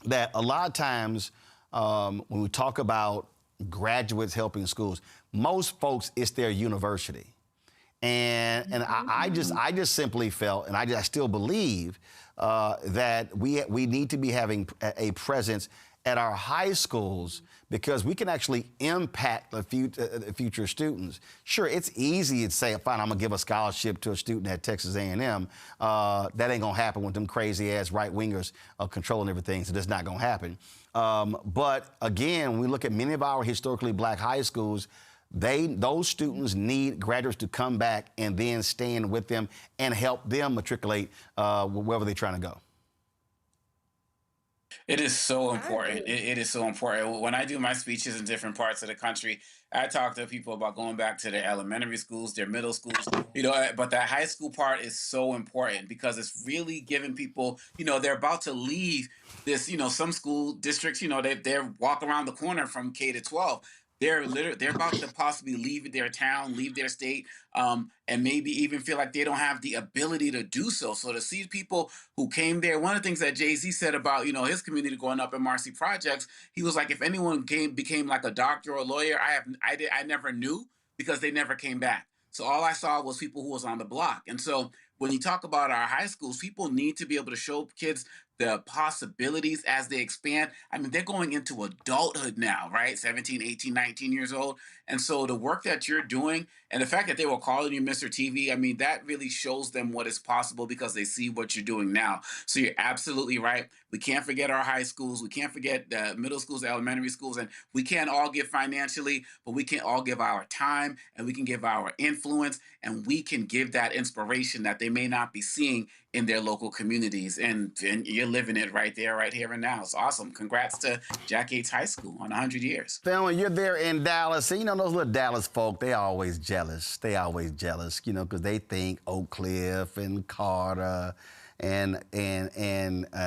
that a lot of times when we talk about graduates helping schools, most folks, it's their university. And I just simply felt, and I still believe, that we need to be having a presence at our high schools, because we can actually impact the future students. Sure, it's easy to say, fine, I'm gonna give a scholarship to a student at Texas A&M. That ain't gonna happen with them crazy-ass right-wingers controlling everything, so that's not gonna happen. But again, when we look at many of our historically black high schools, those students need graduates to come back and then stand with them and help them matriculate wherever they're trying to go. It is so important. It is so important. When I do my speeches in different parts of the country, I talk to people about going back to their elementary schools, their middle schools, but that high school part is so important because it's really giving people, they're about to leave this, some school districts, they're walk around the corner from K to 12. They're about to possibly leave their town, leave their state, and maybe even feel like they don't have the ability to do so. So to see people who came there, one of the things that Jay-Z said about, his community going up in Marcy Projects, he was like, if anyone became like a doctor or a lawyer, I never knew because they never came back. So all I saw was people who was on the block. And so when you talk about our high schools, people need to be able to show kids the possibilities as they expand. I mean, they're going into adulthood now, right? 17, 18, 19 years old. And so the work that you're doing and the fact that they were calling you Mr. TV, I mean, that really shows them what is possible because they see what you're doing now. So you're absolutely right. We can't forget our high schools. We can't forget the middle schools, elementary schools, and we can't all give financially, but we can all give our time and we can give our influence and we can give that inspiration that they may not be seeing in their local communities. And you're living it right there, right here and now. It's awesome. Congrats to Jack Yates High School on 100 years. Family, you're there in Dallas. And those little Dallas folk, they always jealous. They always jealous, because they think Oak Cliff and Carter and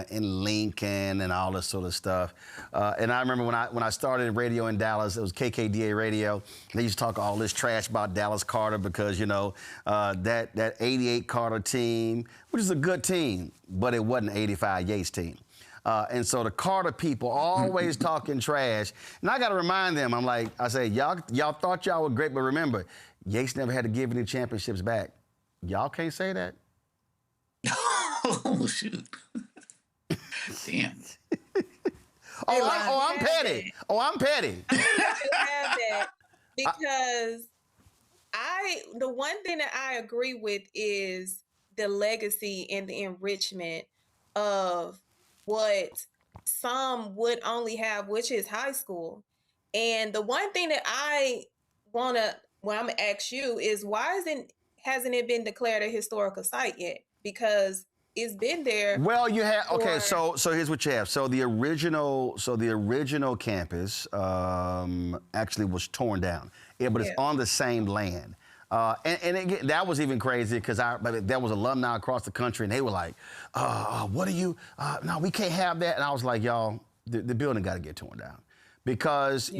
Lincoln and all this sort of stuff. And I remember when I started radio in Dallas, it was KKDA radio. They used to talk all this trash about Dallas Carter because, that 88 Carter team, which is a good team, but it wasn't an 85 Yates team. And so the Carter people always talking trash. And I got to remind them, I say, y'all thought y'all were great, but remember, Yates never had to give any championships back. Y'all can't say that. Oh, shoot. Damn. I'm petty. I'm petty. Have that because the one thing that I agree with is the legacy and the enrichment of what some would only have, which is high school. And the one thing that I'm gonna ask you is why hasn't it been declared a historical site yet? Because it's been there. Well, you have So here's what you have. So the original campus actually was torn down. But it's on the same land. And again, that was even crazy because there was alumni across the country, and they were like, "What are you? No, we can't have that." And I was like, "Y'all, the building got to get torn down because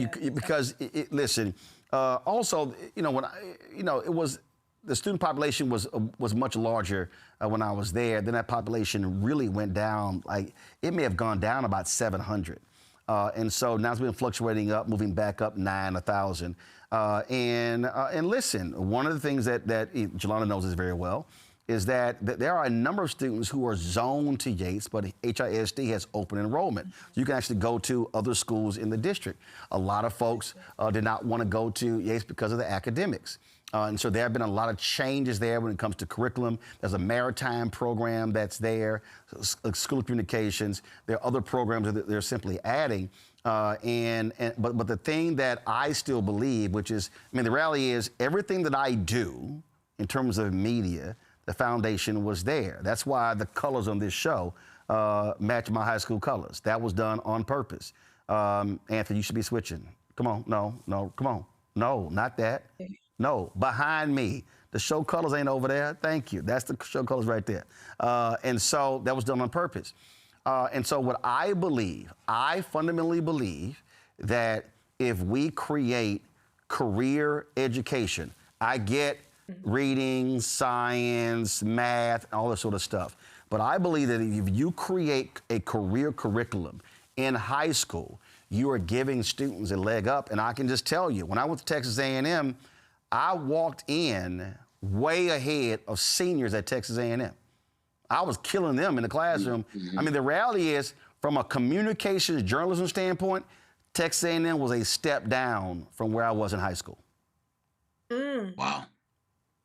listen." Also, it was. The student population was much larger when I was there. Then that population really went down. It may have gone down about 700. And so now it's been fluctuating up, moving back up 1,000. And listen, one of the things that Jelana knows this very well is that there are a number of students who are zoned to Yates, but HISD has open enrollment. You can actually go to other schools in the district. A lot of folks did not want to go to Yates because of the academics. And so there have been a lot of changes there when it comes to curriculum. There's a maritime program that's there, School of Communications. There are other programs that they're simply adding. But the thing that I still believe, which is, the reality is everything that I do in terms of media, the foundation was there. That's why the colors on this show match my high school colors. That was done on purpose. Anthony, you should be switching. Come on, no, come on. No, not that. No, behind me. The show colors ain't over there. Thank you. That's the show colors right there. And so that was done on purpose. And so what I fundamentally believe that if we create career education, I get reading, science, math, all this sort of stuff. But I believe that if you create a career curriculum in high school, you are giving students a leg up. And I can just tell you, when I went to Texas A&M, I walked in way ahead of seniors at Texas A&M. I was killing them in the classroom. The reality is from a communications journalism standpoint, Texas A&M was a step down from where I was in high school. Wow.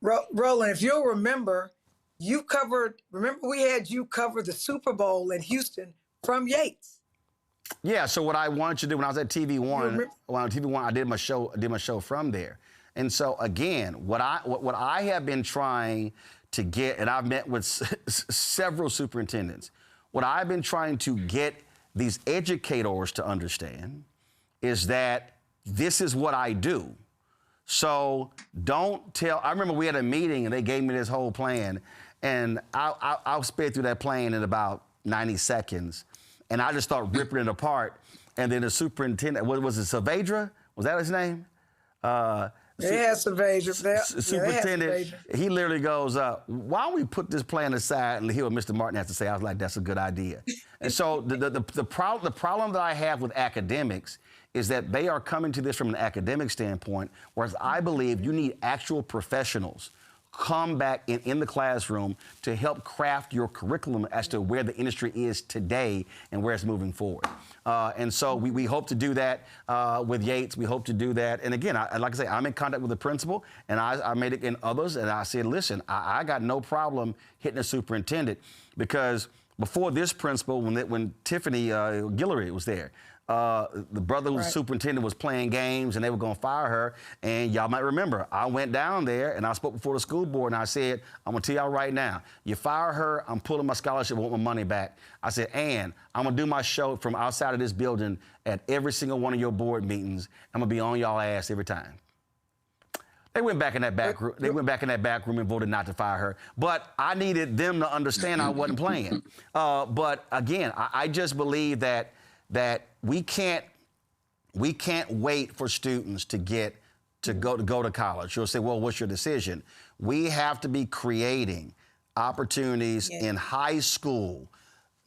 Roland, if you'll remember, remember we had you cover the Super Bowl in Houston from Yates. Yeah, so what I wanted to do when I was at TV1, I did my show from there. And so again, what I have been trying to get, and I've met with several superintendents, what I've been trying to get these educators to understand is that this is what I do. So don't tell, I remember we had a meeting and they gave me this whole plan, and I'll spit through that plan in about 90 seconds. And I just start ripping it apart. And then the superintendent, what was it, Saavedra? Was that his name? Superintendent, he literally goes, why don't we put this plan aside and hear what Mr. Martin has to say? I was like, that's a good idea. And so the problem that I have with academics is that they are coming to this from an academic standpoint, whereas I believe you need actual professionals come back in the classroom to help craft your curriculum as to where the industry is today and where it's moving forward. And so we hope to do that with Yates. We hope to do that. And again, like I say, I'm in contact with the principal, and I made it in others, and I said, listen, I got no problem hitting a superintendent, because before this principal, when Tiffany Guillory was there, the brother who was superintendent was playing games and they were going to fire her. And y'all might remember, I went down there and I spoke before the school board and I said, I'm going to tell y'all right now, you fire her, I'm pulling my scholarship, I want my money back. I said, and I'm going to do my show from outside of this building at every single one of your board meetings. I'm going to be on y'all ass every time. They went back in that back room. They went back in that back room and voted not to fire her. But I needed them to understand I wasn't playing. But again, I just believe that we can't wait for students to go to college. You'll say, well, what's your decision? We have to be creating opportunities in high school,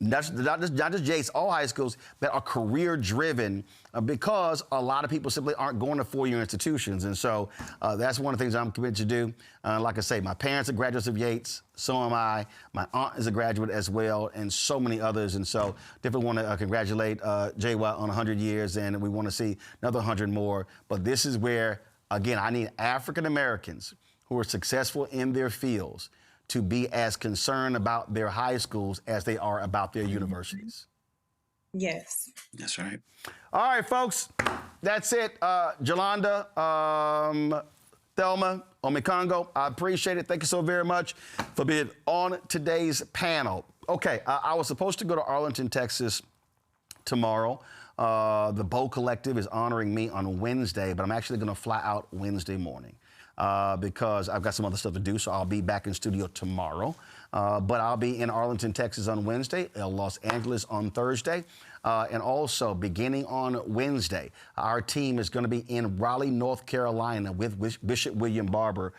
not just Yates, all high schools that are career driven, because a lot of people simply aren't going to four-year institutions. And so that's one of the things I'm committed to do. Like I say, my parents are graduates of Yates, so am I. My aunt is a graduate as well, and so many others. And so definitely want to congratulate JY on 100 years, and we want to see another 100 more. But this is where, again, I need African Americans who are successful in their fields to be as concerned about their high schools as they are about their universities. Yes. That's right. All right, folks, that's it. Jolanda, Thelma, Omikongo, I appreciate it. Thank you so very much for being on today's panel. Okay, I was supposed to go to Arlington, Texas tomorrow. The Bow Collective is honoring me on Wednesday, but I'm actually going to fly out Wednesday morning. Because I've got some other stuff to do, so I'll be back in studio tomorrow. But I'll be in Arlington, Texas on Wednesday, Los Angeles on Thursday, and also beginning on Wednesday, our team is going to be in Raleigh, North Carolina with Bishop William Barber,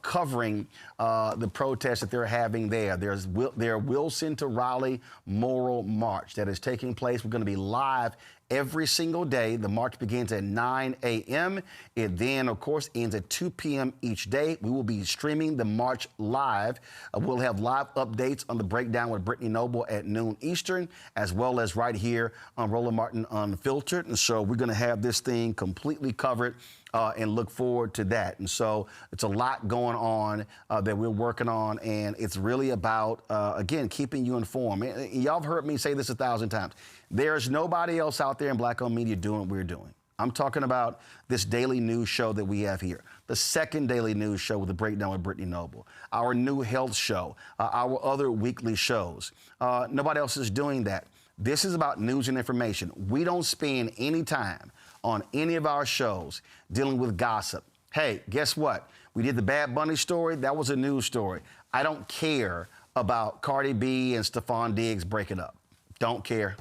covering the protests that they're having there. Their Wilson to Raleigh Moral March that is taking place. We're going to be live every single day. The march begins at 9 a.m. It then, of course, ends at 2 p.m. each day. We will be streaming the march live. We'll have live updates on the breakdown with Brittany Noble at noon Eastern, as well as right here on Roland Martin Unfiltered. And so we're going to have this thing completely covered and look forward to that. And so it's a lot going on that we're working on, and it's really about, again, keeping you informed. Y'all have heard me say this 1,000 times. There's nobody else out there in Black-owned media doing what we're doing. I'm talking about this daily news show that we have here, the second daily news show with the breakdown with Brittany Noble, our new health show, our other weekly shows. Nobody else is doing that. This is about news and information. We don't spend any time on any of our shows dealing with gossip. Hey, guess what? We did the Bad Bunny story. That was a news story. I don't care about Cardi B and Stephon Diggs breaking up. Don't care.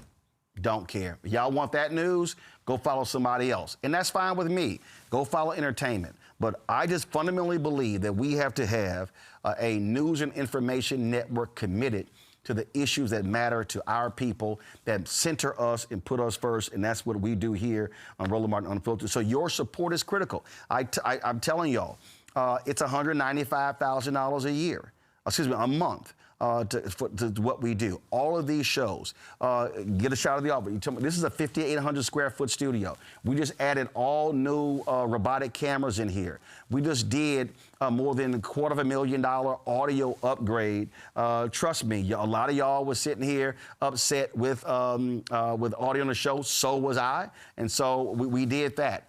Don't care. Y'all want that news? Go follow somebody else. And that's fine with me. Go follow entertainment. But I just fundamentally believe that we have to have a news and information network committed to the issues that matter to our people, that center us and put us first, and that's what we do here on Roland Martin Unfiltered. So your support is critical. I'm telling y'all, it's $195,000 a year, a month. to what we do. All of these shows, get a shot of the office. You tell me, this is a 5,800 square foot studio. We just added all new robotic cameras in here. We just did more than $250,000 audio upgrade. Trust me, a lot of y'all was sitting here upset with audio on the show. So was I, and so we did that.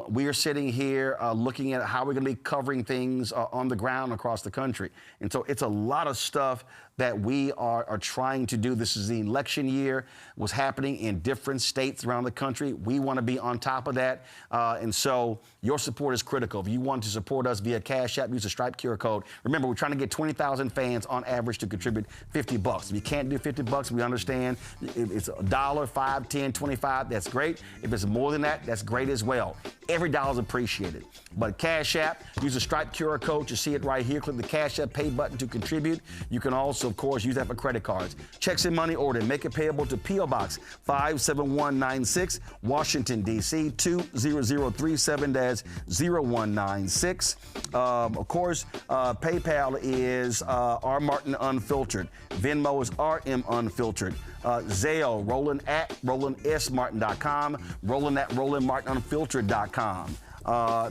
We are sitting here looking at how we're going to be covering things on the ground across the country. And so it's a lot of stuff that we are trying to do. This is the election year. What's happening in different states around the country. We want to be on top of that. And so your support is critical. If you want to support us via Cash App, use the Stripe QR code. Remember, we're trying to get 20,000 fans on average to contribute $50. If you can't do $50, we understand. If it's $1, $5, $10, $25, that's great. If it's more than that, that's great as well. Every dollar is appreciated. But Cash App, use the Stripe QR code. You see it right here. Click the Cash App Pay button to contribute. You can also, of course, use that for credit cards. Checks and money order. Make it payable to P.O. Box 57196, Washington, D.C. 20037-0196. Of course, PayPal is R. Martin Unfiltered. Venmo is RM Unfiltered. Zelle, Roland at RolandSMartin.com. Roland at RolandMartinUnfiltered.com.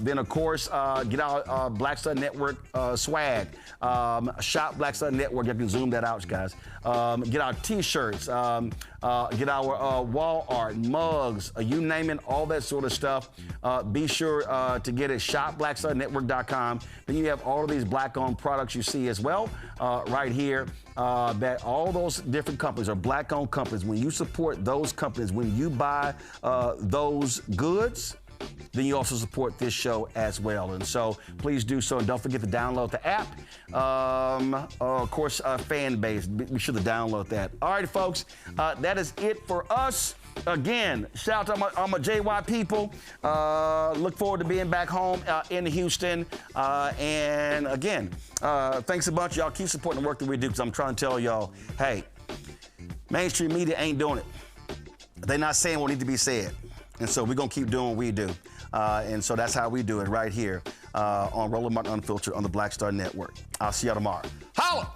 Then, of course, get our Black Star Network swag. Shop Black Star Network. You can zoom that out, guys. Get our T-shirts. Get our wall art, mugs, you name it, all that sort of stuff. Be sure to get it. ShopBlackStarNetwork.com. Then you have all of these Black-owned products you see as well right here. That all those different companies are Black-owned companies. When you support those companies, when you buy those goods, then you also support this show as well. And so please do so. And don't forget to download the app. Of course, fan base. Be sure to download that. All right, folks, that is it for us. Again, shout out to all my JY people. Look forward to being back home in Houston. And again, thanks a bunch. Y'all keep supporting the work that we do, because I'm trying to tell y'all, hey, mainstream media ain't doing it. They're not saying what needs to be said. And so we're going to keep doing what we do. And so that's how we do it right here on Roland Martin Unfiltered on the Black Star Network. I'll see y'all tomorrow. Holla!